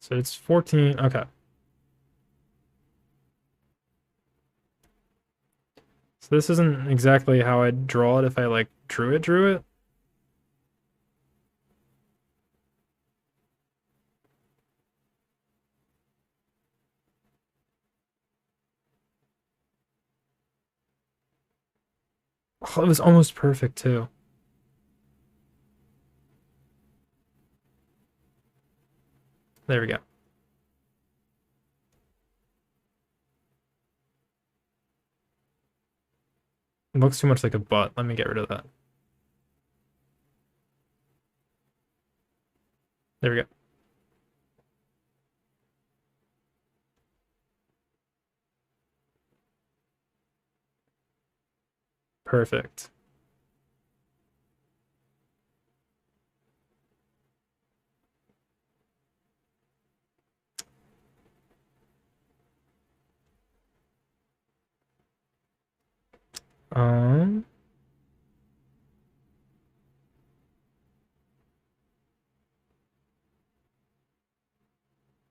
So it's 14. Okay. So this isn't exactly how I'd draw it if I like drew it. Oh, it was almost perfect too. There we go. It looks too much like a butt. Let me get rid of that. There we go. Perfect. Um,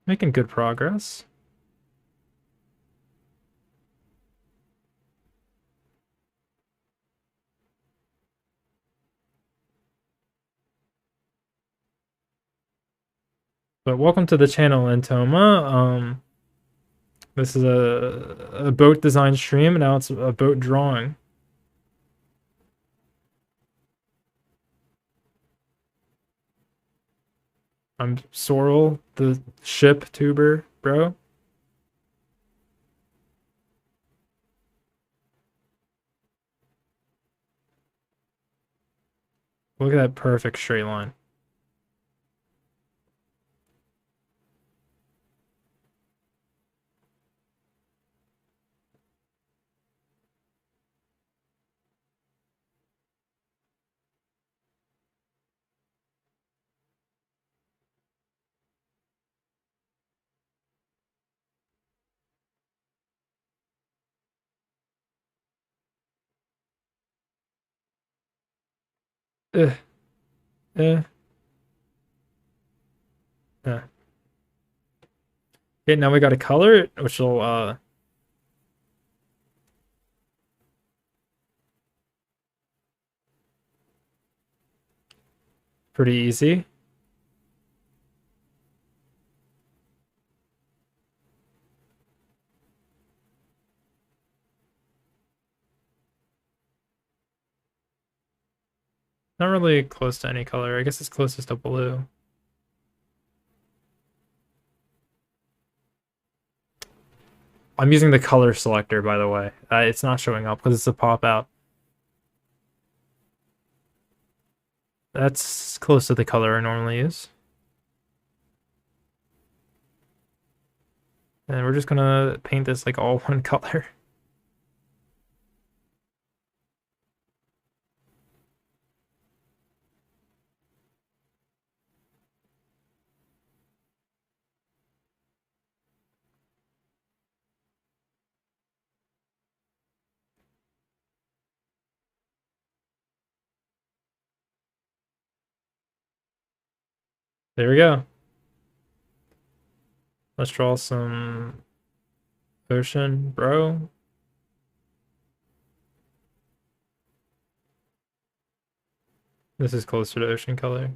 Making good progress. But welcome to the channel, Entoma. This is a boat design stream, and now it's a boat drawing. I'm Sorrel, the ship tuber, bro. Look at that perfect straight line. Eh, eh, eh. Okay, now we got to color it, which will pretty easy. Not really close to any color. I guess it's closest to blue. I'm using the color selector, by the way. It's not showing up because it's a pop out. That's close to the color I normally use. And we're just gonna paint this like all one color. There we go. Let's draw some ocean, bro. This is closer to ocean color.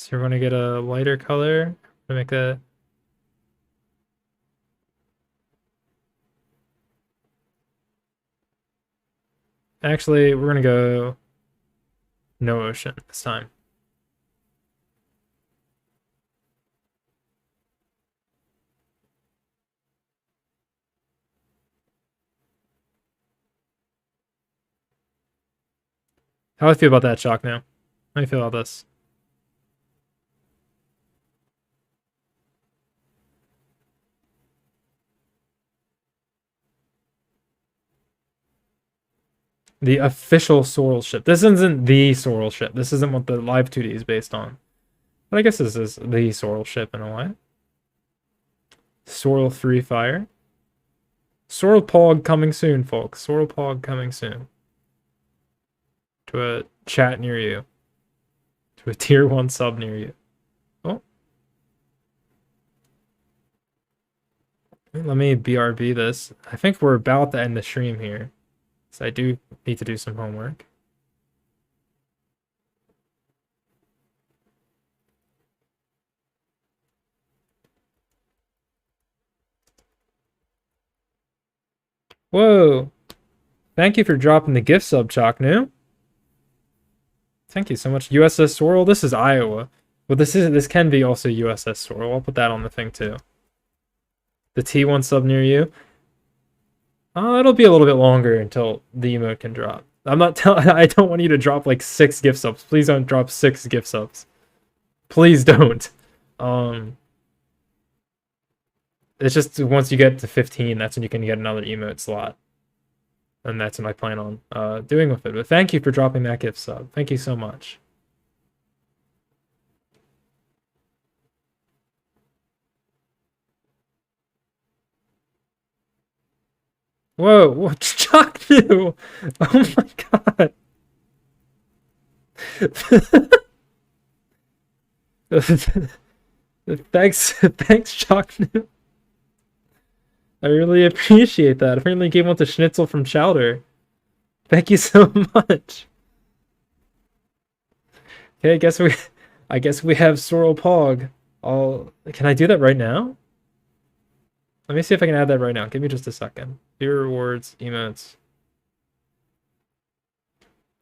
So we're gonna get a lighter color to make a. Actually, we're gonna go no ocean this time. How do I feel about that shock now? How do you feel about this? The official Sorrel ship. This isn't the Sorrel ship. This isn't what the Live 2D is based on. But I guess this is the Sorrel ship in a way. Sorrel 3 fire. Sorrel Pog coming soon, folks. Sorrel Pog coming soon. To a chat near you. To a tier 1 sub near you. Oh. Let me BRB this. I think we're about to end the stream here. So I do need to do some homework. Whoa. Thank you for dropping the gift sub, Chocnu. Thank you so much. USS Sorrel. This is Iowa. Well, this can be also USS Sorrel. I'll put that on the thing too. The T1 sub near you. It'll be a little bit longer until the emote can drop. I'm not telling. I don't want you to drop like 6 gift subs. Please don't drop 6 gift subs. Please don't. It's just once you get to 15, that's when you can get another emote slot. And that's what I plan on doing with it. But thank you for dropping that gift sub. Thank you so much. Whoa, what Chuck you? Oh my god. Thanks, Chuck. I really appreciate that. Apparently gave one to Schnitzel from Chowder. Thank you so much. Okay, I guess we have Sorrel Pog. Can I do that right now? Let me see if I can add that right now. Give me just a second. Viewer rewards, emotes.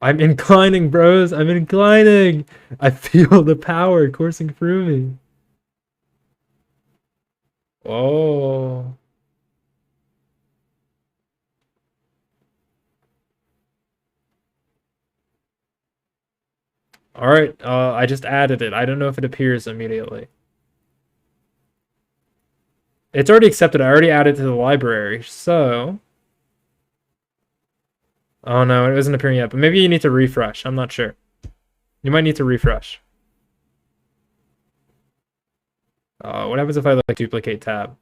I'm inclining, bros. I'm inclining. I feel the power coursing through me. Oh. All right. I just added it. I don't know if it appears immediately. It's already accepted. I already added it to the library. So. Oh no, it isn't appearing yet. But maybe you need to refresh. I'm not sure. You might need to refresh. What happens if I like duplicate tab?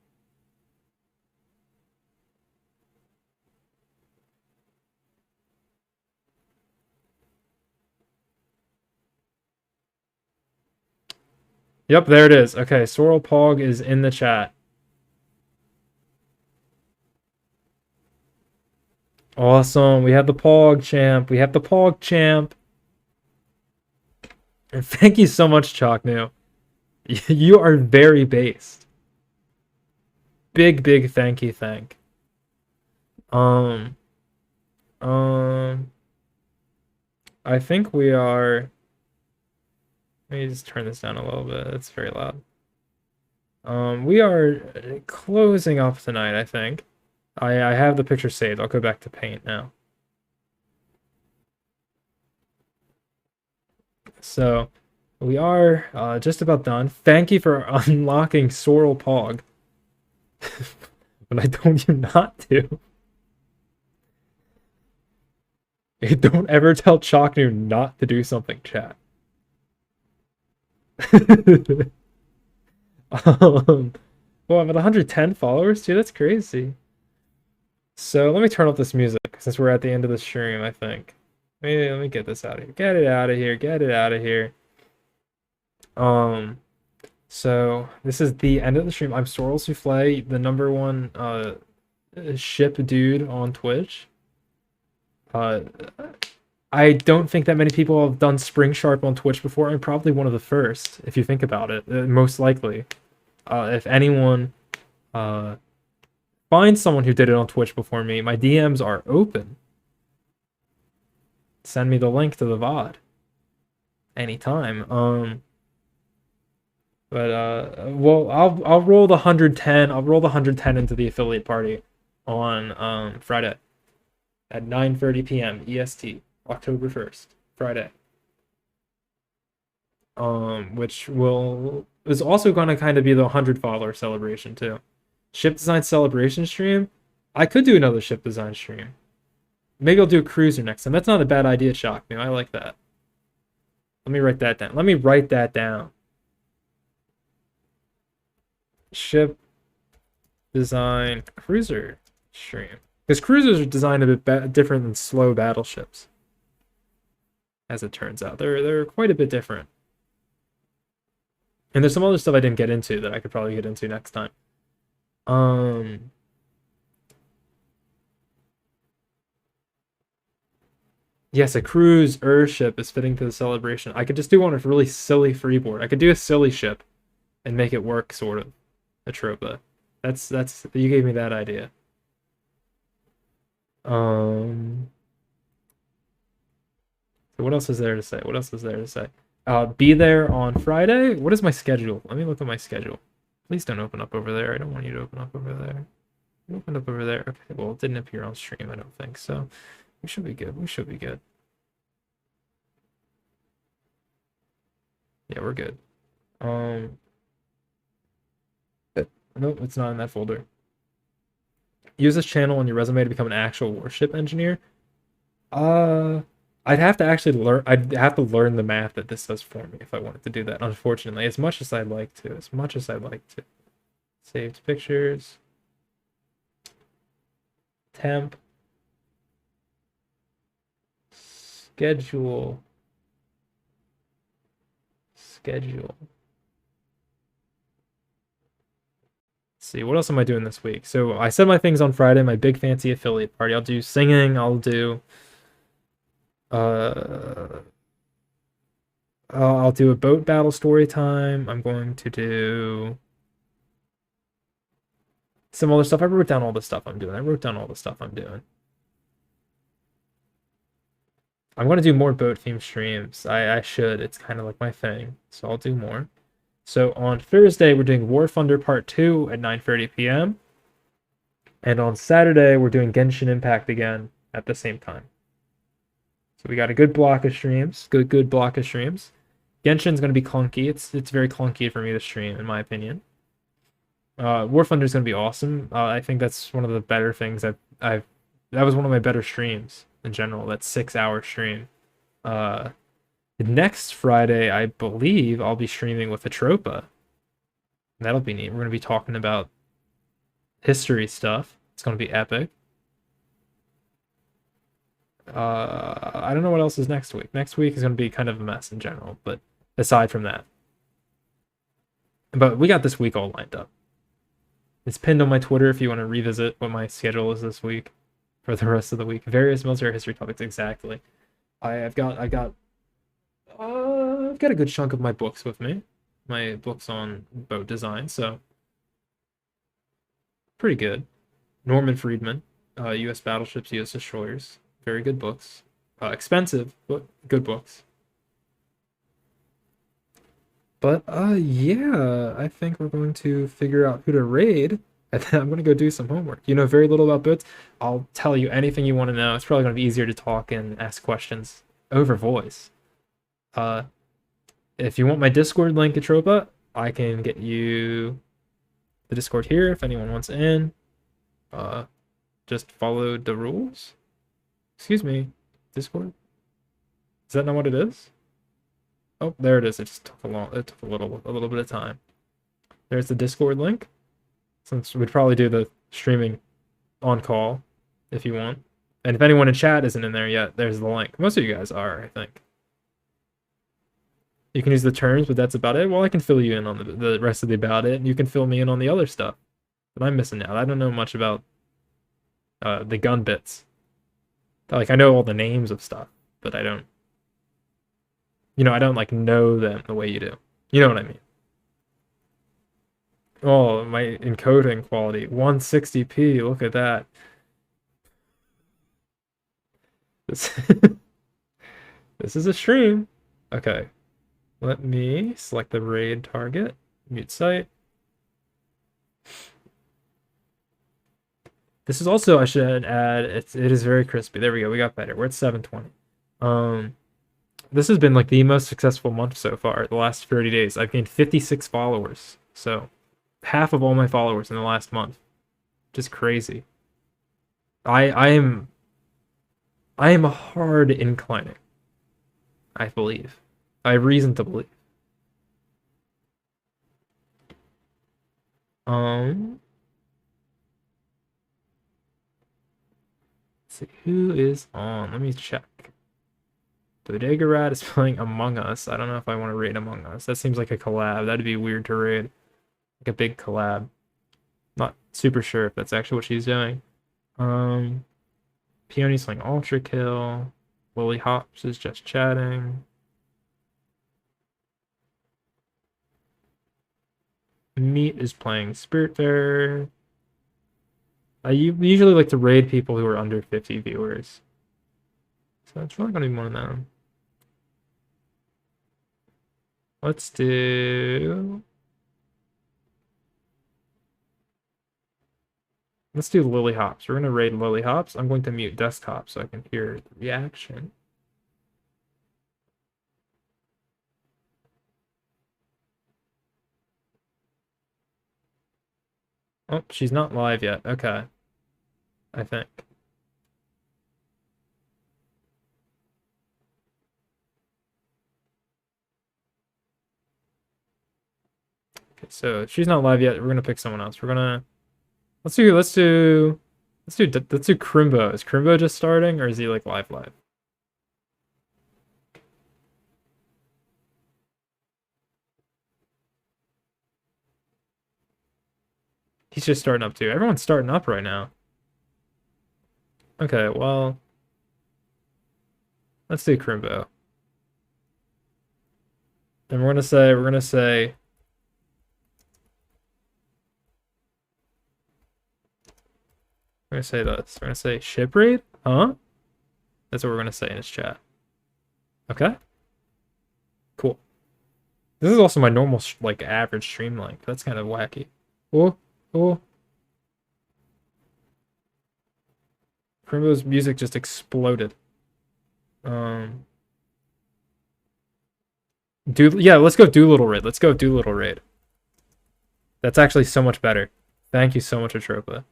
Yep, there it is. Okay, Sorrel Pog is in the chat. Awesome. We have the Pog champ. We have the Pog champ. And thank you so much, Chalknew. You are very based. Big thank you. I think we are. Let me just turn this down a little bit. It's very loud. We are closing up tonight, I think. I have the picture saved. I'll go back to paint now. So we are just about done. Thank you for unlocking Sorrel Pog. But I told you not to. Don't ever tell Chalknew not to do something, chat. Well, I'm at 110 followers, too. That's crazy. So let me turn off this music since we're at the end of the stream, I think. Let me get this out of here. Get it out of here. Get it out of here. So this is the end of the stream. I'm Sorrel Souffle, the #1 ship dude on Twitch. I don't think that many people have done SpringSharp on Twitch before. I'm probably one of the first, if you think about it, most likely. If anyone finds someone who did it on Twitch before me, my DMs are open. Send me the link to the VOD anytime. Well, I'll roll the 110. I'll roll the 110 into the affiliate party on Friday at 9:30 p.m. EST, October 1st, Friday. which is also going to kind of be the 100 follower celebration too. Ship design celebration stream. I could do another ship design stream. Maybe I'll do a cruiser next time. That's not a bad idea, Shock Me. I like that. Let me write that down. Let me write that down. Ship design cruiser stream. Because cruisers are designed a bit different than slow battleships. As it turns out. They're quite a bit different. And there's some other stuff I didn't get into that I could probably get into next time. Yes, a cruiser ship is fitting to the celebration. I could just do one with really silly freeboard. I could do a silly ship and make it work, sort of. A Tropa. That's you gave me that idea. So what else is there to say? What else is there to say? Be there on Friday. What is my schedule? Let me look at my schedule. Please don't open up over there. I don't want you to open up over there. You opened up over there. Okay, well, it didn't appear on stream, I don't think. So we should be good. We should be good. Yeah, we're good. Nope, it's not in that folder. Use this channel on your resume to become an actual warship engineer. I'd have to actually learn. I'd have to learn the math that this does for me if I wanted to do that. Unfortunately, as much as I'd like to, saved pictures, temp, schedule. See, what else am I doing this week? So I said my things on Friday, my big fancy affiliate party. I'll do singing, I'll do I'll do a boat battle story time. I'm going to do some other stuff. I wrote down all the stuff I'm doing. I'm going to do more boat theme streams. I should. It's kind of like my thing. So I'll do more. So on Thursday, we're doing War Thunder Part 2 at 9:30 p.m. And on Saturday, we're doing Genshin Impact again at the same time. So we got a good block of streams. Good block of streams. Genshin's going to be clunky. It's very clunky for me to stream, in my opinion. War Thunder is going to be awesome. I think that's one of the better things that was one of my better streams in general. That 6-hour stream. Next Friday, I believe I'll be streaming with Atropa. That'll be neat. We're going to be talking about history stuff. It's going to be epic. I don't know what else is next week. Next week is going to be kind of a mess in general, but aside from that. But we got this week all lined up. It's pinned on my Twitter if you want to revisit what my schedule is this week for the rest of the week. Various military history topics, exactly. I've got a good chunk of my books with me. My books on boat design, so pretty good. Norman Friedman, U.S. Battleships, U.S. Destroyers. Very good books. Expensive, but good books. But yeah, I think we're going to figure out who to raid, and then I'm going to go do some homework. You know very little about boats. I'll tell you anything you want to know. It's probably going to be easier to talk and ask questions over voice. If you want my Discord link, Atropa, I can get you the Discord here if anyone wants in. Just follow the rules. Excuse me, Discord? Is that not what it is? Oh, there it is. It just took a little bit of time. There's the Discord link. Since we'd probably do the streaming on call if you want. And if anyone in chat isn't in there yet, there's the link. Most of you guys are, I think. You can use the terms, but that's about it. Well, I can fill you in on the rest of the about it, and you can fill me in on the other stuff. But I'm missing out. I don't know much about the gun bits. Like, I know all the names of stuff, but I don't... I don't, like, know them the way you do. You know what I mean? Oh, my encoding quality. 160p, look at that. This is a stream. Okay. Let me select the raid target. Mute site. This is also, I should add, it is very crispy. There we go. We got better. We're at 720. This has been like the most successful month so far. The last 30 days, I've gained 56 followers. So half of all my followers in the last month. Just crazy. I am hard inclining. I believe. I have reason to believe. Let's see who is on. Let me check. Bodega Rat is playing Among Us. I don't know if I want to raid Among Us. That seems like a collab. That'd be weird to raid. Like a big collab. Not super sure if that's actually what she's doing. Peony's playing Ultra Kill. Lily Hops is just chatting. Meat is playing Spiritfarer. I usually like to raid people who are under 50 viewers. So it's probably gonna be one of them. Let's do Lily Hops. We're gonna raid Lily Hops. I'm going to mute desktop so I can hear the reaction. Oh, she's not live yet. Okay. I think. Okay, so if she's not live yet, we're gonna pick someone else. We're gonna let's do Crimbo. Is Crimbo just starting or is he like live? He's just starting up too. Everyone's starting up right now. Okay, well, let's do Crimbo. And we're gonna say We're gonna say this. We're gonna say ship raid? Huh? That's what we're gonna say in his chat. Okay. Cool. This is also my normal like average stream length. That's kind of wacky. Oh. Crimbo's music just exploded. Yeah, let's go Doolittle raid. Let's go Doolittle raid. That's actually so much better. Thank you so much, Atropa.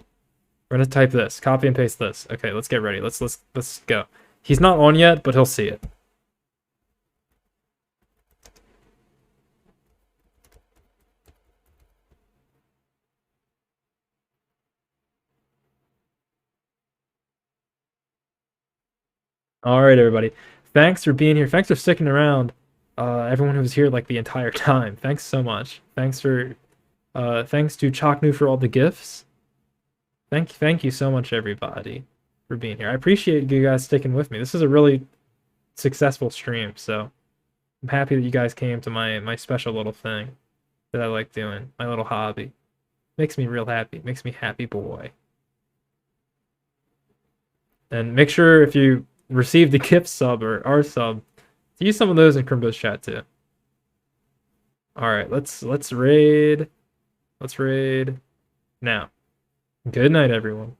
We're gonna type this, copy and paste this. Okay, let's get ready. Let's go. He's not on yet, but he'll see it. All right, everybody. Thanks for being here. Thanks for sticking around. Everyone who was here like the entire time. Thanks so much. Thanks to Chocnu for all the gifts. Thank you so much, everybody, for being here. I appreciate you guys sticking with me. This is a really successful stream, so I'm happy that you guys came to my special little thing that I like doing. My little hobby. Makes me real happy. Makes me happy boy. And make sure if you receive the gift sub or our sub, to use some of those in Crimbo's chat too. All right, let's raid. Let's raid now. Good night, everyone.